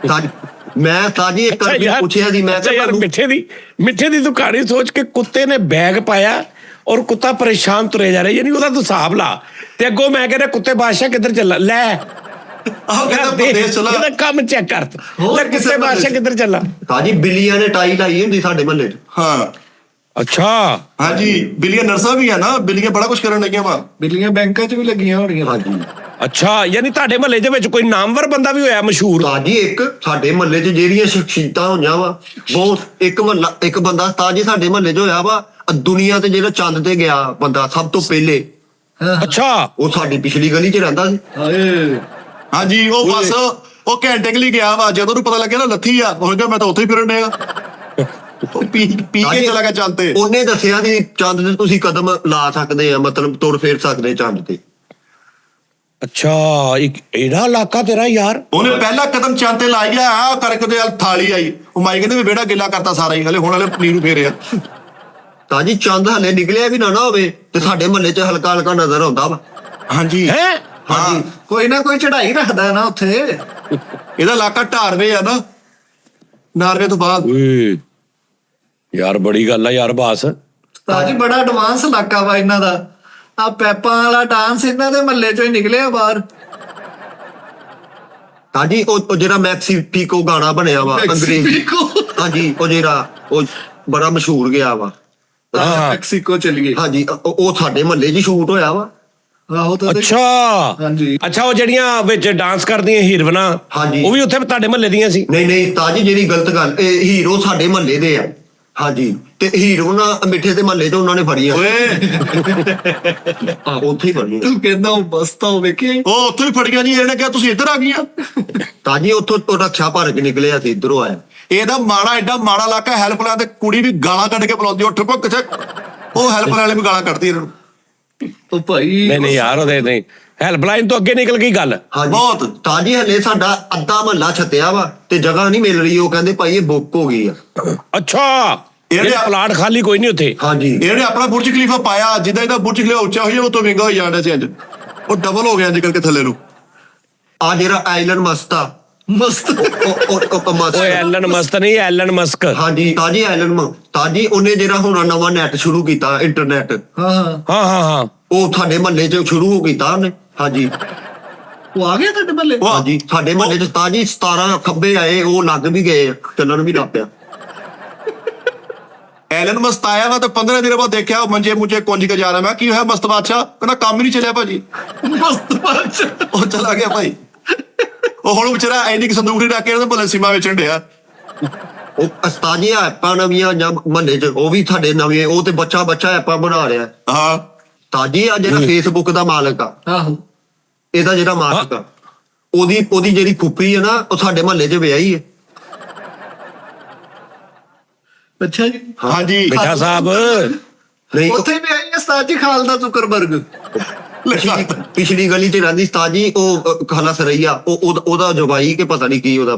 ਮੈਂ ਤਾਜੀ ਇੱਕ ਅੱਛਾ ਅਰਬੀ ਯਾਰ, ਪੁੱਛਿਆ ਸੀ, ਮੈਂ ਅੱਛਾ ਕਿਹਾ ਯਾਰ ਤੁਹਾਨੂੰ ਮਿੱਠੇ ਦੀ ਦੁਕਾਨੀ ਸੋਚ ਕੇ ਕੁੱਤੇ ਨੇ ਬੈਗ ਪਾਇਆ ਔਰ ਕੁੱਤਾ ਪਰੇਸ਼ਾਨ ਤੁਰੇ ਜਾ ਰਿਹਾ, ਯਾਨੀ ਉਹਦਾ ਤੂੰ ਹਿਸਾਬ ਲਾ। ਤੇ ਅੱਗੋਂ ਮੈਂ ਕਹਿੰਦਾ ਕੁੱਤੇ ਬਾਦਸ਼ਾਹ ਕਿੱਧਰ ਚੱਲਾ, ਲੈ ਆਹ ਕਹਿੰਦਾ ਪ੍ਰਦੇਸ਼ ਚੱਲਾਂ। ਇਹਦਾ ਕੰਮ ਚੈੱਕ ਕਰ ਤੂੰ। ਹੋਰ ਲੈ ਕਿਸੇ ਕੁੱਤੇ ਬਾਦਸ਼ਾਹ ਕਿੱਧਰ ਚੱਲਾ? ਤਾਜੀ ਬਿੱਲੀਆਂ ਨੇ ਟਾਈ ਲਾਈ ਹੁੰਦੀ ਸਾਡੇ ਮੁਹੱਲੇ 'ਚ। ਹਾਂ ਅੱਛਾ ਹਾਂਜੀ, ਬਿੱਲੀਆਂ ਨਰਸਾਂ ਵੀ ਆ ਨਾ, ਬਿੱਲੀਆਂ ਬੜਾ ਕੁਝ ਕਰਨ ਲੱਗੀਆਂ ਵਾ। ਬਿੱਲੀਆਂ ਬੈਂਕਾਂ 'ਚ ਵੀ ਲੱਗੀਆਂ ਹੋਣੀਆਂ। ਹਾਂਜੀ ਅੱਛਾ, ਯਾਨੀ ਤੁਹਾਡੇ ਮਹੱਲੇ ਦੇ ਵਿੱਚ ਕੋਈ ਨਾਮਵਰ ਬੰਦਾ ਵੀ ਹੋਇਆ ਮਸ਼ਹੂਰ? ਤਾਜੀ ਇੱਕ ਸਾਡੇ ਮੁਹੱਲੇ 'ਚ ਜਿਹੜੀਆਂ ਸ਼ਖਸੀਅਤਾਂ ਹੋਈਆਂ ਵਾ ਬਹੁਤ, ਇੱਕ ਬੰਦਾ ਤਾਜੀ ਸਾਡੇ ਮੁਹੱਲੇ 'ਚ ਹੋਇਆ ਵਾ ਦੁਨੀਆ ਤੇ ਜਿਹੜਾ ਚੰਦ ਤੇ ਗਿਆ ਬੰਦਾ ਸਭ ਤੋਂ ਪਹਿਲੇ। ਅੱਛਾ, ਉਹ ਸਾਡੀ ਪਿਛਲੀ ਗਲੀ 'ਚ ਰਹਿੰਦਾ ਸੀ। ਹਾਏ ਹਾਂਜੀ, ਉਹ ਬਸ ਉਹ ਘੰਟੇ ਕੁ ਲਈ ਗਿਆ ਵਾ, ਜਦੋਂ ਉਹਨੂੰ ਪਤਾ ਲੱਗਿਆ ਨਾ ਲੱਥੀ ਆ, ਉਹ ਕਹਿੰਦਾ ਮੈਂ ਤਾਂ ਉੱਥੇ ਹੀ ਫਿਰਨ ਡਿਆ। ਉਹ ਪੀ ਕੇ ਚਲਾ ਗਿਆ ਚੰਦ ਤੇ। ਉਹਨੇ ਦੱਸਿਆ ਸੀ ਚੰਦ ਤੇ ਤੁਸੀਂ ਕਦਮ ਲਾ ਸਕਦੇ ਆ, ਮਤਲਬ ਤੁਰ ਫੇਰ ਸਕਦੇ ਚੰਦ ਤੇ। ਅੱਛਾ, ਇੱਕ ਇਹਦਾ ਇਲਾਕਾ ਤੇਰਾ ਯਾਰ। ਉਹਨੇ ਪਹਿਲਾ ਕਦਮ ਚੰਦ ਤੇ ਲਾਈ ਗਿਆ, ਆ ਕਰਕੇ ਉਹਦੇ ਵੱਲ ਥਾਲੀ ਆਈ। ਉਹ ਮਾਈ ਕਹਿੰਦੇ ਵੀ ਵਿਹੜਾ ਗਿੱਲਾ ਕਰਤਾ ਸਾਰਾ ਹੀ, ਹਲੇ ਹੁਣ ਹਲੇ ਪਨੀਰ ਨੂੰ ਫੇਰਿਆ। ਤਾਜੀ ਚੰਦ ਹਲੇ ਨਿਕਲਿਆ ਵੀ ਨਾ ਹੋਵੇ ਤੇ ਸਾਡੇ ਮੁਹੱਲੇ 'ਚ ਹਲਕਾ ਹਲਕਾ ਨਜ਼ਰ ਆਉਂਦਾ ਵਾ। ਹਾਂਜੀ ਹੈ ਹਾਂ, ਕੋਈ ਨਾ ਕੋਈ ਚੜਾਈ ਰੱਖਦਾ ਨਾ ਉੱਥੇ। ਇਹਦਾ ਇਲਾਕਾ ਢਾਰਵੇ ਆ ਨਾ, ਨਾਰਵੇ ਤੋਂ ਬਾਅਦ। ਓਏ ਯਾਰ ਬੜੀ ਗੱਲ ਆ ਯਾਰ ਬਾਸ। ਤਾਜੀ ਬੜਾ ਐਡਵਾਂਸ ਇਲਾਕਾ ਵਾ ਇਹਨਾਂ ਦਾ। ਆ ਪੈਪਾਂ ਵਾਲਾ ਡਾਂਸ ਇਹਨਾਂ ਦੇ ਮਹੱਲੇ 'ਚੋਂ ਹੀ ਨਿਕਲਿਆ ਬਾਹਰ। ਤਾਜੀ ਉਹ ਜਿਹੜਾ ਮੈਕਸੀਕੋ ਗਾਣਾ ਬਣਿਆ ਵਾ ਅੰਗਰੇਜ਼ੀ। ਮੈਕਸੀਕੋ। ਹਾਂਜੀ ਉਹ ਜਿਹੜਾ ਉਹ ਬੜਾ ਮਸ਼ਹੂਰ ਗਿਆ ਵਾ। ਹਾਂ। ਮੈਕਸੀਕੋ ਚਲੀਏ। ਹਾਂਜੀ ਉਹ ਸਾਡੇ ਮੁਹੱਲੇ 'ਚ ਸ਼ੂਟ ਹੋਇਆ ਵਾ। ਆਹੋ ਤਾਂ ਅੱਛਾ ਹਾਂਜੀ। ਅੱਛਾ, ਉਹ ਜਿਹੜੀਆਂ ਵਿੱਚ ਡਾਂਸ ਕਰਦੀਆਂ ਹੀਰੋਇਨਾਂ, ਹਾਂਜੀ। ਉਹ ਵੀ ਉੱਥੇ ਤੁਹਾਡੇ ਮਹੱਲੇ ਦੀਆਂ ਸੀ? ਨਹੀਂ ਤਾਜੀ ਜਿਹੜੀ ਗਲਤ ਗੱਲ, ਇਹ ਹੀਰੋ ਸਾਡੇ ਮੁਹੱਲੇ ਦੇ ਆ। ਹਾਂਜੀ ਤੇ ਹੀਰੋ ਨਾ ਮਿੱਠੇ ਦੇ ਮੁਹੱਲੇ 'ਚ ਉਹਨਾਂ ਨੇ ਫੜੀਆਂ। ਓਏ ਉੱਥੇ ਹੀ ਫੜੀਆਂ। ਤੂੰ ਕਹਿੰਦਾ ਉਹ ਬਸਤਾ ਉਹ ਵੇਖੀ। ਉਹ ਉੱਥੇ ਹੀ ਫੜ ਗਿਆ ਜੀ, ਇਹਨੇ ਕਿਹਾ ਤੁਸੀਂ ਇੱਧਰ ਆ ਗਈਆਂ। ਤਾਜੀ ਉੱਥੋਂ ਉਹ ਰਕਸ਼ਾ ਭਰ ਕੇ ਨਿਕਲਿਆ ਸੀ, ਇੱਧਰੋਂ ਆਇਆ। ਇਹਦਾ ਮਾੜਾ ਐਡਾ ਮਾੜਾ ਇਲਾਕਾ, ਹੈਲਪਲਾਈਨ ਤੇ ਕੁੜੀ ਵੀ ਗਾਲਾਂ ਕੱਢ ਕੇ ਬੁਲਾਉਂਦੀ, ਉੱਠ ਪੋ ਕਿੱਥੇ। ਉਹ ਹੈਲਪਲਾਈਨ ਵਾਲੇ ਵੀ ਗਾਲਾਂ ਕੱਢਦੀ ਇਹਨਾਂ ਨੂੰ। ਉਹ ਭਾਈ ਨਹੀਂ ਯਾਰ, ਉਹਦੇ ਨਹੀਂ, ਹੈਲਪਲਾਈਨ ਤੋਂ ਅੱਗੇ ਨਿਕਲ ਗਈ ਗੱਲ। ਹਾਂਜੀ ਬਹੁਤ। ਤਾਜੀ ਹਲੇ ਸਾਡਾ ਅੱਧਾ ਮਹੱਲਾ ਛੱਤਿਆ ਵਾ ਤੇ ਜਗ੍ਹਾ ਨਹੀਂ ਮਿਲ ਰਹੀ। ਉਹ ਕਹਿੰਦੇ ਭਾਈ ਇਹ ਬੁੱਕ ਹੋ ਗਈ ਆ। ਅੱਛਾ, ਇਹਦੇ ਇਹ ਪਲਾਟ ਖਾਲੀ ਕੋਈ ਨਹੀਂ ਉੱਥੇ? ਹਾਂਜੀ ਇਹਨੇ ਆਪਣਾ ਬੁਰਜ ਖਲੀਫਾ ਪਾਇਆ, ਜਿੱਦਾਂ ਇਹਦਾ ਬੁਰਜ ਖਲੀਫਾ ਉੱਚਾ ਹੋਈ ਉਹ ਤੋਂ ਵਿੰਗਾ ਹੋ ਜਾਂਦਾ ਸੀ। ਅੱਜ ਉਹ ਡਬਲ ਹੋ ਗਿਆ ਨਿਕਲ ਕੇ ਥੱਲੇ ਨੂੰ। ਆ ਜਿਹੜਾ ਐਲਨ ਮਸਕ ਆ, ਮਸਤ। ਉਹ ਮਸਕ। ਓਏ ਐਲਨ ਮਸਕ ਨਹੀਂ, ਐਲਨ ਮਸਕ। ਹਾਂਜੀ ਤਾਜੀ ਤਾਜੀ ਉਹਨੇ ਜਿਹੜਾ ਹੁਣ ਨਵਾਂ ਨੈਟ ਸ਼ੁਰੂ ਕੀਤਾ, ਇੰਟਰਨੈਟ, ਹਾਂ ਹਾਂ ਹਾਂ ਉਹ ਸਾਡੇ ਮਹੱਲੇ 'ਚ ਸ਼ੁਰੂ ਕੀਤਾ ਉਹਨੇ। ਹਾਂਜੀ ਉਹ ਆ ਗਿਆ ਤੁਹਾਡੇ ਮਹੱਲੇ? ਹਾਂਜੀ ਸਾਡੇ ਮਹੱਲੇ 'ਚ ਤਾਜੀ 17 ਖੱਬੇ ਆਏ, ਉਹ ਲੱਗ ਵੀ ਗਏ, ਚੱਲਣ ਵੀ ਲੱਗ ਪਿਆ। ਐਲਨ ਮਸਤ ਆਇਆ ਵਾ ਤੇ 15 ਦਿਨ ਬਾਅਦ ਦੇਖਿਆ ਉਹ ਮੰਜੇ ਮੁੰਜੇ ਕੁੰਜ ਕੇ ਜਾ ਰਿਹਾ। ਮੈਂ ਕੀ ਹੋਇਆ ਮਸਤ ਬਾਦਸ਼ਾਹ? ਕਹਿੰਦਾ ਕੰਮ ਹੀ ਨਹੀਂ ਚੱਲਿਆ ਭਾਜੀ। ਮਸਤ ਬਾਦਸ਼ਾਹ। ਉਹ ਚਲਾ ਗਿਆ ਭਾਈ। ਉਹ ਹੁਣ ਵਿਚਾਰਾ ਐਨੀ ਕਿ ਸੰਦੂਕ ਰੱਖ ਕੇ ਉਹਦੇ ਭਲੇ ਸੀਮਾ ਵੇਚਣ ਡਿਆ। ਉਹ ਅਸਤਾਨੀਆਂ ਐਪਾਂ ਨਵੀਆਂ ਜਾਂ ਮਹੱਲੇ 'ਚ ਉਹ ਵੀ ਸਾਡੇ ਨਵੇਂ, ਉਹ ਤੇ ਬੱਚਾ ਐਪਾਂ ਬਣਾ ਰਿਹਾ। ਹਾਂ ਤਾਜੀ ਆ ਜਿਹੜਾ ਫੇਸਬੁੱਕ ਦਾ ਮਾਲਕ ਆ, ਆਹੋ ਇਹਦਾ ਜਿਹੜਾ ਮਾਲਕ ਆ, ਉਹਦੀ ਜਿਹੜੀ ਫੁੱਫੀ ਹੈ ਨਾ, ਉਹ ਸਾਡੇ ਮਹੱਲੇ 'ਚ ਵਿਆਹੀ ਹੈ। ਅੱਛਾ ਜੀ। ਹਾਂਜੀ ਮਿੱਠਾ ਸਾਹਿਬ। ਨਹੀਂ ਉੱਥੇ ਵੀ ਆਈ ਹੈ ਉਸਤਾਦ ਜੀ ਖਾਲਦਾ ਜ਼ੁਕਰਬਰਗ। ਪਿਛਲੀ ਗਲੀ 'ਚ ਰਹਿੰਦੀ ਤਾਜੀ, ਉਹ ਖਾਲਾ ਸਰਈਆ, ਉਹਦਾ ਜਵਾਈ ਕੇ ਪਤਾ ਨਹੀਂ ਕੀ ਉਹਦਾ।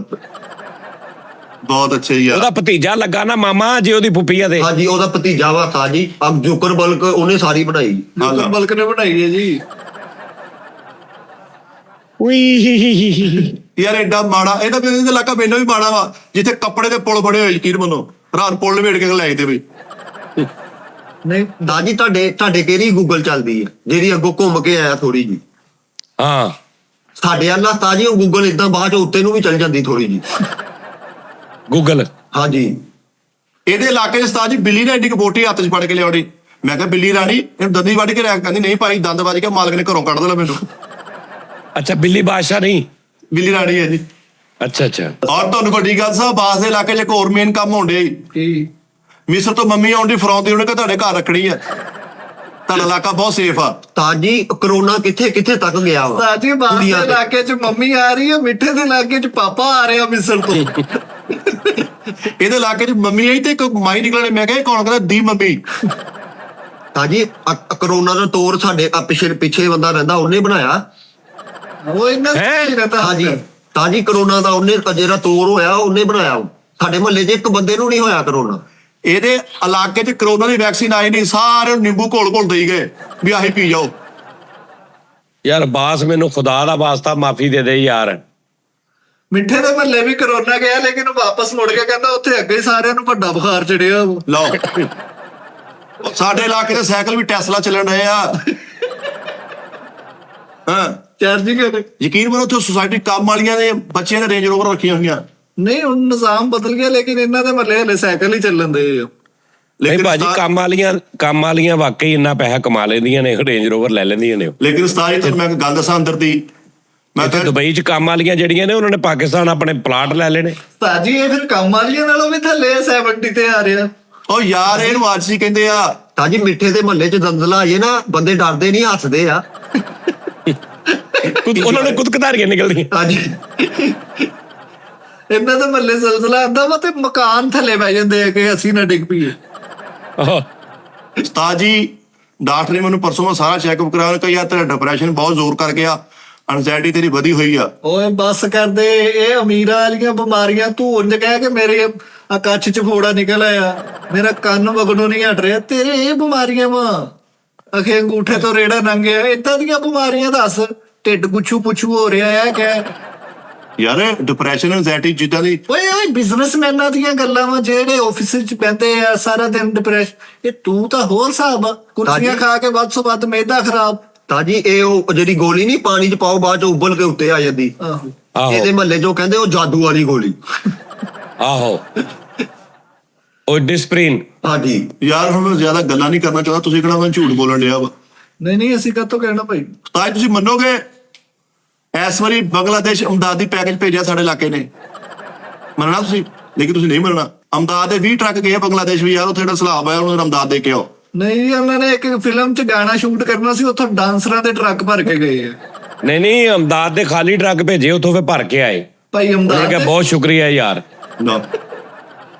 ਬਹੁਤ ਅੱਛੇ ਯਾਰ। ਉਹਦਾ ਭਤੀਜਾ ਲੱਗਾ ਨਾ ਮਾਮਾ ਜੇ ਉਹਦੀ ਫੁੱਫੀ ਆ ਤੇ। ਹਾਂਜੀ ਉਹਦਾ ਭਤੀਜਾ ਵਾ ਤਾਜੀ। ਅਬ ਜ਼ੁਕਰਬਰਗ ਉਹਨੇ ਸਾਰੀ ਬਣਾਈ। ਜ਼ੁਕਰਬਰਗ ਨੇ ਬਣਾਈ ਹੈ ਜੀ। ਯਾਰ ਐਡਾ ਮਾੜਾ ਇਹਦਾ ਵੀ ਇਲਾਕਾ ਮੈਨੂੰ ਵੀ ਮਾੜਾ ਵਾ, ਜਿੱਥੇ ਕੱਪੜੇ ਦੇ ਪੁਲ ਬੜੇ ਹੋਏ, ਯਕੀਨ ਮੰਨੋ ਰਾਤ ਪੁਲ ਲਵੇੜ ਕੇ ਲੈ ਜਾਂਦੇ ਬਈ। ਨਹੀਂ ਤਾਜੀ ਤੁਹਾਡੇ ਕਿਹੜੀ ਗੂਗਲ ਚੱਲਦੀ ਹੈ ਜਿਹੜੀ ਅੱਗੋਂ ਘੁੰਮ ਕੇ ਆਇਆ ਥੋੜੀ ਜੀ? ਹਾਂ ਸਾਡੇ ਅੱਲਾ ਤਾਜੀ ਉਹ ਗੂਗਲ ਇਦਾਂ ਬਾਅਦ ਚ ਉੱਤੇ ਨੂੰ ਵੀ ਚੱਲ ਜਾਂਦੀ ਥੋੜੀ ਜੀ। ਗੂਗਲ। ਹਾਂਜੀ ਇਹਦੇ ਇਲਾਕੇ 'ਚ ਉਸਤਾਦ ਜੀ ਬਿੱਲੀ ਨੇ ਐਡੀ ਕਬੋਟੀ ਹੱਥ 'ਚ ਫੜ ਕੇ ਲਿਆਉਣੀ। ਮੈਂ ਕਿਹਾ ਬਿੱਲੀ ਰਾਣੀ ਇਹਨੂੰ ਦੰਦੀ ਵੱਢ ਕੇ ਲਿਆ। ਕਹਿੰਦੀ ਨਹੀਂ ਭਾਈ, ਦੰਦ ਵੱਜ ਕੇ ਮਾਲਕ ਨੇ ਘਰੋਂ ਕੱਢ ਦੇਣਾ ਮੈਨੂੰ। ਅੱਛਾ, ਬਿੱਲੀ ਬਾਦਸ਼ਾਹ ਨਹੀਂ, ਬਿੱਲੀ ਰਾਣੀ ਹੈ ਜੀ। ਅੱਛਾ ਅੱਛਾ। ਔਰ ਤੁਹਾਨੂੰ ਵੱਡੀ ਗੱਲ ਸਾਹਿਬ, ਬਾਸ ਦੇ ਇਲਾਕੇ 'ਚ ਇੱਕ ਹੋਰ ਮੇਨ ਕੰਮ ਹੋਣ ਡਿਆ ਜੀ। ਕੀ? ਮਿਸਰ ਤੋਂ ਮੰਮੀ ਆਉਣ ਦੀ ਫਰੌਂਦੀ, ਉਹਨੇ ਕਿਹਾ ਤੁਹਾਡੇ ਘਰ ਰੱਖਣੀ ਹੈ। ਤੁਹਾਡਾ ਇਲਾਕਾ ਬਹੁਤ ਸੇਫ ਆ। ਤਾਂ ਜੀ ਕਰੋਨਾ ਕਿੱਥੇ ਕਿੱਥੇ ਤੱਕ ਗਿਆ ਵਾ ਉਸਤਾਦ ਜੀ ਬਾਹਰ ਦੇ ਦੁਨੀਆ ਤੇ। ਇਲਾਕੇ 'ਚ ਮੰਮੀ ਆ ਰਹੀ ਹੈ, ਮਿੱਠੇ ਦੇ ਇਲਾਕੇ 'ਚ ਪਾਪਾ ਆ ਰਿਹਾ ਮਿਸਰ ਤੋਂ। ਇਹਦੇ ਇਲਾਕੇ 'ਚ ਮੰਮੀ ਆਈ ਤੇ ਇੱਕ ਮਾਈ ਨਿਕਲਣੇ, ਮੈਂ ਕਿਹਾ ਇਹ ਕੌਣ ਕਹਿੰਦਾ ਦੀ ਮੰਮੀ। ਤਾਂ ਜੀ ਕਰੋਨਾ ਦਾ ਤੋਰ ਸਾਡੇ ਪਿੱਛੇ ਬੰਦਾ ਰਹਿੰਦਾ ਉਹਨੇ ਬਣਾਇਆ। ਉਹ ਇਹਨਾਂ ਹੈਂ? ਦੀ ਰਹਿਤਾ ਤਾਂ ਜੀ ਕਰੋਨਾ ਦਾ ਉਹਨੇ ਜਿਹੜਾ ਤੋਰ ਹੋਇਆ ਉਹਨੇ ਬਣਾਇਆ ਉਹ। ਸਾਡੇ ਮੁਹੱਲੇ 'ਚ ਇੱਕ ਬੰਦੇ ਨੂੰ ਨਹੀਂ ਹੋਇਆ ਕਰੋਨਾ। ਇਹਦੇ ਇਲਾਕੇ 'ਚ ਕਰੋਨਾ ਦੀ ਵੈਕਸੀਨ ਆਈ ਨਹੀਂ, ਸਾਰੇ ਨੂੰ ਨਿੰਬੂ ਘੋਲ ਦੇਈ ਗਏ ਵੀ ਆਹੀ ਪੀ ਜਾਓ। ਯਾਰ ਬਾਸ ਮੈਨੂੰ ਖੁਦਾ ਦਾ ਵਾਸਤਾ ਮਾਫੀ ਦੇ ਦੇ ਯਾਰ। ਮਿੱਠੇ ਦੇ ਮਹੱਲੇ ਵੀ ਕਰੋਨਾ ਗਿਆ, ਲੇਕਿਨ ਉਹ ਵਾਪਸ ਮੁੜ ਕੇ ਕਹਿੰਦਾ ਉੱਥੇ ਅੱਗੇ ਹੀ ਸਾਰਿਆਂ ਨੂੰ ਵੱਡਾ ਬੁਖਾਰ ਚੜਿਆ। ਲਓ ਸਾਡੇ ਇਲਾਕੇ ਦੇ ਸਾਈਕਲ ਵੀ ਟੈਸਲਾ ਚੱਲਣ ਰਹੇ ਆ। ਹਾਂ ਚਾਰਜਿੰਗ ਹੈ। ਯਕੀਨ ਕਰੋ ਉੱਥੇ ਸੁਸਾਇਟੀ ਕੰਮ ਵਾਲੀਆਂ ਦੇ ਬੱਚਿਆਂ ਨੇ ਰੇਂਜ ਰੋਵਰ ਰੱਖੀਆਂ ਹੋਈਆਂ। ਨਹੀਂ ਹੁਣ ਨਿਜ਼ਾਮ ਬਦਲ ਗਿਆ, ਲੇਕਿਨ ਇਹਨਾਂ ਦੇ ਮਹੱਲੇ ਹਲੇ ਸਾਈਕਲ ਹੀ ਚੱਲਣ ਦੇ ਆ। ਨਹੀਂ ਭਾਜੀ ਉਸਤਾਦ- ਕੰਮ ਵਾਲੀਆਂ ਵਾਕਈ ਇੰਨਾ ਪੈਸਾ ਕਮਾ ਲੈਂਦੀਆਂ ਨੇ, ਰੇਂਜ ਰੋਵਰ ਲੈ ਲੈਂਦੀਆਂ ਨੇ। ਲੇਕਿਨ ਉਸਤਾਦ ਜੀ ਤੁਹਾਨੂੰ ਮੈਂ ਇੱਕ ਗੱਲ ਦੱਸਾਂ ਅੰਦਰ ਦੀ, ਮੈਂ ਇੱਥੇ ਤਾਂ ਦੁਬਈ 'ਚ ਕੰਮ ਵਾਲੀਆਂ ਜਿਹੜੀਆਂ ਨੇ ਉਹਨਾਂ ਨੇ ਪਾਕਿਸਤਾਨ ਆਪਣੇ ਪਲਾਟ ਲੈ ਲੈਣੇ। ਉਸਤਾਦ ਜੀ ਇਹ ਫਿਰ ਕੰਮ ਵਾਲੀਆਂ ਨਾਲੋਂ ਵੀ ਥੱਲੇ 70 ਤੇ ਆ ਰਿਹਾ। ਉਹ ਯਾਰ ਇਹਨੂੰ ਆਜਸੀ ਕਹਿੰਦੇ ਆ। ਤਾਂ ਜੀ ਮਿੱਠੇ ਦੇ ਮੁਹੱਲੇ 'ਚ ਦੰਦਲਾ ਆਏ ਨਾ, ਬੰਦੇ ਡਰਦੇ ਨਹੀਂ, ਹੱਸਦੇ ਆ। ਉਹਨਾਂ ਨੂੰ ਕੁੱਤਕਧਾਰੀਆਂ ਨਿਕਲਦੀਆਂ। ਤਾਂ ਜੀ ਇਹਨਾਂ ਦੇ ਮਹੱਲੇ ਜ਼ਲਜ਼ਲਾ ਆਉਂਦਾ ਵਾ ਤੇ ਮਕਾਨ ਥੱਲੇ ਬਹਿ ਜਾਂਦੇ ਆ ਕਿ ਅਸੀਂ ਨਾ ਡਿੱਗ ਪਈਏ। ਆਹੋ। ਉਸਤਾਦ ਜੀ ਡਾਕਟਰ ਨੇ ਮੈਨੂੰ ਪਰਸੋਂ ਮੈਂ ਸਾਰਾ ਚੈੱਕਅਪ ਕਰਾਇਆ, ਕਿ ਯਾਰ ਤੇਰਾ ਡਿਪਰੈਸ਼ਨ ਬਹੁਤ ਜ਼ੋਰ ਕਰ ਗਿਆ, ਐਂਜ਼ਾਇਟੀ ਤੇਰੀ ਵਧੀ ਹੋਈ ਆ। ਓਏ ਬੱਸ ਕਰਦੇ, ਇਹ ਅਮੀਰਾਂ ਵਾਲੀਆਂ ਬਿਮਾਰੀਆਂ। ਤੂੰ ਉਂਝ ਕਹਿ ਕੇ ਮੇਰੇ ਕੱਛ 'ਚ ਫੋੜਾ ਨਿਕਲ ਆਇਆ, ਮੇਰਾ ਕੰਨ ਵਗਣੋਂ ਨਹੀਂ ਹਟ ਰਿਹਾ। ਤੇਰੇ ਇਹ ਬਿਮਾਰੀਆਂ ਵਾ, ਅਖੇ ਅੰਗੂਠੇ ਤੋਂ ਰੇੜਾ ਨੰਗਿਆ, ਏਦਾਂ ਦੀਆਂ ਬਿਮਾਰੀਆਂ ਦੱਸ। ਢਿੱਡ ਗੁੱਛੂ ਪੁੱਛੂ ਹੋ ਰਿਹਾ ਹੈ ਕਿ ਯਾਰ ਡਿਪਰੈਸ਼ਨ ਐਂਜ਼ਾਇਟੀ ਜਿੱਦਾਂ ਦੀ ਓਏ ਬਿਜ਼ਨਸਮੈਨਾਂ ਦੀਆਂ ਗੱਲਾਂ ਵਾ, ਜਿਹੜੇ ਆਫਿਸ 'ਚ ਬੈਠੇ ਆ ਸਾਰਾ ਦਿਨ ਡਿਪਰੈਸ਼ਨ। ਇਹ ਤੂੰ ਤਾਂ ਹੋਰ ਹਿਸਾਬ ਆ, ਕੁਰਸੀਆਂ ਖਾ ਕੇ ਵੱਧ ਤੋਂ ਵੱਧ ਮੈਦਾ ਖਰਾਬ। ਤਾਂ ਜੀ ਇਹ ਉਹ ਜਿਹੜੀ ਗੋਲੀ ਨਹੀਂ ਪਾਣੀ 'ਚ ਪਾਓ ਬਾਅਦ 'ਚ ਉਬਲ ਕੇ ਉੱਤੇ ਆ ਜਾਂਦੀ, ਆਹੋ ਆਹੋ ਇਹਦੇ ਮੁਹੱਲੇ 'ਚੋਂ ਕਹਿੰਦੇ ਉਹ ਜਾਦੂ ਵਾਲੀ ਗੋਲੀ। ਆਹੋ ਉਹ ਡਿਸਪ੍ਰਿਨ। ਹਾਂਜੀ ਯਾਰ ਹੁਣ ਮੈਂ ਜ਼ਿਆਦਾ ਗੱਲਾਂ ਨਹੀਂ ਕਰਨਾ ਚਾਹੁੰਦਾ, ਤੁਸੀਂ ਕਿਹੜਾ ਮੈਂ ਝੂਠ ਬੋਲਣ ਡਿਆ ਵਾ। ਨਹੀਂ ਅਸੀਂ ਕਾਹਤੋਂ ਕਹਿਣਾ ਭਾਈ। ਤਾਂ ਤੁਸੀਂ ਮੰਨੋਗੇ ਇਸ ਵਾਰੀ ਬੰਗਲਾਦੇਸ਼ ਅਮਦਾਦੀ ਪੈਕੇਜ ਭੇਜਿਆ ਸਾਡੇ ਇਲਾਕੇ ਨੇ, ਮੰਨਣਾ ਤੁਸੀਂ? ਲੇਕਿਨ ਤੁਸੀਂ ਨਹੀਂ ਮੰਨਣਾ। ਅਮਦਾਦ ਦੇ 20 ਟਰੱਕ ਗਏ ਬੰਗਲਾਦੇਸ਼ ਵੀ, ਯਾਰ ਉੱਥੇ ਜਿਹੜਾ ਸਲਾਬ ਆਇਆ ਉਹਨੂੰ ਅਮਦਾਦ ਦੇ ਕੇ ਆਓ। ਨਹੀਂ ਉਹਨਾਂ ਨੇ ਇੱਕ ਫਿਲਮ 'ਚ ਗਾਣਾ ਸ਼ੂਟ ਕਰਨਾ ਸੀ, ਉੱਥੋਂ ਡਾਂਸਰਾਂ ਦੇ ਟਰੱਕ ਭਰ ਕੇ ਗਏ ਆ ਨਹੀਂ ਅਮਦਾਦ ਦੇ ਖਾਲੀ ਟਰੱਕ ਭੇਜੇ, ਉੱਥੋਂ ਫੇ ਭਰ ਕੇ ਆਏ। ਭਾਈ। ਉਹਨੇ ਅਮਦਾਦ ਕਿਹਾ ਬਹੁਤ ਸ਼ੁਕਰੀਆ ਯਾਰ। ਨਾ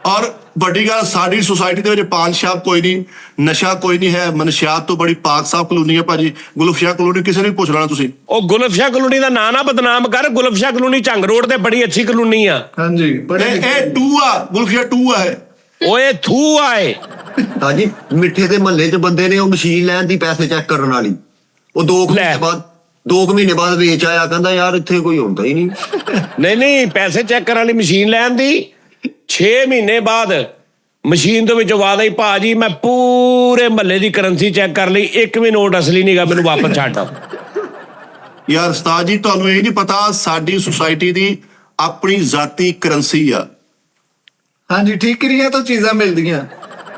ਔਰ ਵੱਡੀ ਗੱਲ, ਸਾਡੀ ਸੁਸਾਇਟੀ ਦੇ ਵਿੱਚ ਪਾਨ ਸ਼ਾਪ ਕੋਈ ਨਹੀਂ, ਨਸ਼ਾ ਕੋਈ ਨਹੀਂ ਹੈ। ਮਨਸ਼ਿਆਤ ਤੋਂ ਬੜੀ ਪਾਕ ਸਾਫ ਕਲੋਨੀ ਹੈ ਭਾਜੀ, ਗੁਲਫਸ਼ਾਹ ਕਲੋਨੀ, ਕਿਸੇ ਨੂੰ ਵੀ ਪੁੱਛ ਲੈਣਾ ਤੁਸੀਂ। ਉਹ ਗੁਲਫਸ਼ਾਹ ਕਲੋਨੀ ਦਾ ਨਾਂ ਨਾ ਬਦਨਾਮ ਕਰ। ਗੁਲਫਸ਼ਾਹ ਕਲੋਨੀ ਝੰਗ ਰੋਡ ਤੇ ਬੜੀ ਅੱਛੀ ਕਲੋਨੀ ਆ। ਹਾਂਜੀ ਬੜੇ ਇਹ 2 ਆ, ਗੁਲਫਸ਼ਾਹ 2 ਆ ਇਹ। ਓਏ ਥੂ ਆਏ। ਤਾਂ ਜੀ ਮਿੱਠੇ ਦੇ ਮੁਹੱਲੇ 'ਚ ਬੰਦੇ ਨੇ ਉਹ ਮਸ਼ੀਨ ਲੈਣ ਦੀ, ਪੈਸੇ ਚੈੱਕ ਕਰਨ ਵਾਲੀ, ਉਹ 2 ਮਹੀਨੇ ਬਾਅਦ ਵੇਚ ਆਇਆ। ਕਹਿੰਦਾ ਯਾਰ ਇੱਥੇ ਕੋਈ ਹੁੰਦਾ ਹੀ ਨਹੀਂ। ਨਹੀਂ ਪੈਸੇ ਚੈੱਕ ਕਰਨ ਵਾਲੀ ਮਸ਼ੀਨ ਲੈਣ ਦੀ 6 ਮਹੀਨੇ ਬਾਅਦ ਮਸ਼ੀਨ ਦੇ ਵਿੱਚ ਆਵਾਜ਼ ਆਈ, ਭਾਜੀ ਮੈਂ ਪੂਰੇ ਮਹੱਲੇ ਦੀ ਕਰੰਸੀ ਚੈੱਕ ਕਰ ਲਈ, ਇੱਕ ਵੀ ਨੋਟ ਅਸਲੀ ਨਹੀਂਗਾ, ਮੈਨੂੰ ਵਾਪਸ ਛੱਡ। ਯਾਰ ਉਸਤਾਦ ਜੀ ਤੁਹਾਨੂੰ ਇਹ ਨਹੀਂ ਪਤਾ, ਸਾਡੀ ਸੁਸਾਇਟੀ ਦੀ ਆਪਣੀ ਜ਼ਾਤੀ ਕਰੰਸੀ ਆ। ਹਾਂਜੀ ਠੀਕਰੀਆਂ ਤੋਂ ਚੀਜ਼ਾਂ ਮਿਲਦੀਆਂ,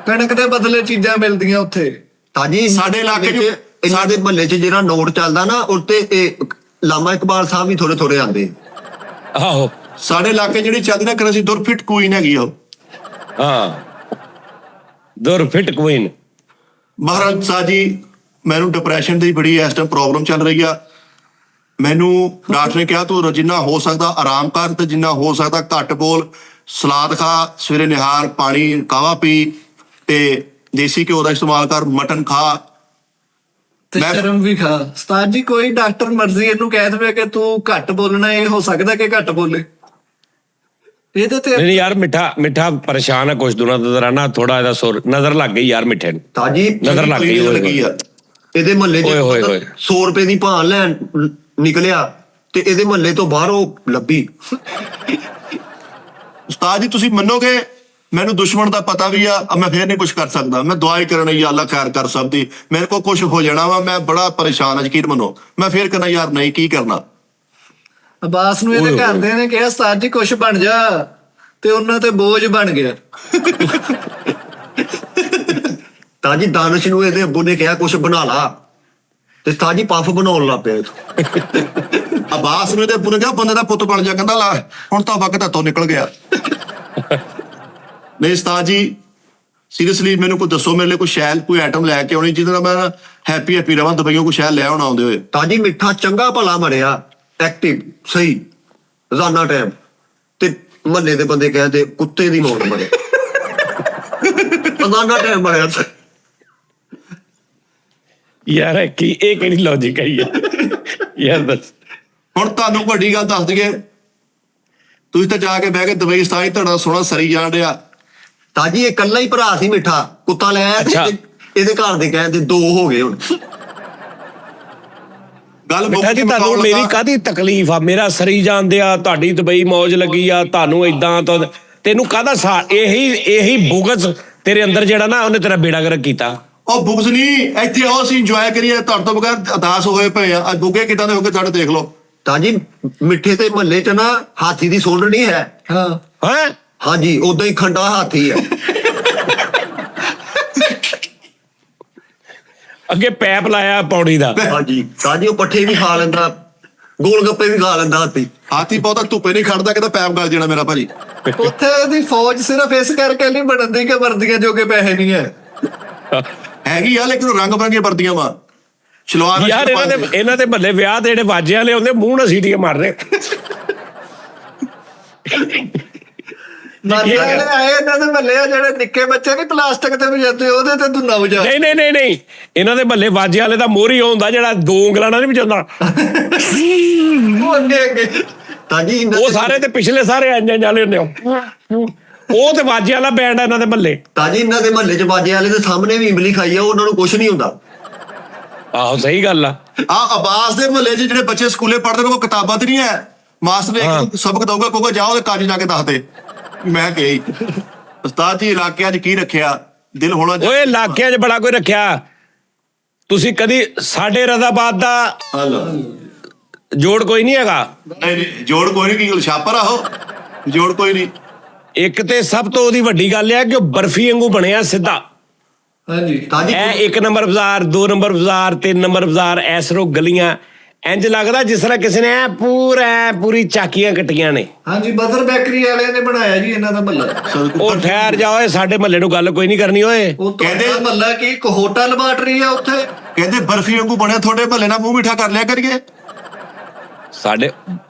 ਕਣਕ ਦੇ ਬਦਲੇ ਚੀਜ਼ਾਂ ਮਿਲਦੀਆਂ ਉੱਥੇ। ਤਾਂ ਜੀ ਸਾਡੇ ਇਲਾਕੇ 'ਚ ਇਹਨਾਂ ਦੇ ਮੁਹੱਲੇ 'ਚ ਜਿਹੜਾ ਨੋਟ ਚੱਲਦਾ ਨਾ, ਉੱਤੇ ਇਹ ਲਾਮਾ ਇਕਬਾਲ ਸਾਹਿਬ ਵੀ ਥੋੜੇ ਥੋੜੇ ਆਉਂਦੇ। ਆਹੋ ਸਾਡੇ ਇਲਾਕੇ ਜਿਹੜੀ ਚੱਲਦੀ ਨਾ ਕਰੰਸੀ, ਦੁਰਫਿਟ ਕੁਈਨ ਹੈਗੀ ਆ ਉਹ। ਹਾਂ ਦੁਰਫਿਟ ਕੁਈਨ। ਮਹਾਰਾਜ ਸਾਹਿਬ ਜੀ ਮੈਨੂੰ ਡਿਪਰੈਸ਼ਨ ਦੀ ਬੜੀ ਇਸ ਟਾਈਮ ਪ੍ਰੋਬਲਮ ਚੱਲ ਰਹੀ ਆ। ਮੈਨੂੰ ਡਾਕਟਰ ਨੇ ਕਿਹਾ ਤੂੰ ਜਿੰਨਾ ਹੋ ਸਕਦਾ ਆਰਾਮ ਕਰ, ਤੇ ਜਿੰਨਾ ਹੋ ਸਕਦਾ ਘੱਟ ਬੋਲ, ਸਲਾਦ ਖਾ, ਸਵੇਰੇ ਨਿਹਾਰ, ਪਾਣੀ ਕਾਵਾ ਪੀ, ਤੇ ਦੇਸੀ ਘਿਓ ਦਾ ਇਸਤੇਮਾਲ ਕਰ, ਮਟਨ ਖਾ ਤੇ ਸ਼ਰਮ ਵੀ ਖਾ। ਉਸਤਾਦ ਜੀ ਕੋਈ ਡਾਕਟਰ ਮਰਜ਼ੀ ਇਹਨੂੰ ਕਹਿ ਦੇਵੇ ਕਿ ਤੂੰ ਘੱਟ ਬੋਲਣਾ, ਇਹ ਹੋ ਸਕਦਾ ਕਿ ਘੱਟ ਬੋਲੇ। ਇਹਦੇ ਤੇ ਨਹੀਂ ਯਾਰ ਮਿੱਠਾ ਪਰੇਸ਼ਾਨ ਹੈ ਕੁਛ ਦਿਨਾਂ ਤੋਂ ਨਾ, ਥੋੜਾ ਇਹਦਾ ਸੁਰ ਨਜ਼ਰ ਲੱਗ ਗਈ ਯਾਰ ਮਿੱਠੇ ਨੂੰ, ਤਾਂ ਜੀ ਨਜ਼ਰ ਲੱਗ ਗਈ ਲੱਗੀ ਆ। ਇਹਦੇ ਮੁਹੱਲੇ 'ਚ ਓਏ ਹੋਏ ਹੋਏ। 100 ਰੁਪਏ ਦੀ ਭਾਨ ਲੈਣ ਨਿਕਲਿਆ ਤੇ ਇਹਦੇ ਮੁਹੱਲੇ ਤੋਂ ਬਾਹਰੋਂ ਲੱਭੀ। ਉਸਤਾਦ ਜੀ ਤੁਸੀਂ ਮੰਨੋਗੇ ਮੈਨੂੰ ਦੁਸ਼ਮਣ ਦਾ ਪਤਾ ਵੀ ਆ, ਮੈਂ ਫੇਰ ਨਹੀਂ ਕੁਝ ਕਰ ਸਕਦਾ। ਮੈਂ ਦੁਆਈ ਕਰਨ ਲਈ ਅੱਲਾ ਖੈਰ ਕਰ ਸਕਦੀ, ਮੇਰੇ ਕੋਲ ਕੁਝ ਹੋ ਜਾਣਾ ਵਾ, ਮੈਂ ਬੜਾ ਪਰੇਸ਼ਾਨ ਆ, ਯਕੀਨ ਮੰਨੋ। ਮੈਂ ਫੇਰ ਕਹਿੰਦਾ ਯਾਰ ਨਹੀਂ, ਕੀ ਕਰਨਾ। ਅਬਾਸ ਨੂੰ ਇਹਦੇ ਘਰਦਿਆਂ ਨੇ ਕਿਹਾ ਉਸਤਾਦ ਜੀ ਕੁਛ ਬਣ ਜਾ, ਤੇ ਉਹਨਾਂ ਤੇ ਬੋਝ ਬਣ ਗਿਆ। ਤਾਂ ਜੀ ਦਾਨਿਸ਼ ਨੂੰ ਇਹਦੇ ਅੱਬੂ ਨੇ ਕਿਹਾ ਕੁਛ ਬਣਾ ਲਾ, ਤੇ ਤਾਂ ਜੀ ਪਫ ਬਣਾਉਣ ਲੱਗ ਪਿਆ ਇੱਥੋਂ। ਅਬਾਸ ਨੂੰ ਇਹਦੇ ਪੁੱਤ ਕਿਹਾ ਬੰਦੇ ਦਾ ਪੁੱਤ ਬਣ ਜਾ, ਕਹਿੰਦਾ ਲਾ ਹੁਣ ਤਾਂ ਵਕਤ ਹੱਥੋਂ ਨਿਕਲ ਗਿਆ। ਨਹੀਂ ਉਸਤਾਦ ਜੀ ਸੀਰੀਅਸਲੀ ਮੈਨੂੰ ਕੋਈ ਦੱਸੋ, ਮੇਰੇ ਲਈ ਕੋਈ ਸ਼ੈਲ ਕੋਈ ਆਈਟਮ ਲੈ ਕੇ ਆਉਣੀ ਜਿਹਦੇ ਨਾਲ ਮੈਂ ਹੈਪੀ ਹੈਪੀ ਰਵਾਂ ਦੁਬਈਓਂ ਕੋ ਸ਼ਹਿਰ ਲੈ ਆਉਣ ਆਉਂਦੇ ਹੋਏ। ਤਾਂ ਜੀ ਮਿੱਠਾ ਚੰਗਾ ਭਲਾ ਮਰਿਆ, ਐਕਟਿਵ ਸਹੀ ਰੋਜ਼ਾਨਾ ਟਾਈਮ, ਤੇ ਮਹੱਲੇ ਦੇ ਬੰਦੇ ਕਹਿੰਦੇ ਕੁੱਤੇ ਦੀ ਮੌਤ ਮਰਿਆ। ਰੋਜ਼ਾਨਾ ਟਾਈਮ ਮਰਿਆ। ਯਾਰ ਇਹ ਕਿਹੜੀ ਲੌਜਿਕ ਹੈ ਯਾਰ ਦੱਸ। ਹੁਣ ਤੁਹਾਨੂੰ ਵੱਡੀ ਗੱਲ ਦੱਸ ਦਈਏ, ਤੁਸੀਂ ਤਾਂ ਜਾ ਕੇ ਬਹਿ ਕੇ ਦੁਬਈ ਸਤਾਈ ਤੁਹਾਡਾ ਸੋਹਣਾ ਸਰੀ ਜਾਣ ਡਿਆ। ਤਾਂ ਜੀ ਇਹ ਇਕੱਲਾ ਹੀ ਭਰਾ ਸੀ ਮਿੱਠਾ, ਕੁੱਤਾ ਲੈ ਆਇਆ ਅੱਛਾ। ਤੇ ਇਹਦੇ ਘਰ ਦੇ ਕਹਿੰਦੇ 2 ਹੋ ਗਏ ਹੁਣ। ਗੱਲ ਬੇਟਾ ਜੀ ਤੁਹਾਨੂੰ ਮੇਰੀ ਕਾਹਦੀ ਤਕਲੀਫ ਆ? ਮੇਰਾ ਸਰੀ ਜਾਂਦੇ ਆ, ਤੁਹਾਡੀ ਦੁਬਈ ਮੌਜ ਲੱਗੀ ਆ, ਤੁਹਾਨੂੰ ਏਦਾਂ ਤਾਂ ਤੈਨੂੰ ਕਾਹਦਾ ਇਹੀ ਬੁਗਸ ਤੇਰੇ ਅੰਦਰ ਜਿਹੜਾ ਨਾ ਉਹਨੇ ਤੇਰਾ ਬੇੜਾ ਗਰਕ ਕੀਤਾ। ਉਹ ਬੁਗਸ ਨਹੀਂ, ਇੱਥੇ ਆਓ ਅਸੀਂ ਇੰਜੋਏ ਕਰੀਏ, ਤੁਹਾਡੇ ਤੋਂ ਬਗੈਰ ਅਦਾਸ ਹੋਏ ਪਏ ਆ। ਅੱਜ ਬੁੱਗੇ ਕਿੱਦਾਂ ਦੇ ਹੋ ਗਏ ਸਾਡੇ ਦੇਖ ਲਓ। ਤਾਂ ਜੀ ਮਿੱਠੇ ਤੇ ਮਹੱਲੇ 'ਚ ਨਾ ਹਾਥੀ ਦੀ ਸੁੰਡ ਨਹੀਂ ਹੈ। ਹਾਂ ਹੈਂ? ਹਾਂਜੀ ਉਦਾਂ ਹੀ ਖੰਡਾ ਹਾਥੀ ਹੈ। ਅੱਗੇ ਪੈਪ ਲਾਇਆ ਪੌੜੀ ਦਾ। ਹਾਂਜੀ ਤਾਂ ਜੀ ਉਹ ਪੱਠੇ ਵੀ ਖਾ ਲੈਂਦਾ, ਗੋਲ ਗੱਪੇ ਵੀ ਖਾ ਲੈਂਦਾ ਹਾਥੀ। ਹਾਥੀ ਬਹੁਤਾ ਧੁੱਪੇ ਨਹੀਂ ਖੜਦਾ, ਕਿਤੇ ਪੈਪ ਗਲ ਜਾਣਾ ਮੇਰਾ ਭਾਜੀ। ਉੱਥੇ ਦੀ ਫੌਜ ਸਿਰਫ ਇਸ ਕਰਕੇ ਨਹੀਂ ਬਣਦੀ ਕਿ ਵਰਦੀਆਂ ਜੋਗੇ ਪੈਸੇ ਨਹੀਂ ਹੈ। ਹੈਗੀ ਆ ਲੇਕਿਨ ਰੰਗ ਬਰੰਗੀਆਂ ਵਰਦੀਆਂ ਵਾ ਸ਼ਲਵਾਰ। ਯਾਰ ਇਹਨਾਂ ਦੇ ਮਹੱਲੇ ਵਿਆਹ ਤੇ ਜਿਹੜੇ ਵਾਜੇ ਵਾਲੇ ਹੁੰਦੇ ਮੂੰਹ ਨਾਲ ਸੀਟੀਆਂ ਮਾਰਦੇ। ਮਾਰੇ ਵਾਲੇ ਆਏ ਇਹਨਾਂ ਦੇ ਮਹੱਲੇ ਆ ਜਿਹੜੇ ਨਿੱਕੇ ਬੱਚੇ ਨਹੀਂ ਪਲਾਸਟਿਕ ਤੇ ਵਜਾਉਂਦੇ, ਉਹਦੇ ਤੇ ਧੁੰਨਾ ਵਜਾ। ਨਹੀਂ ਇਹਨਾਂ ਦੇ ਮਹੱਲੇ ਵਾਜੇ ਵਾਲੇ ਦਾ ਮੋਹਰੀ ਹੁੰਦਾ ਜਿਹੜਾ 2 ਉਂਗਲਾਂ ਨਾਲ ਨਹੀਂ ਵਜਾਉਂਦਾ। ਉਹ ਅੱਗੇ ਤਾਂ ਜੀ ਉਹ ਸਾਰੇ ਤੇ ਪਿਛਲੇ ਸਾਰੇ ਅੰਜਾਂ ਵਾਲੇ ਹੁੰਦੇ ਉਹ ਤੇ ਵਾਜੇ ਵਾਲਾ ਬੈਂਡ ਆ ਇਹਨਾਂ ਦੇ ਮਹੱਲੇ। ਤਾਂ ਜੀ ਇਹਨਾਂ ਦੇ ਮਹੱਲੇ 'ਚ ਬਾਜੇ ਵਾਲੇ ਦੇ ਸਾਹਮਣੇ ਵੀ ਇਮਲੀ ਖਾਈ ਆ, ਉਹਨਾਂ ਨੂੰ ਕੁਝ ਨਹੀਂ ਹੁੰਦਾ। ਆਹੋ ਸਹੀ ਗੱਲ ਆ। ਅਬਾਸ ਦੇ ਮਹੱਲੇ 'ਚ ਜਿਹੜੇ ਬੱਚੇ ਸਕੂਲੇ ਪੜ੍ਹਦੇ ਨੇ ਉਹ ਕਿਤਾਬਾਂ ਤੇ ਨਹੀਂ ਹੈ, ਮਾਸਟਰ ਨੇ ਸਬਕ ਦਊਗਾ ਕਹੂਗਾ ਜਾਓ ਤੇ ਕਾਜ ਜਾ ਕੇ ਦੱਸ ਦੇ। ਮੈਂ ਕਿਹਾ ਉਸਤਾਦ ਜੀ ਇਲਾਕਿਆਂ 'ਚ ਕੀ ਰੱਖਿਆ, ਦਿਲ ਹੋਣਾ ਓਏ ਇਲਾਕਿਆਂ 'ਚ ਬੜਾ ਕੋਈ ਰੱਖਿਆ। ਤੁਸੀਂ ਕਦੀ ਸਾਡੇ ਰਜ਼ਾਬਾਦ ਦਾ ਜੋੜ ਕੋਈ ਨਹੀਂ ਹੈਗਾ। ਨਹੀਂ ਜੋੜ ਕੋਈ ਨਹੀਂ, ਕੀ ਛਾਪਰ ਆਹੋ ਜੋੜ ਕੋਈ ਨਹੀਂ। ਇੱਕ ਤੇ ਸਭ ਤੋਂ ਉਹਦੀ ਵੱਡੀ ਗੱਲ ਹੈ ਕਿ ਉਹ ਬਰਫੀ ਵਾਂਗੂ ਬਣਿਆ ਸਿੱਧਾ। ਹਾਂਜੀ ਤਾਂ ਜੀ ਇਹ 1 ਨੰਬਰ ਬਾਜ਼ਾਰ, 2 ਨੰਬਰ ਬਾਜ਼ਾਰ, 3 ਨੰਬਰ ਬਾਜ਼ਾਰ, ਐਸਰੋ ਗਲੀਆਂ, ਇੰਜ ਲੱਗਦਾ ਜਿਸ ਤਰ੍ਹਾਂ ਕਿਸੇ ਨੇ ਪੂਰੀ ਚਾਕੀਆਂ ਕੱਟੀਆਂ ਨੇ। ਹਾਂਜੀ ਬਦਰ ਬੇਕਰੀ ਵਾਲਿਆਂ ਨੇ ਬਣਾਇਆ ਜੀ ਇਹਨਾਂ ਦਾ ਮਹੱਲਾ। ਉਹ ਠਹਿਰ ਜਾ ਓਏ, ਸਾਡੇ ਮਹੱਲੇ ਨੂੰ ਗੱਲ ਕੋਈ ਨਹੀਂ ਕਰਨੀ ਓਏ। ਉਹ ਕਹਿੰਦੇ- ਕਹਿੰਦੇ ਮਹੱਲਾ ਕੀ ਇੱਕ ਹੋਟਲ ਬਾਟਰੀ ਆ ਉੱਥੇ। ਕਹਿੰਦੇ ਬਰਫੀ ਵਾਂਗੂ ਬਣਿਆ, ਤੁਹਾਡੇ ਮਹੱਲੇ ਨਾਲ ਮੂੰਹ ਮਿੱਠਾ ਕਰ ਲਿਆ ਕਰੀਏ। ਸਾਡੇ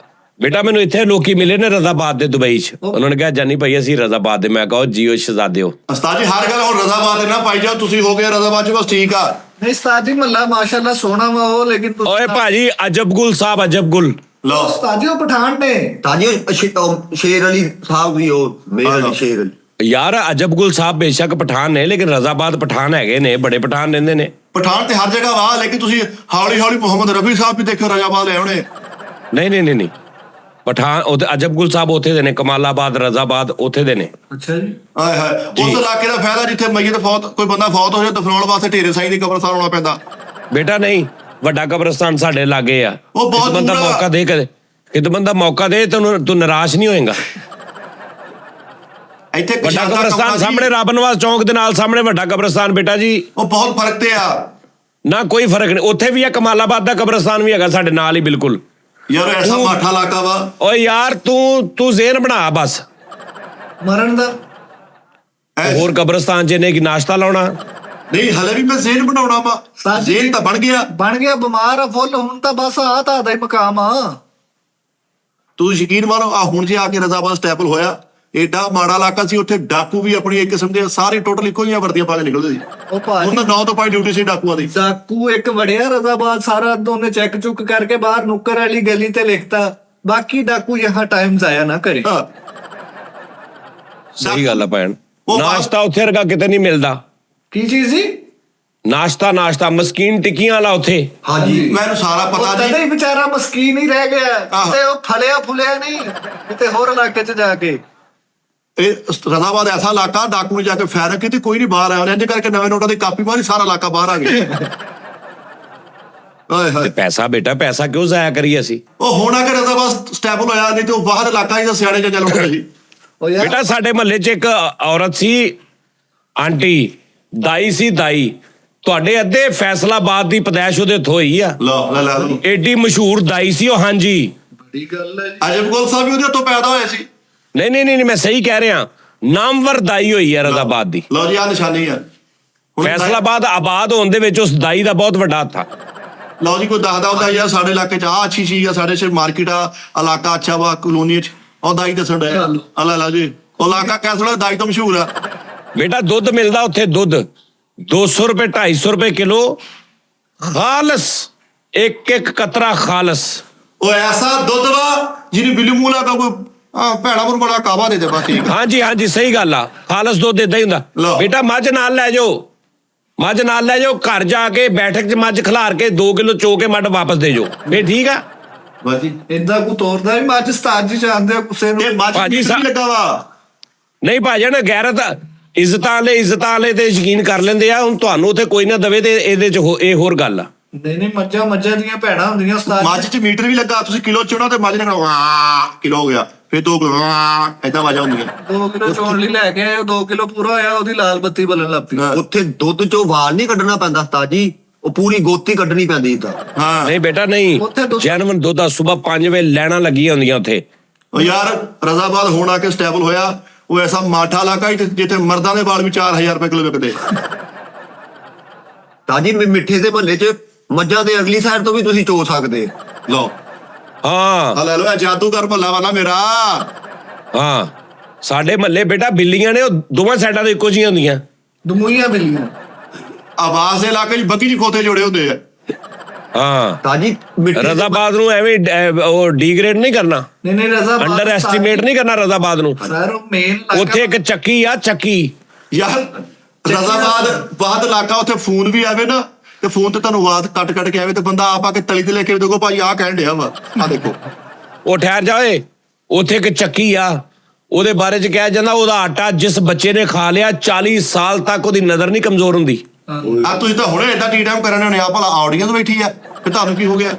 ਬੇਟਾ ਮੈਨੂੰ ਇੱਥੇ ਲੋਕੀ ਮਿਲੇ ਨੇ ਰਜ਼ਾਬਾਦ ਦੇ ਦੁਬਈ 'ਚ, ਉਹਨਾਂ ਨੇ ਕਿਹਾ ਜਾਨੀ ਭਾਈ ਅਸੀਂ ਰਜ਼ਾਬਾਦ ਦੇ। ਮੈਂ ਕਹਾ ਜੀਓ ਸ਼ਹਜ਼ਾਦਿਓ। ਉਸਤਾਦ ਜੀ ਹਰ ਗੱਲ ਹੁਣ ਰਜ਼ਾਬਾਦ ਦੇ ਨਾ ਪਾਈ ਜਾਓ, ਤੁਸੀਂ ਹੋ ਗਏ ਰਜ਼ਾਬਾਦ 'ਚ ਬਸ ਠੀਕ ਆ। ਨਹੀਂ ਉਸਤਾਦ ਜੀ ਮਹੱਲਾ ਮਾਸ਼ਾਅੱਲਾ ਸੋਹਣਾ ਵਾ ਉਹ, ਲੇਕਿਨ ਓਏ ਭਾਜੀ ਅਜਬਗੁਲ ਸਾਹਿਬ, ਅਜਬਗੁਲ। ਲਓ ਉਸਤਾਦ ਜੀ ਉਹ ਪਠਾਨ ਨੇ। ਤਾਂ ਜੀ ਉਹ ਸ਼ੇਰ ਅਲੀ ਸਾਹਿਬ ਵੀ, ਉਹ ਮੇਰ ਅਲੀ ਸ਼ੇਰ ਅਲੀ। ਯਾਰ ਅਜਬਗੁਲ ਸਾਹਿਬ ਬੇਸ਼ੱਕ ਪਠਾਨ ਨੇ, ਲੇਕਿਨ ਰਜ਼ਾਬਾਦ ਪਠਾਨ ਹੈਗੇ ਨੇ, ਬੜੇ ਪਠਾਨ ਰਹਿੰਦੇ ਨੇ। ਪਠਾਨ ਤੇ ਹਰ ਜਗ੍ਹਾ ਵਾ, ਲੇਕਿਨ ਤੁਸੀਂ ਹੌਲੀ ਹੌਲੀ ਮੁਹੰਮਦ ਰਫੀ ਸਾਹਿਬ ਵੀ ਦੇਖਿਓ ਰਜ਼ਾਬਾਦ ਲੈ ਆਉਣੇ। ਨਹੀਂ ਪਠਾਨ ਉਹ ਅਜਬਗੁਲ ਸਾਹਿਬ ਉੱਥੇ ਦੇ ਨੇ, ਕਮਾਲਾਬਾਦ, ਰਜ਼ਾਬਾਦ ਉੱਥੇ ਦੇ ਨੇ। ਅੱਛਾ ਜੀ। ਆਏ ਹਾਏ ਉਸ ਇਲਾਕੇ ਦਾ ਫਾਇਦਾ ਜਿੱਥੇ ਮਈਤ ਕੋਈ ਬੰਦਾ ਫੌਤ ਹੋ ਜਾਏ ਦਫਨਾਉਣ ਵਾਸਤੇ ਢੇਰੇ ਸਾਈਂ ਦੀ ਕਬਰਸਤਾਨ ਆਉਣਾ ਪੈਂਦਾ। ਬੇਟਾ ਨਹੀਂ, ਵੱਡਾ ਕਬਰਸਤਾਨ ਸਾਡੇ ਲਾਗੇ ਆ। ਉਹ ਬਹੁਤ ਬੰਦਾ ਦੂਰ ਆ। ਮੌਕਾ ਦੇ ਕਦੇ ਕਿਤੇ ਬੰਦਾ ਮੌਕਾ ਦੇ ਤੂੰ ਨਿਰਾਸ਼ ਨਹੀਂ ਹੋਏਗਾ। ਇੱਥੇ ਵੱਡਾ ਕਿਸ਼ਾਦਾ ਕਬਰਸਤਾਨ ਕਮਰਾ ਸਾਹਮਣੇ, ਜੀ, ਰੱਬ ਨਵਾਜ਼ ਚੌਂਕ ਦੇ ਨਾਲ ਸਾਹਮਣੇ ਵੱਡਾ ਕਬਰਸਤਾਨ ਬੇਟਾ ਜੀ। ਉਹ ਬਹੁਤ ਫਰਕ ਤੇ ਆ ਨਾ ਕੋਈ ਫਰਕ ਨਹੀਂ, ਉੱਥੇ ਵੀ ਆ ਕਮਾਲਾਬਾਦ ਦਾ ਕਬਰਸਤਾਨ ਵੀ ਹੈਗਾ ਸਾਡੇ ਨਾਲ ਹੀ ਬਿਲਕੁਲ। ਯਾਰ ਐਸਾ ਮਾਠਾ ਇਲਾਕਾ ਵਾ। ਓਏ ਯਾਰ ਤੂੰ ਜ਼ੇਨ ਬਣਾ ਬਸ। ਮਰਨ ਦਾ ਹੋਰ ਕਬਰਸਤਾਨ 'ਚ ਇਹਨੇ ਕੀ ਨਾਸ਼ਤਾ ਲਾਉਣਾ? ਨਹੀਂ ਹਲੇ ਵੀ ਮੈਂ ਜ਼ੇਨ ਬਣਾਉਣਾ ਵਾ। ਜ਼ੇਨ ਤਾਂ ਬਣ ਗਿਆ। ਬਿਮਾਰ ਆ ਫੁੱਲ, ਹੁਣ ਤਾਂ ਬਸ ਆ ਤਾਂ ਦਾ ਹੀ ਮਕਾਮ ਆ। ਤੁਸੀਂ ਯਕੀਨ ਮਾਰੋ ਆ ਹੁਣ ਜੇ ਆ ਕੇ ਰਜ਼ਾਬਾਦ ਸਟੈਪਲ ਹੋਇਆ, ਏਡਾ ਮਾੜਾ ਇਲਾਕਾ ਸੀ, ਉੱਥੇ ਡਾਕੂ ਵੀ ਆਪਣੀ ਇੱਕ ਕਿਸਮ ਦੇ ਸਾਰੇ ਟੋਟਲ ਇੱਕੋ ਜਿਹੀਆਂ ਵਰਦੀਆਂ ਪਾ ਕੇ ਨਿਕਲਦੇ ਸੀ। ਉਹ ਭਾਜੀ ਉਹਨਾਂ 9 ਤੋਂ 5 ਡਿਊਟੀ ਸੀ ਡਾਕੂਆਂ ਦੀ। ਡਾਕੂ ਇੱਕ ਵੜਿਆ ਰਜ਼ਾਬਾਦ, ਸਾਰਾ ਉਹਨੇ ਚੈੱਕ ਚੁੱਕ ਕਰਕੇ ਬਾਹਰ ਨੁੱਕਰ ਵਾਲੀ ਗਲੀ ਤੇ ਲਿਖਤਾ, ਬਾਕੀ ਡਾਕੂ यहाँ टाइम जाया ना करे। ਹਾਂ। ਸਹੀ ਗੱਲ ਆ ਭੈਣ। ਉਹ ਨਾਸ਼ਤਾ ਉੱਥੇ ਵਰਗਾ ਕਿਤੇ ਨਹੀਂ ਮਿਲਦਾ। ਕੀ ਚੀਜ਼ ਸੀ? ਨਾਸ਼ਤਾ ਮਸਕੀਨ ਟਿੱਕੀਆਂ ਵਾਲਾ ਉੱਥੇ। ਹਾਂਜੀ ਮੈਨੂੰ ਸਾਰਾ ਉਹ ਪਤਾ ਤਦੇ ਜੀ। ਹੀ ਵਿਚਾਰਾ ਮਸਕੀਨ ਹੀ ਰਹਿ ਗਿਆ ਆਹੋ। ਤੇ ਉਹ ਫਲਿਆ ਨਹੀਂ ਕਿਤੇ ਹੋਰ ਇਲਾਕੇ 'ਚ ਜਾ ਕੇ। ਇਹ ਰਜ਼ਾਬਾਦ ਐਸਾ ਇਲਾਕਾ ਡਾਕੂ ਨੇ ਜਾ ਕੇ ਫੈਰ ਕੀਤੀ, ਕੋਈ ਨਹੀਂ ਬਾਹਰ ਆਇਆ। ਇੰਜ ਕਰਕੇ ਨਵੇਂ ਨੋਟਾਂ ਦੀ ਕਾਪੀ ਮਾਰੀ, ਸਾਰਾ ਇਲਾਕਾ ਬਾਹਰ ਆ ਗਿਆ। ਆਏ ਹਾਏ ਪੈਸਾ ਬੇਟਾ ਪੈਸਾ ਕਿਉਂ ਜ਼ਾਇਆ ਕਰੀਏ ਅਸੀਂ? ਉਹ ਹੋਣਾ ਕਿ ਰਜ਼ਾਬਾਦ ਸਟੈਬਲ ਹੋਇਆ, ਨਹੀਂ ਤੇ ਉਹ ਬਾਹਰ ਇਲਾਕਾ ਹੀ ਤਾਂ ਸਿਆਣੇ ਜਾਂ ਲੁੱਟਦੇ ਸੀ। ਉਹ ਯਾਰ ਬੇਟਾ ਸਾਡੇ ਮਹੱਲੇ 'ਚ ਇੱਕ ਔਰਤ ਸੀ, ਆਂਟੀ ਦਾਈ ਸੀ, ਦਾਈ ਤੁਹਾਡੇ ਅੱਧੇ ਫੈਸਲਾਬਾਦ ਦੀ ਪਦੈਸ਼ ਉਹਦੇ ਤੋਂ ਹੋਈ ਆ। ਲਓ ਏਡੀ ਮਸ਼ਹੂਰ ਦਾਈ ਸੀ ਉਹ। ਹਾਂਜੀ ਬੜੀ ਗੱਲ ਹੈ ਜੀ। ਅਜਬਗੁਲ ਸਾਹਿਬ ਵੀ ਉਹਦੇ ਤੋਂ ਪੈਦਾ ਹੋਏ ਸੀ। ਨਹੀਂ ਮੈਂ ਸਹੀ ਕਹਿ ਰਿਹਾ, ਨਾਮਵਰ ਦਾਈ ਹੋਈ ਹੈ ਰਜ਼ਾਬਾਦ ਦੀ। ਲਓ ਜੀ ਆ ਨਿਸ਼ਾਨੀ ਆ। ਫੈਸਲਾਬਾਦ ਆਬਾਦ ਹੋਣ ਦੇ ਵਿੱਚ ਉਸ ਦਾਈ ਦਾ ਬਹੁਤ ਵੱਡਾ ਹੱਥ ਆ। ਲਓ ਜੀ, ਕੋਈ ਦੱਸਦਾ ਹੁੰਦਾ ਯਾਰ ਸਾਡੇ ਇਲਾਕੇ 'ਚ ਆਹ ਅੱਛੀ ਚੀਜ਼ ਆ, ਸਾਡੇ ਚ ਮਾਰਕੀਟ ਆ, ਇਲਾਕਾ ਅੱਛਾ ਵਾ ਕਲੋਨੀ 'ਚ, ਉਹ ਦਾਈ ਦੱਸਣ ਡਿਆ। ਅੱਲਾ ਲਾ ਜੀ, ਉਹ ਇਲਾਕਾ ਕੈਸਲਾ ਦਾਈ ਤੋਂ ਮਸ਼ਹੂਰ ਆ। ਬੇਟਾ ਦੁੱਧ ਮਿਲਦਾ ਉੱਥੇ, ਦੁੱਧ 200 ਰੁਪਏ 250 ਰੁਪਏ ਕਿਲੋ, ਖਾਲਸ, ਇੱਕ ਕਤਰਾ ਖਾਲਸ। ਉਹ ਐਸਾ ਦੁੱਧ ਵਾ ਜਿਹਨੂੰ ਬਿੱਲੂ ਮੂਲਾ ਦਾ ਕੋਈ ਭੈੜਾ ਪਰ ਬੜਾ ਕਾਵਾ ਦੇ ਦੇ ਬਸ, ਠੀਕ ਆ। ਹਾਂਜੀ ਸਹੀ ਗੱਲ ਆ, ਖਾਲਸ ਦੁੱਧ ਏਦਾਂ ਹੀ ਹੁੰਦਾ। ਲਓ। ਬੇਟਾ ਮੱਝ ਨਾਲ ਲੈ ਜਾਓ, ਮੱਝ ਨਾਲ ਲੈ ਜਾਓ, ਘਰ ਜਾ ਕੇ ਬੈਠਕ 'ਚ ਮੱਝ ਖਿਲਾਰ ਕੇ 2 ਕਿਲੋ ਚੋ ਕੇ ਮੱਝ ਵਾਪਸ ਦੇ ਜਾਓ, ਫੇਰ ਠੀਕ ਆ। ਬਸ ਜੀ, ਏਦਾਂ ਕੋ ਤੋਰਦਾ ਵੀ ਮੱਝ ਉਸਤਾਦ ਜੀ ਜਾਣਦੇ ਆ ਗੁੱਸੇ ਨੂੰ। ਇਹ ਮੱਝ ਭਾਜੀ ਵੀ ਲੱਗਾ ਵਾ। ਨਹੀਂ ਭਾਜਣ, ਗੈਰਤ ਇੱਜ਼ਤਾਂ ਵਾਲੇ ਤੇ ਯਕੀਨ ਕਰ ਲੈਂਦੇ ਆ। ਹੁਣ ਤੁਹਾਨੂੰ ਉੱਥੇ ਕੋਈ ਨਾ ਦਵੇ ਤੇ ਇਹਦੇ 'ਚ ਇਹ ਹੋਰ ਗੱਲ ਆ। ਨਹੀਂ ਮੱਝਾਂ ਦੀਆਂ ਭੈਣਾਂ ਹੁੰਦੀਆਂ ਉਸਤਾਦ ਮੱਝ 'ਚ ਮੀਟਰ ਵੀ ਲੱਗਾ, ਤੁਸੀਂ ਕਿਲੋ ਚੋਣਾ ਤੇ ਮੱਝ ਨੇ ਕਹਿਣਾ ਕਿਲੋ ਹੋ ਗਿਆ, ਫਿਰ 2 ਕਿਲੋ ਏਦਾਂ ਵਾਜਾ ਹੁੰਦੀਆਂ। 2 ਕਿਲੋ ਚੋਣ ਲਈ ਲੈ ਕੇ ਆਏ, 2 ਕਿਲੋ ਪੂਰਾ ਹੋਇਆ, ਉਹਦੀ ਲਾਲ ਬੱਤੀ ਬਲਣ ਲੱਗ ਪਈ। ਉੱਥੇ ਦੁੱਧ ਚੋਂ ਵਾਲ ਨਹੀਂ ਕੱਢਣਾ ਪੈਂਦਾ ਉਸਤਾਦ ਜੀ, ਉਹ ਪੂਰੀ ਗੋਤੀ ਕੱਢਣੀ ਪੈਂਦੀ ਤਾਂ। ਹਾਂ ਨਹੀਂ ਬੇਟਾ ਨਹੀਂ, ਉੱਥੇ ਦੁੱਧ- ਜੈਨੂਨ ਦੁੱਧ ਆ, ਸਵੇਰ 5 ਵਜੇ ਲੈਣਾ ਲੱਗੀਆਂ ਹੁੰਦੀਆਂ ਉੱਥੇ। ਉਹ ਯਾਰ ਰਜ਼ਾਬਾਦ ਹੁਣ ਆ ਕੇ ਸਟੇਬਲ ਹੋਇਆ, ਉਹ ਐਸਾ ਮਾਠਾ ਇਲਾਕਾ ਹੀ ਜਿੱਥੇ ਮਰਦਾਂ ਦੇ ਵਾਲ ਵੀ 4000 ਰੁਪਏ ਕਿਲੋ ਵਿਕਦੇ। ਤਾਜੀ ਮਿੱਠੇ ਦੇ ਮਹੱਲੇ 'ਚ ਮੱਝਾਂ ਦੇ ਅਗਲੀ ਸਾਈਡ ਤੋਂ ਵੀ ਤੁਸੀਂ ਚੋ ਸਕਦੇ। ਲਓ ਹਾਂ ਆ ਲੈ ਲਓ, ਇਹ ਜਾਦੂਗਰ ਮਹੱਲਾ ਵਾਲਾ ਮੇਰਾ। ਹਾਂ, ਸਾਡੇ ਮਹੱਲੇ ਬੇਟਾ ਬਿੱਲੀਆਂ ਨੇ, ਉਹ ਦੋਵਾਂ ਸਾਈਡਾਂ ਤੋਂ ਇੱਕੋ ਜਿਹੀਆਂ ਹੁੰਦੀਆਂ। ਦਮੂਈਆਂ ਬਿੱਲੀਆਂ। ਆਵਾਜ਼ ਦੇ ਇਲਾਕੇ 'ਚ ਬੱਗੀ 'ਚ ਖੋਤੇ ਜੋੜੇ ਹੁੰਦੇ ਆ। ਹਾਂ, ਤਾਜੀ ਮਿੱਠੇ ਰਜ਼ਾਬਾਦ ਨੂੰ ਐਵੇਂ ਉਹ ਡੀਗ੍ਰੇਡ ਨਹੀਂ ਕਰਨਾ, ਨਹੀਂ ਰਜ਼ਾ ਅੰਡਰ ਐਸਟੀਮੇਟ ਨਹੀਂ ਕਰਨਾ ਰਜ਼ਾਬਾਦ ਨੂੰ। ਸਰ ਉਹ ਮੇਨ ਉੱਥੇ ਇੱਕ ਚੱਕੀ ਆ, ਚੱਕੀ। ਯਾਰ ਰਜ਼ਾਬਾਦ ਇਲਾਕਾ, ਉੱਥੇ ਫੋਨ ਵੀ ਆਵੇ ਨਾ ਤੇ ਫੋਨ ਤੇ ਤੁਹਾਨੂੰ ਆਵਾਜ਼ ਕੱਟ ਕੇ ਆਵੇ ਤੇ ਬੰਦਾ ਆਪ ਆ ਕੇ ਤਲੀ ਤੇ ਲੈ ਕੇ ਦੇਖੋ ਭਾਈ ਆਹ ਕਹਿਣ ਡਿਆ ਵਾ, ਆ ਦੇਖੋ। ਉਹ ਠਹਿਰ ਜਾ ਓਏ, ਉੱਥੇ ਇੱਕ ਚੱਕੀ ਆ, ਉਹਦੇ ਬਾਰੇ 'ਚ ਕਿਹਾ ਜਾਂਦਾ ਉਹਦਾ ਆਟਾ ਜਿਸ ਬੱਚੇ ਨੇ ਖਾ ਲਿਆ 40 ਸਾਲ ਤੱਕ ਉਹਦੀ ਨਜ਼ਰ ਨਹੀਂ ਕਮਜ਼ੋਰ ਹੁੰਦੀ। ਆ ਤੁਸੀਂ ਤਾਂ ਹੁਣੇ ਏਦਾਂ ਟੀ ਟਾਈਮ ਕਰਨ ਹੋਣੇ ਆ, ਭਲਾ ਆਡੀਅנס ਬੈਠੀ ਆ ਤੇ ਤੁਹਾਨੂੰ ਕੀ ਹੋ ਗਿਆ?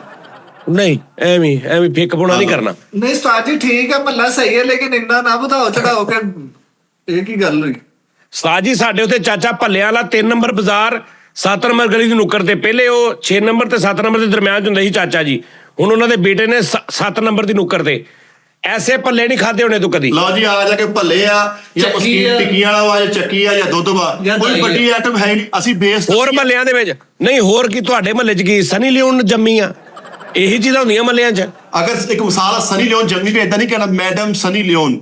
ਨਹੀਂ ਐਵੇਂ ਫਿੱਕ ਪਾਉਣਾ ਨਹੀਂ ਕਰਨਾ। ਨਹੀਂ ਉਸਤਾਦ ਜੀ ਠੀਕ ਹੈ, ਮਹੱਲਾ ਸਹੀ ਹੈ, ਲੇਕਿਨ ਇੰਨਾ ਨਾ ਵਧਾਓ ਚੜਾਓ ਕੇ। ਇਹ ਕੀ ਗੱਲ ਹੋਈ? ਉਸਤਾਦ ਜੀ ਸਾਡੇ ਉੱਥੇ ਚਾਚਾ ਭੱਲਿਆਂ ਵਾਲਾ 3 ਨੰਬਰ ਬਾਜ਼ਾਰ 7 ਨੰਬਰ ਗਲੀ ਦੀ ਨੁੱਕਰ ਤੇ, ਪਹਿਲੇ ਉਹ 6 ਨੰਬਰ ਤੇ 7 ਨੰਬਰ ਦੇ ਦਰਮਿਆਨ 'ਚ ਹੁੰਦਾ ਸੀ ਚਾਚਾ ਜੀ। ਹੁਣ ਉਹਨਾਂ ਦੇ ਬੇਟੇ ਨੇ 7 ਨੰਬਰ ਦੀ ਨੁੱਕਰ ਤੇ। ਐਸੇ ਭੱਲੇ ਨਹੀਂ ਖਾਦੇ ਹੋਣੇ ਤੂੰ ਕਦੀ। ਲਓ ਜੀ, ਆ ਜਾ ਕੇ ਭੱਲੇ ਆ ਜਾਂ ਚੱਕੀ ਮਸਕੀਨ ਆ। ਟਿੱਕੀਆਂ ਵਾਲਾ ਵਾ ਜਾਂ ਚੱਕੀ ਆ ਜਾਂ ਦੁੱਧ ਵਾ, ਜਾਂ ਕੋਈ ਦਹੀਂ ਵੱਡੀ ਆਈਟਮ ਹੈ ਨਹੀਂ। ਅਸੀਂ ਬੇਸ ਹੋਰ ਮਹੱਲਿਆਂ ਦੇ ਵਿੱਚ ਨਹੀਂ, ਹੋਰ ਕੀ ਤੁਹਾਡੇ ਮਹੱਲੇ 'ਚ ਕੀ ਸਨੀ ਲਿਓਨ ਜੰਮੀ ਆ? ਇਹੀ ਚੀਜ਼ਾਂ ਹੁੰਦੀਆਂ ਮਹੱਲਿਆਂ 'ਚ। ਅਗਰ ਇੱਕ ਮਿਸਾਲ ਆ, ਸਨੀ ਲਿਓਨ ਜੰਮੀ ਤੇ ਏਦਾਂ ਨਹੀਂ ਕਹਿਣਾ ਮੈਡਮ ਸਨੀ ਲਿਓਨ।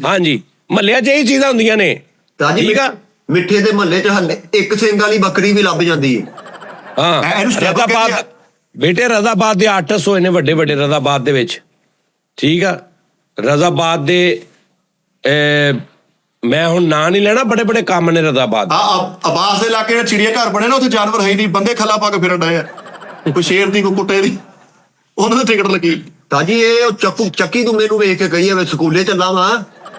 ਹਾਂਜੀ, ਮਹੱਲਿਆਂ 'ਚ ਇਹੀ ਚੀਜ਼ਾਂ ਹੁੰਦੀਆਂ ਨੇ। ਤਾਜੀ ਠੀਕ ਆ। ਮਿੱਠੇ ਦੇ ਮਹੱਲੇ 'ਚ ਹੱਲੇ ਇੱਕ ਸਿੰਘ ਵਾਲੀ ਬੱਕਰੀ ਵੀ ਲੱਭ ਜਾਂਦੀ ਹੈ। ਹਾਂ, ਇਹਨੂੰ step ਕਹਿੰਦੇ ਆ। ਰਜ਼ਾਬਾਦ ਬੇਟੇ, ਰਜ਼ਾਬਾਦ ਦੇ ਆਰਟਿਸਟ ਹੋਏ ਨੇ ਵੱਡੇ ਰਜ਼ਾਬਾਦ ਦੇ ਵਿੱਚ। ਠੀਕ ਆ, ਰਜ਼ਾਬਾਦ ਦੇ ਮੈਂ ਹੁਣ ਨਾਂ ਨਹੀਂ ਲੈਣਾ, ਬੜੇ ਕੰਮ ਨੇ ਰਜ਼ਾਬਾਦ। ਆਬਾਸ ਦੇ ਇਲਾਕੇ ਚ ਚਿੜੀਆ ਘਰ ਬਣੇ ਨਾ, ਉੱਥੇ ਜਾਨਵਰ ਹੈ ਨਹੀਂ, ਬੰਦੇ ਖੱਲਾ ਪਾ ਕੇ ਫਿਰਨ ਡਏ ਆ, ਕੋਈ ਸ਼ੇਰ ਦੀ ਕੋਈ ਕੁੱਤੇ ਦੀ, ਉਹਨਾਂ ਦੀ ਟਿਕਟ ਲੱਗੀ। ਤਾਜੀ ਇਹ ਚੱਕੀ ਤੂੰ ਮੈਨੂੰ ਵੇਖ ਕੇ ਕਹੀ ਐ ਸਕੂਲੇ ਚੱਲਾਂ ਵਾ।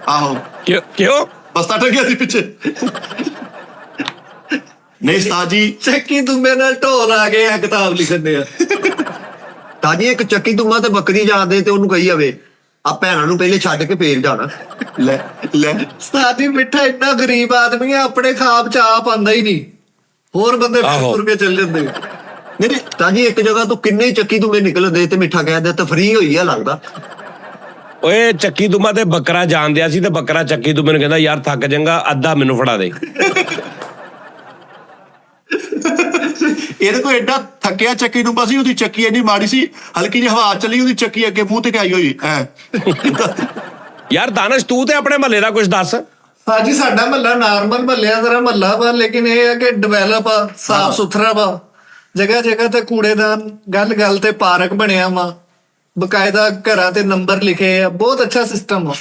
ਆਹੋ, ਕਿਉਂ ਬਸਤਾ ਟਰ ਗਿਆ ਸੀ ਪਿੱਛੇ। ਨਹੀਂ ਉਸਤਾਦ ਜੀ, ਚੱਕੀ ਤੁੰਬੇ ਨਾਲ ਢੋਲ ਆ ਗਏ ਆ ਕਿਤਾਬ ਲਿਖਣ ਦੇ ਆ। ਤਾਜੀ ਇੱਕ ਚੱਕੀ ਤੁਮਾ ਤੇ ਬੱਕਰੀ ਜਾਣਦੇ ਤੇ ਉਹਨੂੰ ਕਹੀ ਜਾਵੇ ਆ ਭੈਣਾਂ ਨੂੰ ਪਹਿਲੇ ਛੱਡ ਕੇ ਫੇਰ ਜਾਣਾ। ਲੈ ਉਸਤਾਦ ਜੀ ਮਿੱਠਾ ਇੰਨਾ ਗਰੀਬ ਆਦਮੀ ਆ, ਆਪਣੇ ਖਾਬ ਚ ਆ ਪਾਉਂਦਾ ਹੀ ਨਹੀਂ, ਹੋਰ ਬੰਦੇ ਆਹੋ। ਫਿਰ ਕੇ ਚੱਲ ਜਾਂਦੇ। ਨਹੀਂ ਤਾਜੀ ਇੱਕ ਜਗ੍ਹਾ ਤੋਂ ਕਿੰਨੇ ਚੱਕੀ ਤੁਮੇ ਨਿਕਲਦੇ ਤੇ ਮਿੱਠਾ ਕਹਿ ਦਿਆ ਤਫਰੀ ਹੋਈ ਆ ਲੱਗਦਾ। ਓਏ ਚੱਕੀ ਦੁਮਾ ਤੇ ਬੱਕਰਾ ਜਾਣਦਿਆ ਸੀ ਤੇ ਬੱਕਰਾ ਚੱਕੀ ਦੁਮੇ ਨੂੰ ਕਹਿੰਦਾ ਯਾਰ ਥੱਕ ਜਾਂਗਾ, ਅੱਧਾ ਮੈਨੂੰ ਫੜਾ ਦੇ। ਇਹਦੇ ਕੋਲ ਐਡਾ ਥੱਕਿਆ ਚੱਕੀ ਨੂੰ, ਬਸ ਉਹਦੀ ਚੱਕੀ ਇੰਨੀ ਮਾੜੀ ਸੀ, ਹਲਕੀ ਜਿਹੀ ਹਵਾ ਚੱਲੀ, ਉਹਦੀ ਚੱਕੀ ਅੱਗੇ ਮੂੰਹ ਤੇ ਆਈ ਹੋਈ ਯਾਰ ਦਾਨਸ਼, ਤੂੰ ਤੇ ਆਪਣੇ ਮਹੱਲੇ ਦਾ ਕੁਝ ਦੱਸ। ਸਾਜੀ ਸਾਡਾ ਮਹੱਲਾ ਨਾਰਮਲ ਮਹੱਲਿਆਂ ਦਾ ਮਹੱਲਾ ਵਾ, ਲੇਕਿਨ ਇਹ ਹੈ ਕਿ ਡਿਵੈਲਪ ਆ, ਸਾਫ ਸੁਥਰਾ ਵਾ, ਜਗ੍ਹਾ ਤੇ ਕੂੜੇਦਾਨ, ਗੱਲ ਤੇ ਪਾਰਕ ਬਣਿਆ ਵਾ, ਬਕਾਇਦਾ ਘਰਾਂ ਤੇ ਨੰਬਰ ਲਿਖੇ ਆ, ਬਹੁਤ ਅੱਛਾ ਸਿਸਟਮ ਆ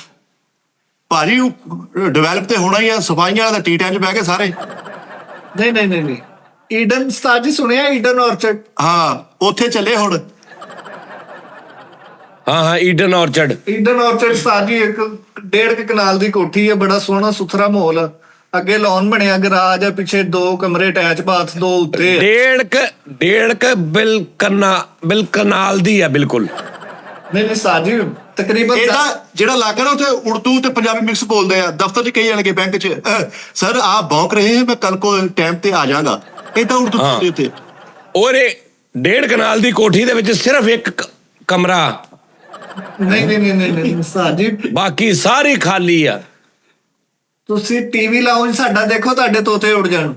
ਭਾਜੀ। ਡਿਵੈਲਪ ਤੇ ਹੋਣਾ ਹੀ ਆ, ਸਫਾਈਆਂ ਦਾ ਟੀ ਟਾਈਮ ਚ ਬਹਿ ਕੇ ਸਾਰੇ। ਨਹੀਂ ਈਡਨ ਉਸਤਾਦ ਜੀ ਸੁਣਿਆ, ਈਡਨ ਆਰਚਰਡ? ਹਾਂ, ਉੱਥੇ ਚੱਲੇ ਹੁਣ। ਹਾਂ ਈਡਨ ਆਰਚਰਡ ਉਸਤਾਦ ਜੀ ਇੱਕ 1.5 ਕਨਾਲ ਦੀ ਕੋਠੀ ਹੈ, ਬੜਾ ਸੋਹਣਾ ਸੁਥਰਾ ਮਾਹੌਲ ਆ, ਅੱਗੇ ਲਾਉਣ ਬਣਿਆ, ਗਰਾਜ ਆ, ਪਿੱਛੇ 2 ਕਮਰੇ ਅਟੈਚ ਬਾਥ, 2 ਉੱਤੇ ਆ। ਡੇਢ ਬਿਲ ਕਨਾਲ ਦੀ ਆ ਬਿਲਕੁਲ। ਨਹੀਂ ਉਸਤਾਦ ਜੀ ਤਕਰੀਬਨ ਇਹਦਾ ਜਿਹੜਾ ਇਲਾਕਾ ਨਾ, ਉੱਥੇ ਉਰਦੂ ਤੇ ਪੰਜਾਬੀ ਮਿਕਸ ਬੋਲਦੇ ਆ। ਦਫ਼ਤਰ ਚ ਕਈ ਜਾਣਗੇ, ਬੈਂਕ ਚ, ਸਰ ਆਪ ਭੌਂਕ ਰਹੇ ਹੈ, ਮੈਂ ਕੱਲ ਕੋ ਟਾਈਮ ਤੇ ਆ ਜਾਗਾ, ਏਦਾਂ ਉਰਦੂ ਬੋਲਦੇ ਉੱਥੇ। ਔਰ ਇਹ 1.5 ਕਨਾਲ ਦੀ ਕੋਠੀ ਦੇ ਵਿੱਚ ਸਿਰਫ ਇੱਕ ਕਮਰਾ, ਨਹੀਂ ਉਸਤਾਦ ਜੀ ਬਾਕੀ ਸਾਰੀ ਖਾਲੀ ਆ। ਤੁਸੀਂ ਟੀਵੀ ਲਾਉਂਜ ਸਾਡਾ ਦੇਖੋ, ਤੁਹਾਡੇ ਤੋਤੇ ਉੜ ਜਾਣ।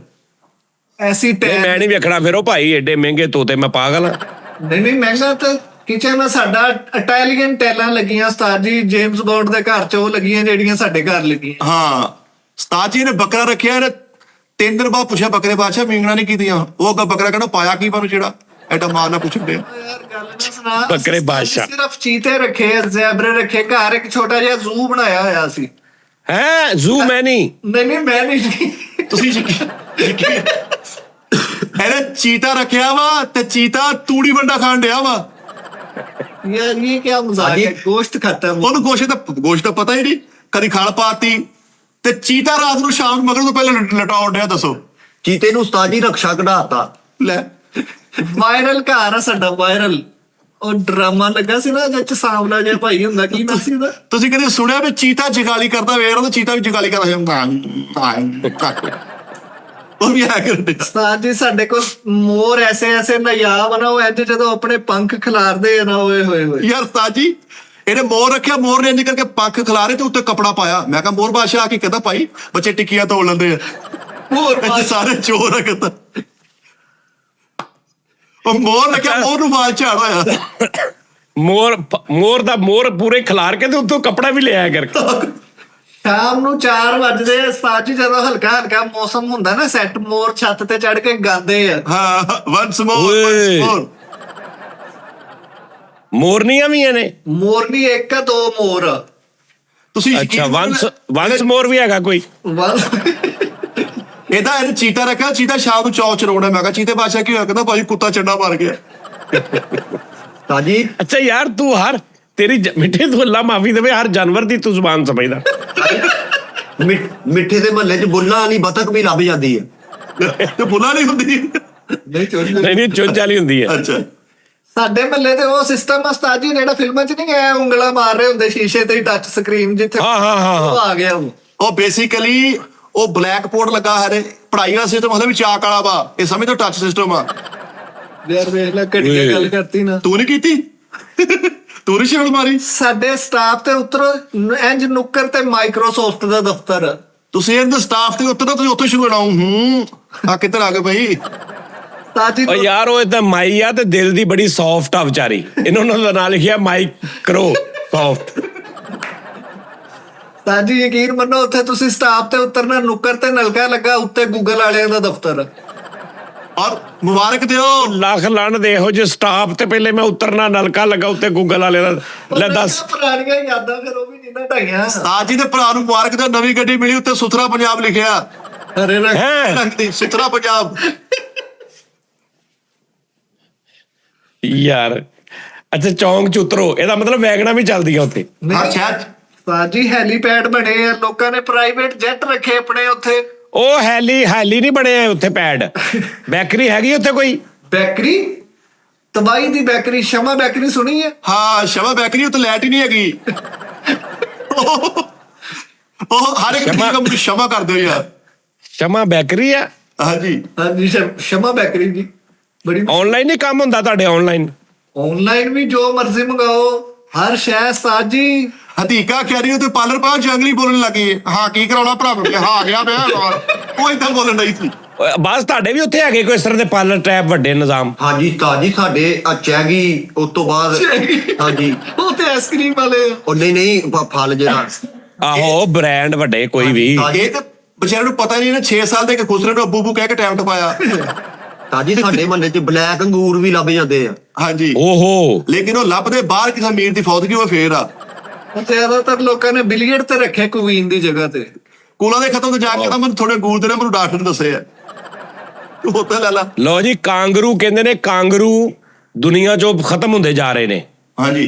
ਐਸੀ ਨਹੀਂ ਮੈਂ ਨਹੀਂ ਵੇਖਣਾ ਫਿਰ ਉਹ ਭਾਈ ਏਡੇ ਮਹਿੰਗੇ ਤੋਤੇ, ਮੈਂ ਪਾਗਲ ਹਾਂ। ਨਹੀਂ ਮਹਿੰਗਾ ਤਾਂ ਕਿਚਨ ਸਾਡਾ ਇਟਾਲੀਅਨ ਟੈਲਾਂ ਲੱਗੀਆਂ ਉਸਤਾਦ ਜੀ, ਜੇਮਸ ਬੌਂਡ ਦੇ ਘਰ 'ਚ ਉਹ ਲੱਗੀਆਂ ਜਿਹੜੀਆਂ ਸਾਡੇ ਘਰ ਲੱਗੀਆਂ। ਹਾਂ ਉਸਤਾਦ ਜੀ ਨੇ ਬੱਕਰਾ ਰੱਖਿਆ, ਇਹਨੇ 3 ਦਿਨ ਬਾਅਦ ਪੁੱਛਿਆ ਬੱਕਰੇ ਬਾਦਸ਼ਾਹ ਮੀਂਗਣਾ ਨਹੀਂ ਕੀਤੀਆਂ। ਉਹ ਅੱਗਾ ਬੱਕਰਾ ਕਹਿੰਦਾ ਪਾਇਆ ਕੀ ਮੈਨੂੰ ਜਿਹੜਾ ਐਡਾ ਮਾਰ ਨਾ ਪੁੱਛਦੇ। ਯਾਰ ਗੱਲ ਨਾ ਸੁਣਾ, ਬੱਕਰੇ ਅਸੀਂ ਬਾਦਸ਼ਾਹ। ਸਿਰਫ ਚੀਤੇ ਰੱਖੇ, ਜ਼ੈਬਰੇ ਰੱਖੇ, ਘਰ ਇੱਕ ਛੋਟਾ ਜਿਹਾ ਜ਼ੂ ਬਣਾਇਆ ਹੋਇਆ ਸੀ। ਹੈ ਜ਼ੂ ਮੈਂ ਨਹੀਂ। ਨਹੀਂ ਮੈਂ ਨਹੀਂ। ਤੁਸੀਂ ਇਹਨੇ ਚੀਤਾ ਰੱਖਿਆ ਵਾ ਤੇ ਚੀਤਾ ਤੂੜੀ ਵੰਡਾ ਖਾਣ ਡਿਆ ਵਾ। यार ये क्या मजाक है, गोश्त खाता है वो। ਉਹਨੂੰ ਗੋਸ਼ਤ ਦਾ ਪਤਾ ਹੀ ਨਹੀਂ, ਕਦੀ ਖਾਲ ਪਾਤੀ ਤੇ ਚੀਤਾ ਰਾਤ ਨੂੰ ਸ਼ਾਮ ਨੂੰ ਮਗਰ ਤੋਂ ਪਹਿਲਾਂ ਲਟਾਉਣ ਡਿਆ। ਦੱਸੋ ਚੀਤੇ ਨੂੰ ਉਸਤਾਦ ਜੀ ਰਕਸ਼ਾ ਕਢਾਤਾ। ਲੈ ਵਾਇਰਲ ਘਰ ਆ ਸਾਡਾ, ਵਾਇਰਲ। ਉਹ ਡਰਾਮਾ ਲੱਗਾ ਸੀ ਨਾ ਜਿਹਦੇ ਚ ਸਾਂਵਲਾ ਜਿਹਾ ਭਾਈ ਹੁੰਦਾ, ਕੀ ਨਾਮ ਸੀ ਉਹਦਾ? ਤੁਸੀਂ ਕਦੇ ਸੁਣਿਆ ਵੀ ਚੀਤਾ ਜਗਾਲੀ ਕਰਦਾ ਵੇਖ ਲਓ, ਚੀਤਾ ਵੀ ਜਗਾਲੀ ਕਰਦਾ ਉਹ ਵੀ ਆ ਕਰਦੇ। ਉਸਤਾਦ ਜੀ ਸਾਡੇ ਕੋਲ ਮੋਰ ਐਸੇ ਨਾਯਾਬ ਆ ਨਾ, ਉਹ ਇੰਜ ਜਦੋਂ ਆਪਣੇ ਪੰਖ ਖਿਲਾਰਦੇ ਆ ਨਾ, ਓਏ ਹੋਏ ਹੋਏ। ਯਾਰ ਉਸਤਾਦ ਜੀ ਇਹਨੇ ਮੋਰ ਰੱਖਿਆ, ਮੋਰ ਨੇ ਇੰਜ ਕਰਕੇ ਪੰਖ ਖਿਲਾਰੇ ਤੇ ਉੱਤੇ ਕੱਪੜਾ ਪਾਇਆ। ਮੈਂ ਕਿਹਾ ਮੋਰ ਬਾਦਸ਼ਾਹ ਆ ਕੇ ਕਹਿੰਦਾ ਭਾਈ ਬੱਚੇ ਟਿੱਕੀਆਂ ਤੋੜ ਲੈਂਦੇ ਆ। ਮੋਰ ਇੱਥੇ ਸਾਰੇ ਚੋਰ ਆ ਕਹਿੰਦਾ। ਉਹ ਮੋਰ ਰੱਖਿਆ, ਮੋਰ ਨੂੰ ਵਾਲ ਝਾੜ ਹੋਇਆ। ਮੋਰ ਪੂਰੇ ਖਿਲਾਰ ਕੇ ਤੇ ਉੱਤੋਂ ਕੱਪੜਾ ਵੀ ਲਿਆਇਆ ਕਰਕੇ। ਸ਼ਾਮ ਨੂੰ 4 ਵਜਦੇ ਆ ਉਸਤਾਦ ਜੀ, ਜਦੋਂ ਹਲਕਾ ਮੌਸਮ ਹੁੰਦਾ ਨਾ ਸੈੱਟ, ਮੋਰ ਛੱਤ ਤੇ ਚੜ ਕੇ ਗਾਉਂਦੇ ਆ। ਹਾਂ ਵਨਸ ਓਏ। ਮੋਰ। ਮੋਰਨੀਆਂ ਵੀ ਨੇ? ਮੋਰਨੀ ਇੱਕ ਆ, 2 ਮੋਰ ਆ। ਤੁਸੀਂ ਅੱਛਾ ਵੰਸ ਮੋਰ ਵੀ ਹੈਗਾ ਕੋਈ? ਇਹਦਾ ਇਹਨੇ ਚੀਤਾ ਰੱਖਿਆ, ਚੀਤਾ ਸ਼ਾਮ ਨੂੰ ਚੌਕ ਚਰਾਉਣਾ। ਮੈਂ ਕਿਹਾ ਚੀਤੇ ਬਾਦਸ਼ਾਹ ਕੀ ਹੋਇਆ? ਕਹਿੰਦਾ ਭਾਜੀ ਕੁੱਤਾ ਚੰਡਾ ਮਾਰ ਗਿਆ। ਉਸਤਾਦ ਜੀ ਅੱਛਾ ਯਾਰ ਤੂੰ ਤੇਰੀ ਮਿੱਠੇ ਤੂੰ ਅੱਲਾ ਮਾਫੀ ਦੇਵੇ, ਹਰ ਜਾਨਵਰ ਦੀ ਤੂੰ ਜ਼ੁਬਾਨ ਸਮਝਦਾ। ਮਿੱਠੇ ਦੇ ਮਹੱਲੇ 'ਚ ਬੁੱਲਾਂ ਵਾਲੀ ਬਤਕ ਵੀ ਲੱਭ ਜਾਂਦੀ ਹੈ। ਤੇ ਬੁਲਾ ਨਹੀਂ ਹੁੰਦੀ। ਨਹੀਂ ਚੁੱਚ ਵਾਲੀ ਹੁੰਦੀ ਹੈ। ਅੱਛਾ ਸਾਡੇ ਮੱਲੇ ਤੇ ਉਹ ਸਿਸਟਮ ਆ ਉਸਤਾਦ ਜੀ, ਜਿਹੜਾ ਫਿਲਮਾਂ 'ਚ ਨਹੀਂ ਗਿਆ, ਉਂਗਲਾਂ ਮਾਰ ਰਹੇ ਹੁੰਦੇ ਸ਼ੀਸ਼ੇ ਤੇ ਟੱਚ ਸਕਰੀਨ ਜਿੱਥੇ। ਹਾਂ। ਉਹ ਆ ਗਿਆ ਉਹ ਬੇਸਿਕਲੀ ਉਹ ਬਲੈਕ ਬੋਰਡ ਲੱਗਾ ਹੈ, ਪੜ੍ਹਾਈ ਦਾ ਸਿਸਟਮ ਹੁੰਦਾ ਵੀ ਚਾਕ ਵਾਲਾ ਵਾ। ਇਹ ਸਮਝ ਤੋਂ ਟੱਚ ਸਿਸਟਮ ਆ। ਯਾਰ ਵੇਖ ਲੈ, ਘਟੀਆ ਗੱਲ ਕਰਤੀ ਨਾ। ਤੂੰ ਨਹੀਂ ਕੀਤੀ? ਤੂੰ ਨਹੀਂ ਛੇੜ ਮਾਰੀ? ਸਾਡੇ ਸਟਾਫ ਤੇ ਉਤਰੋ, ਇੰਜ ਨੁੱਕਰ ਤੇ ਮਾਈਕਰੋਸਾਫਟ ਦਾ ਦਫ਼ਤਰ ਆ। ਤੁਸੀਂ ਇਹਦੇ ਸਟਾਫ ਤੇ ਉਤਰੋ, ਤੁਸੀਂ ਉੱਥੇ ਸ਼ੁਰੂ ਹੋਣਾ। ਆ ਕਿੱਧਰ ਆ ਗਏ ਭਾਈ? ਤਾਜੀ ਓ ਯਾਰ ਉਹ ਇਦਾਂ ਮਾਈ ਆ ਤੇ ਦਿਲ ਦੀ ਬੜੀ ਸੌਫਟ ਆ ਵਿਚਾਰੀ। ਇਹਨਾਂ ਦਾ ਨਾਂ ਲਿਖਿਆ ਮਾਈਕਰੋ ਸੌਫਟ। ਤਾਜੀ ਯਕੀਨ ਮੰਨੋ, ਉੱਥੇ ਤੁਸੀਂ ਸਟਾਫ ਤੇ ਉਤਰਨਾ, ਨੁੱਕਰ ਤੇ ਨਲਕਾ ਲੱਗਾ, ਉੱਤੇ ਗੂਗਲ ਵਾਲਿਆਂ ਦਾ ਦਫ਼ਤਰ। ਔਰ ਮੁਬਾਰਕ ਦਿਓ। ਲੱਖ ਲੰਨ ਦੇ ਇਹੋ ਜਿਹੇ ਸਟਾਫ ਤੇ ਪਹਿਲੇ ਮੈਂ ਉਤਰਨਾ, ਨਲਕਾ ਲੱਗਾ ਉੱਤੇ ਗੂਗਲ ਵਾਲੇ ਦਾ। ਲੈ ਦੱਸ। ਪੁਰਾਣੀਆਂ ਯਾਦਾਂ ਫਿਰ ਉਹ ਵੀ ਨਹੀਂ ਨਾ ਢਾਈਆਂ। ਉਸਤਾਦ ਜੀ ਦੇ ਭਰਾ ਨੂੰ ਮੁਬਾਰਕ ਦਿਓ, ਨਵੀਂ ਗੱਡੀ ਮਿਲੀ, ਉੱਤੇ ਸੁਥਰਾ ਪੰਜਾਬ ਲਿਖਿਆ। ਅਰੇ ਨਾ ਹੈਂ ਦੀ ਸੁਥਰਾ ਪੰਜਾਬ। ਯਾਰ ਅੱਛਾ ਚੌਂਕ ਚ ਉਤਰੋ, ਇਹਦਾ ਮਤਲਬ ਵੈਗਨਾਂ ਵੀ ਚੱਲਦੀਆਂ ਉੱਥੇ। ਹਰ ਸ਼ਹਿਰ 'ਚ। ਤਾਜੀ ਹੈਲੀਪੈਡ ਬਣੇ ਆ, ਲੋਕਾਂ ਨੇ ਪ੍ਰਾਈਵੇਟ ਜੈਟ ਰੱਖੇ ਆਪਣੇ ਉੱਥੇ। ਉਹ ਹੈਲੀ ਨਹੀਂ ਬਣੇ ਉੱਥੇ ਪੈਡ। ਬੈਕਰੀ ਹੈਗੀ ਉੱਥੇ ਕੋਈ? ਬੈਕਰੀ ਤਬਾਈ ਦੀ ਬੈਕਰੀ, ਸ਼ਮਾ ਬੈਕਰੀ ਸੁਣੀ ਹੈ? ਹਾਂ ਸ਼ਮਾ ਬੈਕਰੀ, ਉੱਤੇ ਲਾਈਟ ਹੀ ਨਹੀਂ ਹੈਗੀ। ਉਹ ਹਰ ਇੱਕ ਚੀਜ਼ ਨੂੰ ਸ਼ਮਾ ਕਰ ਦਿਓ ਯਾਰ। ਸ਼ਮਾ ਬੈਕਰੀ ਆ? ਹਾਂਜੀ ਹਾਂਜੀ ਸ਼ਮਾ ਬੈਕਰੀ ਜੀ, ਬੜੀ ਆਨਲਾਈਨ ਹੀ ਕੰਮ ਹੁੰਦਾ ਤੁਹਾਡੇ? ਆਨਲਾਈਨ ਵੀ ਜੋ ਮਰਜ਼ੀ ਮੰਗਾਓ, ਹਰ ਸ਼ੈ ਉਸਤਾਦ ਜੀ। ਹਤੀਕਾ ਕਹਿ ਰਹੀ ਤੇ ਪਾਰਲਰ ਪਾ ਜੰਗਲੀ ਬੋਲਣ ਲੱਗੀ। ਹਾਂ ਕੀ ਕਰਾਉਣਾ ਭਰਾ ਨੂੰ? ਹਾਂ ਗਿਆ ਮੈਂ। ਉਹ ਏਦਾਂ ਬੋਲਣ ਨਹੀਂ ਸੀ। ਬਸ ਤੁਹਾਡੇ ਵੀ ਉੱਥੇ ਹੈਗੇ ਕੋਈ ਇਸ ਤਰ੍ਹਾਂ ਦੇ ਪਾਰਲਰ ਟੈਪ ਵੱਡੇ ਨਿਜ਼ਾਮ? ਹਾਂਜੀ ਉਸਤਾਦ ਜੀ ਸਾਡੇ ਚੈਗੀ, ਉਸ ਤੋਂ ਬਾਅਦ ਹਾਂਜੀ ਉਹ ਤੇ ਆਈਸਕ੍ਰੀਮ ਵਾਲੇ। ਉਹ ਨਹੀਂ ਫਲ ਜਿਹੜਾ। ਆਹੋ ਬ੍ਰਾਂਡ ਵੱਡੇ ਕੋਈ ਵੀ। ਇਹ ਤੇ ਵਿਚਾਰੇ ਨੂੰ ਪਤਾ ਨਹੀਂ, ਇਹਨੇ 6 ਸਾਲ ਦੇ ਇੱਕ ਖੁਸਰੇ ਨੂੰ ਅੱਬੂ ਕਹਿ ਕੇ ਟਾਈਮ ਟਪਾਇਆ। ਤਾਜੀ ਸਾਡੇ ਮਹੱਲੇ 'ਚ ਬਲੈਕ ਅੰਗੂਰ ਵੀ ਲੱਭ ਜਾਂਦੇ ਆ। ਹਾਂਜੀ ਓਹੋ। ਲੇਕਿਨ ਉਹ ਲੱਭਦੇ ਬਾਹਰ ਕਿਸੇ ਅਮੀਰ ਦੀ ਫੌਤ ਕੀ ਉਹ ਫੇਰ ਆ। ਜ਼ਿਆਦਾਤਰ ਲੋਕਾਂ ਨੇ ਬਿਲੀਅਰਡ ਤੇ ਰੱਖਿਆ ਕੁਈਨ ਦੀ ਜਗ੍ਹਾ ਤੇ। ਕੂਲਾਂ ਦੇ ਖਤਮ ਤੇ ਜਾ ਕੇ ਮੈਨੂੰ ਥੋੜੇ ਅੰਗੂਰ ਦੇ ਨੇ, ਮੈਨੂੰ ਡਾਕਟਰ ਨੇ ਦੱਸੇ ਆ। ਤੂੰ ਉੱਤੇ ਲੈ ਲਾ। ਲੋ ਜੀ ਕਾਂਗਰੂ ਕਹਿੰਦੇ ਨੇ, ਕਾਂਗਰੂ ਦੁਨੀਆ 'ਚੋਂ ਖਤਮ ਹੁੰਦੇ ਜਾ ਰਹੇ ਨੇ। ਹਾਂਜੀ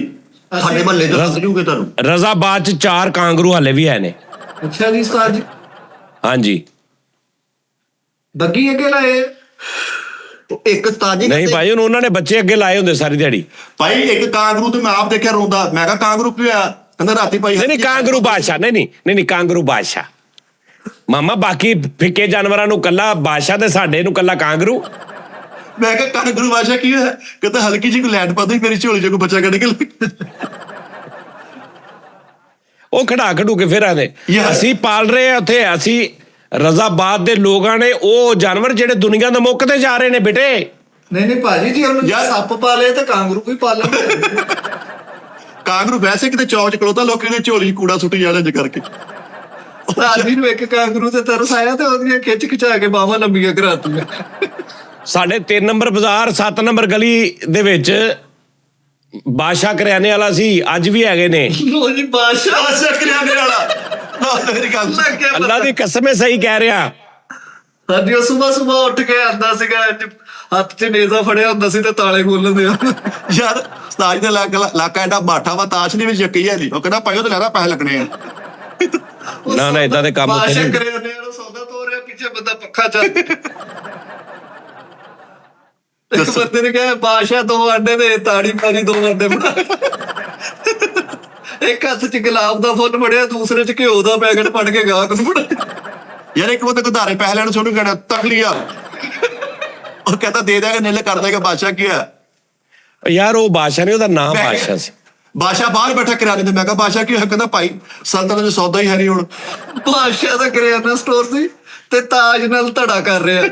ਸਾਡੇ ਮਹੱਲੇ 'ਚ ਲੱਭ ਜੂਗੇ ਤੁਹਾਨੂੰ। ਰਜ਼ਾਬਾਦ 'ਚ 4 ਕਾਂਗਰੂ ਹਾਲੇ ਵੀ ਹੈ ਨੇ। ਅੱਛਾ ਜੀ ਉਸਤਾਦ ਜੀ, ਹਾਂਜੀ ਬੱਗੀ ਅੱਗੇ ਲਾਏ? ਇੱਕ ਉਸਤਾਦ ਜੀ ਨਹੀਂ ਭਾਈ ਉਹਨਾਂ ਨੇ ਬੱਚੇ ਅੱਗੇ ਲਾਏ ਹੁੰਦੇ ਸਾਰੀ ਦਿਹਾੜੀ। ਭਾਈ ਇੱਕ ਕਾਂਗਰੂ ਤੇ ਮੈਂ ਆਪ ਦੇਖਿਆ ਰੋਂਦਾ। ਮੈਂ ਕਿਹਾ ਕਾਂਗਰੂ ਕੀ ਹੋਇਆ? ਕਹਿੰਦਾ ਰਾਤੀ ਭਾਈ ਨਹੀਂ ਕਾਂਗਰੂ ਬਾਦਸ਼ਾਹ। ਨਹੀਂ ਕਾਂਗਰੂ ਬਾਦਸ਼ਾਹ ਮਾਮਾ, ਬਾਕੀ ਫਿੱਕੇ ਜਾਨਵਰਾਂ ਨੂੰ ਕੱਲਾ ਬਾਦਸ਼ਾਹ ਤੇ ਸਾਡੇ ਨੂੰ ਕੱਲਾ ਕਾਂਗਰੂ। ਮੈਂ ਕਿਹਾ ਕਾਂਗਰੂ ਬਾਦਸ਼ਾਹ ਕੀ ਹੋਇਆ? ਕਹਿੰਦਾ ਹਲਕੀ ਜੀ ਕੋਈ ਲੈਟ ਪਾ ਦੇ, ਮੇਰੀ ਝੋਲੀ 'ਚ ਕੋਈ ਬੱਚਾ ਕੱਢ ਕੇ ਉਹ ਖੜਾ ਖੜੂ ਕੇ ਫਿਰ ਆਦੇ ਅਸੀਂ ਪਾਲ ਰਹੇ ਆ ਉੱਥੇ। ਅਸੀਂ ਰਜ਼ਾਬਾਦ ਦੇ ਲੋਕਾਂ ਨੇ ਉਹ ਜਾਨਵਰ ਜਿਹੜੇ ਦੁਨੀਆ ਤੋਂ ਮੁੱਕਦੇ ਜਾ ਰਹੇ ਨੇ ਬੇਟੇ। ਨਹੀਂ ਭਾਜੀ ਜੀ ਉਹਨੂੰ ਯਾਰ- ਸੱਪ ਪਾਲੇ ਤੇ ਕਾਂਗਰੂ ਵੀ ਪਾਲਣ। ਕਾਂਗਰੂ ਵੈਸੇ ਕਿਤੇ ਚੌਕ ਚ ਖਲੋਤਾ ਲੋਕਾਂ ਨੇ ਝੋਲੀ 'ਚ ਕੂੜਾ ਸੁੱਟੀ ਜਾਣਾ ਇੰਜ ਕਰਕੇ। ਆਦਮੀ ਨੂੰ ਇੱਕ ਕਾਂਗਰੂ ਤੇ ਤਰਸ ਆਇਆ ਤੇ ਉਹਦੀਆਂ ਖਿੱਚ ਖਿਚਾ ਕੇ ਬਾਹਾਂ ਲੰਬੀਆਂ ਕਰਾਤੀਆਂ। ਸਾਡੇ 3 ਨੰਬਰ ਬਾਜ਼ਾਰ 7 ਨੰਬਰ ਗਲੀ ਦੇ ਵਿੱਚ ਬਾਦਸ਼ਾਹ ਕਰਿਆਨੇ ਵਾਲਾ ਸੀ, ਅੱਜ ਵੀ ਹੈਗੇ ਨੇ। ਲੋ ਜੀ ਬਾਦਸ਼ਾਹ ਆਸ਼ਾ ਕਰਿਆਨੇ ਵਾਲਾ ਨਾ ਮੇਰੀ ਗੱਲ ਸੁਣ। ਲੱਗਿਆ ਪਤਾ। ਅੱਲਾ ਦੀ ਕਸਮ ਹੈ, ਸਹੀ ਕਹਿ ਰਿਹਾ। ਹਾਂਜੀ ਉਹ ਸਵੇਰ ਉੱਠ ਕੇ ਆਂਦਾ ਸੀਗਾ, ਹੱਥ 'ਚ ਨੇਜ਼ਾ ਫੜਿਆ ਹੁੰਦਾ ਸੀ ਤੇ ਤਾਲੇ ਖੋਲਦੇ ਆ। ਯਾਰ ਉਸਤਾਦ ਦਾ ਇਲਾਕਾ ਐਡਾ ਬਾਠਾ ਵਾ, ਤਾਸ਼ ਨਹੀਂ ਵਿੱਚ ਯਕੀ ਹੈ ਜੀ। ਉਹ ਕਹਿੰਦਾ ਭਾਈ ਉਹ ਤੇ ਲੈਣਾ ਪੈਸੇ ਲੱਗਣੇ ਆ। ਨਾ ਨਾ ਏਦਾਂ ਦੇ ਕੰਮ ਉੱਥੇ ਬਾਦਸ਼ਾਹ ਨਹੀਂ। ਕਰਿਆਨੇ ਵਾਲਾ ਸੌਦਾ ਤੋੜ ਰਿਹਾ, ਪਿੱਛੇ ਬੰਦਾ ਪੱਖਾ ਚੱਲ। ਇੱਕ ਬੰਦੇ ਨੇ ਕਿਹਾ ਬਾਦਸ਼ਾਹ 2 ਅੰਡੇ ਦੇ, ਤਾੜੀ ਮਾਰੀ 2 ਅੰਡੇ ਬਣਾ। ਇੱਕ ਹੱਥ 'ਚ ਗੁਲਾਬ ਦਾ ਫੁੱਲ ਫੜਿਆ, ਦੂਸਰੇ 'ਚ ਘਿਓ ਦਾ ਪੈਕਟ ਫੜ ਕੇ ਗਾਹਕ ਨੂੰ ਫੜਾ। ਯਾਰ ਇੱਕ ਬੰਦੇ ਉਧਾਰੇ ਪੈਸੇ ਲੈਣ ਛੋੜੂ ਕਹਿਣਾ ਤਕਲੀਆ। ਉਹ ਕਹਿੰਦਾ ਦੇ ਦੇਗਾ ਨਿਲ ਕਰ ਦੇਗਾ। ਬਾਦਸ਼ਾਹ ਕੀ ਹੈ ਯਾਰ ਉਹ ਬਾਦਸ਼ਾਹ ਨੇ, ਉਹਦਾ ਨਾਮ ਬਾਦਸ਼ਾਹ ਸੀ। ਬਾਦਸ਼ਾਹ ਬਾਹਰ ਬੈਠਾ ਕਰਿਆਨੇ ਤੇ। ਮੈਂ ਕਿਹਾ ਬਾਦਸ਼ਾਹ ਕੀ ਹੋਇਆ? ਕਹਿੰਦਾ ਭਾਈ ਸਲਤਨਤ ਦੇ ਸੌਦਾ ਹੀ ਹੈ ਨਹੀਂ ਹੁਣ। ਬਾਦਸ਼ਾਹ ਦਾ ਕਰਿਆਨਾ ਸਟੋਰ ਸੀ ਤੇ ਤਾਜ ਨਾਲ ਧੜਾ ਕਰ ਰਿਹਾ।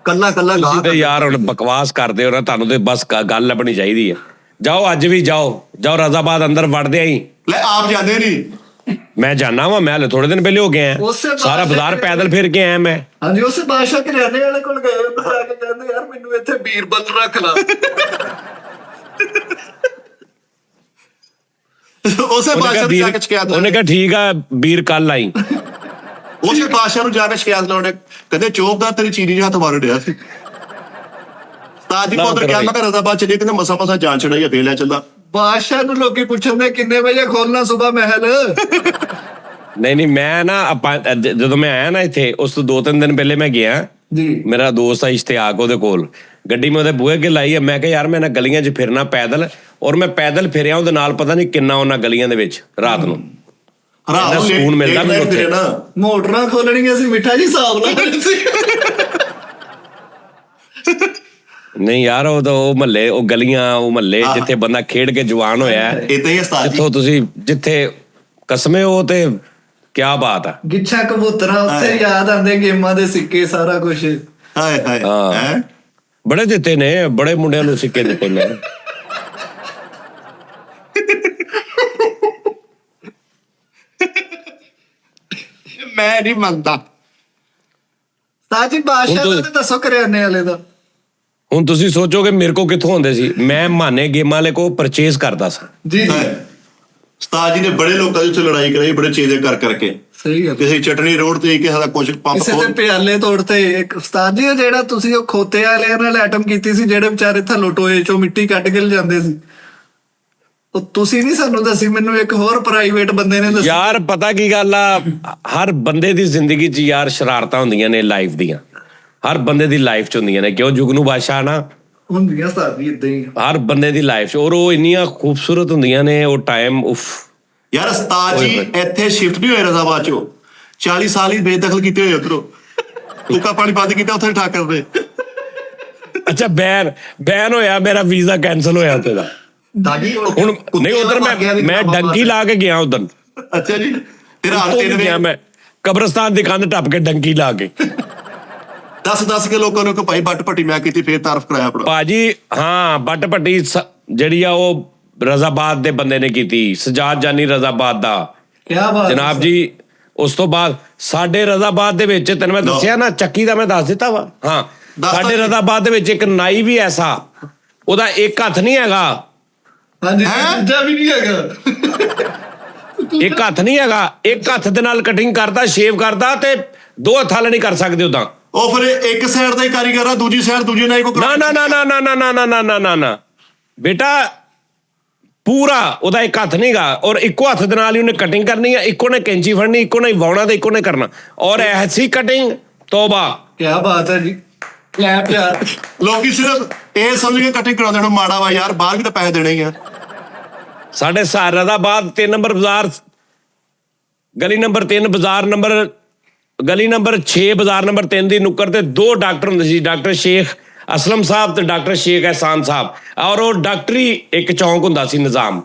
ਕੱਲਾ ਕੱਲਾ ਤੁਸੀਂ ਤੇ ਗਾਹ ਯਾਰ ਹੁਣ ਬਕਵਾਸ ਕਰਦੇ ਹੋ ਨਾ, ਤੁਹਾਨੂੰ ਤੇ ਬਸ ਗੱਲ ਲੱਭਣੀ ਚਾਹੀਦੀ ਹੈ। ਜਾਓ ਅੱਜ ਵੀ ਜਾਓ ਰਜ਼ਾਬਾਦ ਅੰਦਰ ਵੜਦੇ ਆਈ। ਲੈ ਆਪ ਜਾਂਦੇ ਨਹੀਂ। ਮੈਂ ਜਾਣਾ ਵਾ, ਮੈਂ ਹਲੇ ਥੋੜੇ ਦਿਨ ਪਹਿਲੇ ਹੋ ਗਿਆ ਉਸੇ ਬਾਦਸ਼ਾਹ ਸਾਰਾ ਬਾਜ਼ਾਰ ਪੈਦਲ ਫਿਰ ਕੇ ਆਇਆ ਮੈਂ। ਹਾਂਜੀ ਉਸੇ ਬਾਦਸ਼ਾਹ ਕਰਿਆਨੇ ਵਾਲੇ ਕੋਲ ਗਏ, ਉਹਨੂੰ ਜਾ ਕੇ ਕਹਿੰਦੇ ਯਾਰ ਮੈਨੂੰ ਇੱਥੇ ਬੀਰਬਲ ਰੱਖ ਲਾ। ਉਸੇ ਬਾਦਸ਼ਾਹ ਨੂੰ ਜਾ ਕੇ ਸ਼ਿਕਾਇਤ ਉਹਨੇ ਕਿਹਾ ਠੀਕ ਆ ਵੀਰ ਕੱਲ ਆਈ। ਉਸੇ ਬਾਦਸ਼ਾਹ ਨੂੰ ਜਾ ਕੇ ਸ਼ਿਕਾਇਤ ਲਾਉਣੇ। ਕਹਿੰਦੇ ਚੋਪਦਾਰ ਤੇਰੀ ਚੀਨੀ 'ਚ ਹੱਥ ਮਾਰ ਰਿਹਾ ਸੀ। ਤਾਜ ਜੀ ਪੁੱਤਰ ਕਿਹਾ ਮੈਂ ਕਿਹਾ ਰਜ਼ਾਬਾਦ ਚਲੇ, ਕਹਿੰਦੇ ਮਸਾ ਮਸਾ ਜਾਨ ਛੜਾਈ ਆ, ਫੇਰ ਲੈ ਚੱਲਦਾ। ਬਾਦਸ਼ਾਹ ਨੂੰ ਲੋਕੀ ਪੁੱਛਣਦੇ ਕਿੰਨੇ ਵਜੇ ਖੋਲਣਾ ਸੁਬਾ ਮਹਿਲ। ਨਹੀਂ ਮੈਂ ਨਾ ਜਦੋਂ ਮੈਂ ਆਇਆ ਨਾ ਇੱਥੇ, ਉਸ ਤੋਂ 2-3 ਦਿਨ ਪਹਿਲੇ ਮੈਂ ਗਿਆ। ਜੀ ਮੇਰਾ ਦੋਸਤ ਆ ਇਸ਼ਤਿਆਕ, ਉਹਦੇ ਕੋਲ ਗੱਡੀ ਮੈਂ ਉਹਦੇ ਬੂਹੇ ਅੱਗੇ ਲਾਈ ਆ। ਮੈਂ ਕਿਹਾ ਯਾਰ ਮੈਂ ਨਾ ਗਲੀਆਂ 'ਚ ਫਿਰਨਾ ਪੈਦਲ, ਔਰ ਮੈਂ ਪੈਦਲ ਫਿਰਿਆ ਉਹਦੇ ਨਾਲ, ਪਤਾ ਨਹੀਂ ਕਿੰਨਾ ਉਹਨਾਂ ਗਲੀਆਂ ਦੇ ਵਿੱਚ ਰਾਤ ਨੂੰ ਰਾਤ ਸਕੂਨ ਮਿਲਦਾ ਮੈਨੂੰ ਉੱਥੇ। ਮੋਟਰਾਂ ਖੋਲਣੀਆਂ ਸੀ, ਮਿੱਠਾ ਜੀ ਹਿਸਾਬ ਨਾਲ ਸੀ। ਨਹੀਂ ਯਾਰ ਉਹ ਮਹੱਲੇ, ਉਹ ਗਲੀਆਂ, ਉਹ ਮਹੱਲੇ ਜਿੱਥੇ ਬੰਦਾ ਖੇਡ ਕੇ ਜਵਾਨ ਹੋਇਆ, ਏਦਾਂ ਹੀ ਉਸਤਾਦ ਜੀ। ਜਿੱਥੋਂ ਤੁਸੀਂ ਜਿੱਥੇ ਕਸਮੇ ਹੋ, ਤੇ ਕਿਆ ਬਾਤ ਆ। ਗਿੱਛਾ ਕਬੂਤਰਾਂ ਉੱਥੇ ਯਾਦ ਆਉਂਦੇ, ਗੇਮਾਂ ਦੇ ਸਿੱਕੇ, ਸਾਰਾ ਕੁਝ। ਹਾਏ ਹਾਏ ਹੈਂ? ਬੜੇ ਦਿੱਤੇ ਨੇ, ਬੜੇ ਮੁੰਡਿਆਂ ਨੂੰ ਸਿੱਕੇ ਦਿੱਤੇ ਨੇ। ਮੈਂ ਨਹੀਂ ਮੰਨਦਾ। ਸਾਜੀ ਬਾਦਸ਼ਾਹ ਹੁਣ ਦਾ ਤੇ ਦੱਸੋ ਕਰਿਆਨੇ ਵਾਲੇ ਦਾ। ਹੁਣ ਤੁਸੀਂ ਸੋਚੋਗੇ ਮੇਰੇ ਕੋ ਕਿੱਥੋਂ ਹੁੰਦੇ ਸੀ। ਮੈਂ ਮਾਨੇ ਗੇਮਾਂ ਵਾਲੇ ਕੋ ਪਰਚੇਸ ਕਰਦਾ ਸਾਂ। ਜੀ ਜੀ ਉਸਤਾਦ ਜੀ ਨੇ ਬੜੇ ਲੋਕਾਂ ਦੀ ਉੱਥੇ ਲੜਾਈ ਕਰਾਈ, ਬੜੇ ਚੇਜੇ ਕਰ ਕਰਕੇ। ਸਹੀ ਗੱਲ। ਕਿਸੇ ਚਟਨੀ ਰੋਡ ਤੇ ਕਿਸੇ ਦਾ ਕੁਝ ਪੰਪ ਕਿਸੇ ਦੇ ਪਿਆਲੇ ਤੋੜਤੇ। ਇੱਕ ਉਸਤਾਦ ਜੀ ਜਿਹੜਾ ਤੁਸੀਂ ਉਹ ਖੋਤੇ ਵਾਲਿਆਂ ਨਾਲ ਐਟਮ ਕੀਤੀ ਸੀ, ਜਿਹੜੇ ਵਿਚਾਰੇ ਥੱਲੋਂ ਟੋਏ ਚੋਂ ਮਿੱਟੀ ਕੱਢ ਕੇ ਲਿਜਾਂਦੇ ਸੀ, ਉਹ ਤੁਸੀਂ ਨਹੀਂ ਸਾਨੂੰ ਦੱਸੀ, ਮੈਨੂੰ ਇੱਕ ਹੋਰ ਪ੍ਰਾਈਵੇਟ ਬੰਦੇ ਨੇ ਦੱਸੀ। ਯਾਰ ਪਤਾ ਕੀ ਗੱਲ ਆ, ਹਰ ਬੰਦੇ ਦੀ ਜ਼ਿੰਦਗੀ 'ਚ ਯਾਰ ਸ਼ਰਾਰਤਾਂ ਹੁੰਦੀਆਂ ਨੇ ਲਾਈਫ ਦੀਆਂ, ਹਰ ਬੰਦੇ ਦੀ ਲਾਈਫ 'ਚ ਹੁੰਦੀਆਂ ਨੇ। ਕਿਉਂ ਜੁਗਨੂ ਬਾਦਸ਼ਾਹ ਨਾ ਹੁੰਦੀਆਂ ਉਸਤਾਦ ਜੀ ਇਦਾਂ ਹੀ। ਹਰ ਬੰਦੇ ਦੀ ਲਾਈਫ 'ਚ, ਔਰ ਉਹ ਇੰਨੀਆਂ ਖੂਬਸੂਰਤ ਹੁੰਦੀਆਂ ਨੇ ਉਹ ਟਾਈਮ। ਉਫ ਯਾਰ ਉਸਤਾਦ ਜੀ ਇੱਥੇ ਸ਼ਿਫਟ ਨਹੀਂ ਹੋਏ ਰਜ਼ਾਬਾਦ ਚੋਂ, 40 ਸਾਲ ਹੀ ਬੇਦਖਲ ਕੀਤੇ ਹੋਏ ਉਧਰੋਂ। ਤੁੱਕਾ ਪਾਣੀ ਬੰਦ ਕੀਤਾ ਉੱਥੇ ਠਾਕਰ ਦੇ। ਅੱਛਾ ਬੈਨ ਹੋਇਆ, ਮੇਰਾ ਵੀਜ਼ਾ ਕੈਨਸਲ ਹੋਇਆ ਉੱਥੇ ਦਾ। ਦਾਦੀ ਹੁਣ ਨਹੀਂ ਉਧਰ ਮੈਂ ਡੰਕੀ ਲਾ ਕੇ ਗਿਆ ਉਧਰ। ਅੱਛਾ ਜੀ ਤੇਰਾ ਹਾਲ ਉੱਤੋਂ ਗਿਆ ਮੈਂ ਕਬਰਸਤਾਨ ਦੀ ਕੰਧ ਟੱਪ ਕੇ ਡੰਕੀ ਲਾ ਕੇ। 10 ਕੇ ਲੋਕਾਂ ਨੂੰ ਕਿ ਭਾਈ ਬੱਟ ਪੱਟੀ ਮੈਂ ਕੀਤੀ, ਫੇਰ ਤਾਰਫ ਕਰਾਇਆ ਆਪਣਾ। ਭਾਜੀ ਹਾਂ ਬੱਟ ਪੱਟੀ ਜਿਹੜੀ ਆ ਉਹ ਰਜ਼ਾਬਾਦ ਦੇ ਬੰਦੇ ਨੇ ਕੀਤੀ, ਸਜਾਦ ਜਾਨੀ ਰਜ਼ਾਬਾਦ ਦਾ। ਕਿਆ ਬਾਤ ਜਨਾਬ ਜੀ ਉਸ ਤੋਂ ਬਾਅਦ ਸਾਡੇ ਰਜ਼ਾਬਾਦ ਦੇ ਵਿੱਚ, ਤੈਨੂੰ ਮੈਂ ਦੱਸਿਆ ਨਾ ਚੱਕੀ ਦਾ, ਮੈਂ ਦੱਸ ਦਿੱਤਾ ਵਾ। ਹਾਂ ਸਾਡੇ ਰਜ਼ਾਬਾਦ ਦੇ ਵਿੱਚ ਇੱਕ ਨਾਈ ਵੀ ਐਸਾ, ਉਹਦਾ ਇੱਕ ਹੱਥ ਨਹੀਂ ਹੈਗਾ। ਹਾਂਜੀ ਦੂਜਾ ਵੀ ਨਹੀਂ ਹੈਗਾ। ਇੱਕ ਹੱਥ ਨਹੀਂ ਹੈਗਾ, ਇੱਕ ਹੱਥ ਦੇ ਨਾਲ ਕਟਿੰਗ ਕਰਦਾ, ਸ਼ੇਵ ਕਰਦਾ, ਤੇ 2 ਹੱਥਾਂ ਨਾਲ ਨਹੀਂ ਕਰ ਸਕਦੇ ਉਦਾਂ। ਉਹ ਫਿਰ ਇੱਕ ਸਾਈਡ ਦਾ ਹੀ ਕਾਰੀਗਰ ਆ, ਦੂਜੀ ਸਾਈਡ ਦੂਜੇ ਨਾਲ ਹੀ ਕੋਈ ਨਾ ਨਾ ਨਾ ਨਾ ਨਾ ਨਾ ਨਾ ਨਾ ਨਾ ਨਾ ਨਾ ਨਾ ਬੇਟਾ, ਪੂਰਾ ਉਹਦਾ ਇੱਕ ਹੱਥ ਨਹੀਂਗਾ, ਔਰ ਇੱਕੋ ਹੱਥ ਦੇ ਨਾਲ ਹੀ ਉਹਨੇ ਕਟਿੰਗ ਕਰਨੀ ਹੈ, ਇੱਕੋ ਨੇ ਕੈਂਚੀ ਫੜਨੀ, ਇੱਕੋ ਨੇ ਵਾਉਣਾ ਤੇ ਇੱਕੋ ਨੇ ਕਰਨਾ, ਔਰ ਐਸੀ ਕਟਿੰਗ ਤੋਬਾ। ਕਿਆ ਬਾਤ ਹੈ ਜੀ। ਕਲੈਪ ਯਾਰ। ਲੋਕੀ ਸਿਰਫ ਇਹ ਸਮਝ ਕੇ ਕਟਿੰਗ ਕਰਾਉਂਦੇ ਨੇ, ਮਾੜਾ ਵਾ ਯਾਰ, ਬਾਹਰ ਵੀ ਤਾਂ ਪੈਸੇ ਦੇਣੇ ਹੀ ਆ। ਸਾਡੇ ਰਜ਼ਾਬਾਦ 3 ਨੰਬਰ ਬਾਜ਼ਾਰ, ਗਲੀ ਨੰਬਰ 3 ਬਾਜ਼ਾਰ ਨੰਬਰ, ਗਲੀ ਨੰਬਰ 6 ਬਾਜ਼ਾਰ ਨੰਬਰ 3 ਦੀ ਨੁੱਕਰ ਤੇ 2 ਡਾਕਟਰ ਹੁੰਦੇ ਸੀ, ਡਾਕਟਰ ਸ਼ੇਖ ਅਸਲਮ ਸਾਹਿਬ ਤੇ ਡਾਕਟਰ ਸ਼ੇਖ ਅਹਿਸਾਨ ਸਾਹਿਬ। ਔਰ ਉਹ ਡਾਕਟਰੀ ਇੱਕ ਚੌਂਕ ਹੁੰਦਾ ਸੀ ਨਿਜ਼ਾਮ।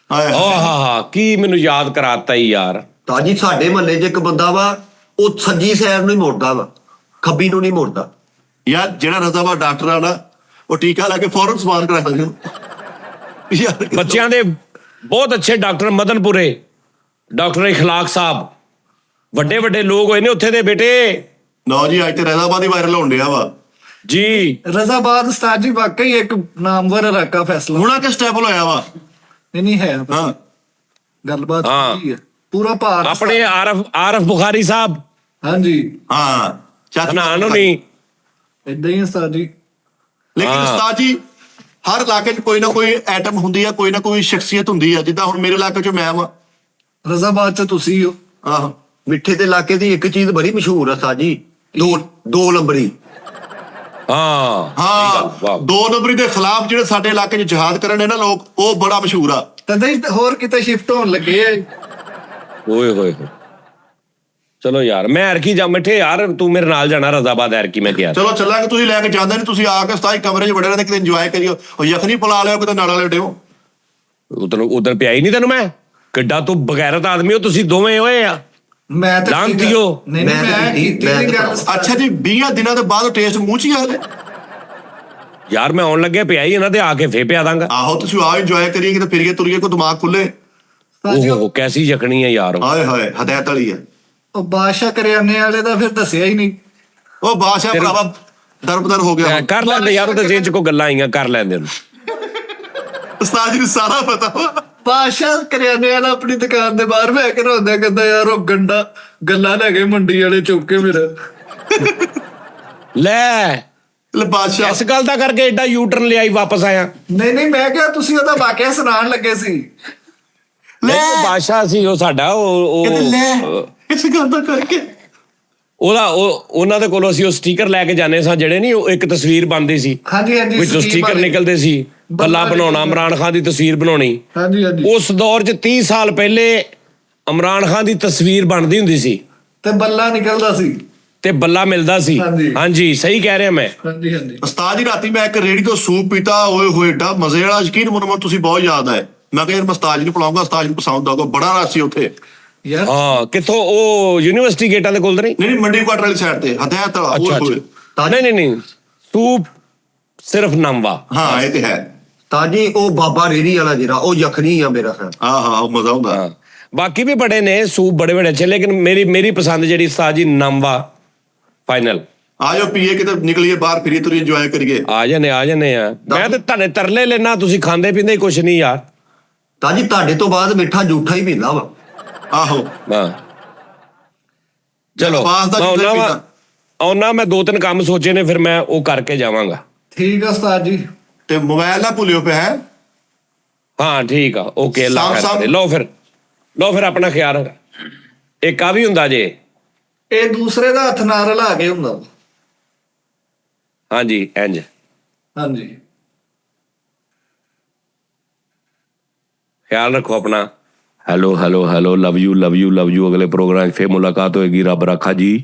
ਹਾਏ ਓ ਹਾਂ ਕੀ ਮੈਨੂੰ ਯਾਦ ਕਰਾਤਾ ਹੀ ਯਾਰ। ਤਾਂ ਜੀ ਸਾਡੇ ਮਹੱਲੇ 'ਚ ਇੱਕ ਬੰਦਾ ਵਾ, ਉਹ ਸੱਜੀ ਸਾਈਡ ਨੂੰ ਹੀ ਮੁੜਦਾ ਵਾ, ਖੱਬੀ ਨੂੰ ਨਹੀਂ ਮੁੜਦਾ। ਯਾਰ ਜਿਹੜਾ ਰਜ਼ਾਵਾ ਡਾਕਟਰ ਆ ਨਾ, ਉਹ ਟੀਕਾ ਲਾ ਕੇ ਫੌਰਨ ਸਮਾਨ ਕਰਾ ਦਿੰਦੇ ਯਾਰ ਬੱਚਿਆਂ ਦੇ ਬਹੁਤ ਅੱਛੇ ਡਾਕਟਰ ਮਦਨਪੁਰੇ, ਡਾਕਟਰ ਇਖਲਾਕ ਸਾਹਿਬ, ਵੱਡੇ ਵੱਡੇ ਲੋਕ ਹੋਏ ਨੇ ਉੱਥੇ ਦੇ ਬੇਟੇ ਨਾ ਜੀ। ਅੱਜ ਤੇ ਰਜ਼ਾਬਾਦ ਹੀ ਵਾਇਰਲ ਹੋਣ ਡਿਆ ਵਾ ਜੀ। ਰਜ਼ਾਬਾਦ ਉਸਤਾਦ ਜੀ ਵਾਕਈ ਇੱਕ ਨਾਮਵਰ ਇਲਾਕਾ ਫੈਸਲਾ ਹੁਣਾ ਕਿ ਸਟੈਬਲ ਹੋਇਆ ਵਾ। ਨਹੀਂ ਹੈ ਹਾਂ ਗੱਲਬਾਤ ਹਾਂ। ਕੀ ਹੈ ਪੂਰਾ ਭਾਰਤ ਆਪਣੇ ਆਰਫ ਬੁਖਾਰੀ ਸਾਹਿਬ ਹਾਂਜੀ ਹਾਂ ਚਾਚੀ ਹਨਾਨ ਹੋਣੀ। ਏਦਾਂ ਹੀ ਉਸਤਾਦ ਜੀ। ਲੇਕਿਨ ਹਾਂ। ਉਸਤਾਦ ਜੀ ਹਰ ਇਲਾਕੇ 'ਚ ਕੋਈ ਨਾ ਕੋਈ ਐਟਮ ਹੁੰਦੀ ਆ, ਕੋਈ ਨਾ ਕੋਈ ਸ਼ਖਸੀਅਤ ਹੁੰਦੀ ਆ। ਜਿੱਦਾਂ ਹੁਣ ਮੇਰੇ ਇਲਾਕੇ 'ਚ ਮੈਂ ਵਾਂ। ਰਜ਼ਾਬਾਦ ਚ ਤੁਸੀਂ ਹੋ। ਆਹੋ ਮਿੱਠੇ ਦੇ ਇਲਾਕੇ ਦੀ ਇੱਕ ਚੀਜ਼ ਬੜੀ ਮਸ਼ਹੂਰ ਆ ਸਾਜੀ, ਦੋ ਨੰਬਰੀ। ਹਾਂ ਹਾਂ ਵਾਹ। 2 ਨੰਬਰੀ ਦੇ ਖਿਲਾਫ ਜਿਹੜੇ ਸਾਡੇ ਇਲਾਕੇ 'ਚ ਜਹਾਦ ਕਰਨ ਨੇ ਨਾ ਲੋਕ, ਉਹ ਬੜਾ ਮਸ਼ਹੂਰ ਆ। ਤਦੇ ਹੀ ਹੋਰ ਕਿਤੇ ਸ਼ਿਫਟ ਹੋਣ ਲੱਗੇ ਆ। ਓਏ ਹੋਏ ਹੋਏ। ਚਲੋ ਯਾਰ ਮੈਂ ਐਰਕੀ ਜਾ ਮਿੱਠੇ ਯਾਰ, ਤੂੰ ਮੇਰੇ ਨਾਲ ਜਾਣਾ ਰਜ਼ਾਬਾਦ ਐਰਕੀ ਮੈਂ ਕਿਹਾ। ਚਲੋ ਚੱਲਾਂਗੇ, ਤੁਸੀਂ ਲੈ ਕੇ ਜਾਂਦੇ ਨਹੀਂ। ਤੁਸੀਂ ਆ ਕੇ ਉਸਤਾਦ ਕਮਰੇ 'ਚ ਬੜੇ ਰਹਿੰਦੇ, ਕਿਤੇ ਇੰਜੋਏ ਕਰਿਓ। ਉਹ ਯਖਨੀ ਪਲਾ ਲਿਓ, ਕਿਤੇ ਨਾਲਾ ਲੇਟਿਓ। ਉਧਰ ਪਿਆਈ ਨਹੀਂ ਤੈਨੂੰ ਮੈਂ। ਕਿੱਡਾ ਤੂੰ ਬਗੈਰਤ ਆਦਮੀ ਹੋ, ਤੁਸੀਂ ਦੋਵੇਂ ਹੋਏ ਆ। ਮੈਂ ਤਾਂ ਲਾਂਘਤੀਓ। ਨਹੀਂ ਨਹੀਂ ਮੈਂ ਕੀਤੀ ਮੈਂ ਨੀ ਤਾਂ ਗੱਲ ਉਸਤਾਦ। ਅੱਛਾ ਜੀ 20 ਦਿਨਾਂ ਦੇ ਬਾਅਦ ਟੇਸਟ ਮੂੰਹ 'ਚ ਹੀ ਆ ਗਏ। ਯਾਰ ਮੈਂ ਆਉਣ ਲੱਗਿਆ ਪਿਆਈ ਇਹਨਾਂ ਤੇ ਆ ਕੇ ਫੇਰ ਪਿਆ ਦਾਂਗਾ। ਆਹੋ ਤੁਸੀਂ ਆ ਇੰਜੋਏ ਕਰੀਏ, ਕਿਤੇ ਫਿਰੀਏ ਤੁਰੀਏ, ਕੋਈ ਦਿਮਾਗ ਖੁੱਲੇ। ਉਸਤਾਦ ਜੀ, ਓਹੋ ਕੈਸੀ ਯਕਣੀ ਹੈ ਯਾਰ। ਹਾਏ ਹਾਏ ਹਦਾਇਤ ਵਾਲੀ ਹੈ। ਉਹ ਬਾਦਸ਼ਾਹ ਕਰਿਆਨੇ ਵਾਲੇ ਦਾ ਫਿਰ ਦੱਸਿਆ ਹੀ ਨਹੀਂ। ਉਹ ਬਾਦਸ਼ਾਹ ਭਰਾਵਾ ਦਰਬਦਰ ਹੋ ਗਿਆ। ਕਰ ਲੈਂਦੇ ਯਾਰ, ਉਹਦੇ ਜੇਬ ਚ ਕੋਈ ਗੱਲਾਂ ਆਈਆਂ, ਕਰ ਲੈਂਦੇ ਉਹਨੂੰ। ਉਸਤਾਦ ਜੀ ਨੂੰ ਸਾਰਾ ਪਤਾ ਵਾ। ਬਾਦਸ਼ਾਹ ਕਰਿਆਨੇ ਵਾਲਾ ਆਪਣੀ ਦੁਕਾਨ ਦੇ ਬਾਹਰ ਬਹਿ ਕੇ ਰੋਂਦਾ, ਕਹਿੰਦਾ ਯਾਰ ਉਹ ਗੱਲਾਂ ਲੈ ਗਏ ਮੰਡੀ ਵਾਲੇ ਚੁੱਕ ਕੇ ਮੇਰਾ। ਲੈ ਲੈ ਬਾਦਸ਼ਾਹ ਇਸ ਗੱਲ ਦਾ ਕਰਕੇ ਏਡਾ ਯੂ ਟਰਨ ਲਿਆਈ ਵਾਪਸ ਆਇਆ। ਨਹੀਂ ਨਹੀਂ ਮੈਂ ਕਿਹਾ ਤੁਸੀਂ ਉਹਦਾ ਵਾਕਿਆ ਸੁਣਾਉਣ ਲੱਗੇ ਸੀ। ਨਹੀਂ ਉਹ ਬਾਦਸ਼ਾਹ ਸੀ ਉਹ ਸਾਡਾ, ਕਹਿੰਦੇ ਲੈ ਇਸ ਗੱਲ ਦਾ ਕਰਕੇ ਉਹਨਾਂ ਦੇ ਕੋਲੋਂ ਅਸੀਂ ਉਹ ਸਟicker ਲੈ ਕੇ ਜਾਂਦੇ ਸਾਂ, ਜਿਹੜੇ ਨਹੀਂ ਉਹ ਇੱਕ ਤਸਵੀਰ ਬਣਦੀ ਸੀ, ਹਾਂਜੀ ਹਾਂਜੀ ਵਿੱਚੋਂ ਸਕੀਮ ਸਟicker ਵਾਲੀ। ਨਿਕਲਦੇ ਸੀ, ਬੱਲਾ ਬਣਾਉਣਾ, ਇਮਰਾਨ ਖਾਨ ਦੀ ਤਸਵੀਰ ਬਣਾਉਣੀ। ਹਾਂਜੀ ਹਾਂਜੀ ਉਸ ਦੌਰ 'ਚ 30 ਸਾਲ ਪਹਿਲੇ ਇਮਰਾਨ ਖਾਨ ਦੀ ਤਸਵੀਰ ਬਣਦੀ ਹੁੰਦੀ ਸੀ ਤੇ ਬੱਲਾ ਨਿਕਲਦਾ ਸੀ। ਤੇ ਬੱਲਾ ਮਿਲਦਾ ਸੀ। ਹਾਂਜੀ। ਹਾਂਜੀ ਸਹੀ ਕਹਿ ਰਿਹਾ ਮੈਂ। ਹਾਂਜੀ ਹਾਂਜੀ ਉਸਤਾਦ ਜੀ ਰਾਤੀ ਮੈਂ ਇੱਕ ਰੇੜੀ ਤੋਂ ਸੂਪ ਪੀਤਾ, ਓਏ ਹੋਏ ਏਡਾ ਮਜ਼ੇ ਵਾਲਾ। ਯਕੀਨ ਮੰਨੋ ਤੁਸੀਂ ਬਹੁਤ ਯਾਦ ਹੈ। ਮੈਂ ਕਿਹਾ ਯਾਰ ਮੈਂ ਉਸਤਾਦ ਜੀ ਨੂੰ ਪਿਲਾਉਂਗਾ, ਉਸਤਾਦ ਜੀ ਨੂੰ ਪਸੰਦ ਆਊਗਾ। ਬੜਾ ਰਸ ਸੀ ਉੱਥੇ। ਯਾਰ ਹਾਂ ਕਿੱਥੋਂ? ਉਹ ਯੂਨੀਵਰਸਿਟੀ ਗੇਟਾਂ ਦੇ ਕੋਲ ਤਾਂ ਨਹੀਂ? ਨਹੀਂ ਮੰਡੀ ਕੁਆਟਰ ਵਾਲੀ ਸਾਈਡ ਤੇ ਹਦਾਇਤ ਵਾਲਾ। ਅੱਛਾ ਓਏ ਹੋਏ ਅੱਛਾ। ਨਹੀਂ ਸੂਪ ਸਿਰਫ ਨਮਵਾ। ਹਾਂ ਇਹ ਤੇ ਹੈ। ਤਾਂ ਜੀ ਉਹ ਬਾਬਾ ਰੇੜੀ ਵਾਲਾ ਜਿਹੜਾ, ਉਹ ਯਖਨੀ ਆ ਮੇਰਾ ਖਿਆਲ। ਹਾਂ ਉਹ ਮਜ਼ਾ ਹੁੰਦਾ। ਹਾਂ ਬਾਕੀ ਵੀ ਬੜੇ ਨੇ ਸੂਪ, ਬੜੇ ਬੜੇ ਅੱਛੇ, ਲੇਕਿਨ ਮੇਰੀ ਪਸੰਦ ਜਿਹੜੀ ਉਸਤਾਦ ਜੀ ਨਮਵਾ ਫਾਈਨਲ। ਆ ਜਾਓ ਪੀਏ, ਕਿਤੇ ਨਿਕਲੀਏ ਬਾਹਰ, ਫਿਰੀਏ ਤੁਰੀਏ, ਇੰਜੋਏ ਕਰੀਏ। ਆ ਜਾਂਦੇ ਆ। ਮੈਂ ਤੇ ਤੁਹਾਡੇ ਤਰਲੇ ਲੈਣਾ, ਤੁਸੀਂ ਖਾਂਦੇ ਪੀਂਦੇ ਕੁਛ ਨਹੀਂ ਯਾਰ। ਤਾਂ ਜੀ ਤੁਹਾਡੇ ਤੋਂ ਬਾਅਦ ਮਿੱਠਾ ਜੂਠਾ ਹੀ ਪੀਂਦਾ ਵਾ। ਆਹੋ ਹਾਂ ਚਲੋ ਬਾਸ ਦਾ ਮੈਂ ਜੂਠਾ ਹੀ ਆਉਣਾ ਮੈਂ 2-3 ਕੰਮ ਸੋਚੇ ਨੇ, ਫਿਰ ਮੈਂ ਉਹ ਕਰਕੇ ਜਾਵਾਂਗਾ। ਠੀਕ ਆ ਉਸਤਾਦ ਜੀ। ਤੇ ਮੋਬਾਈਲ ਨਾ ਭੁੱਲਿਓ ਪਿਆ ਹੈ। ਹਾਂ ਠੀਕ ਆ ਓਕੇ। ਸਾਂਭ। ਲਓ ਫਿਰ ਆਪਣਾ ਖਿਆਲ ਰੱਖ। ਇੱਕ ਆ ਵੀ ਹੁੰਦਾ ਜੇ। ਇਹ ਦੂਸਰੇ ਦਾ ਹੱਥ ਨਾਲ ਰਲਾ ਕੇ ਹੁੰਦਾ ਵਾ। ਹਾਂਜੀ ਇੰਜ। ਹਾਂਜੀ ਖਿਆਲ ਰੱਖੋ ਆਪਣਾ। Hello love you. ਅਗਲੇ ਪ੍ਰੋਗਰਾਮ 'ਚ ਫੇਰ ਮੁਲਾਕਾਤ ਹੋਏਗੀ। ਰੱਬ ਰਾਖਾ ਜੀ।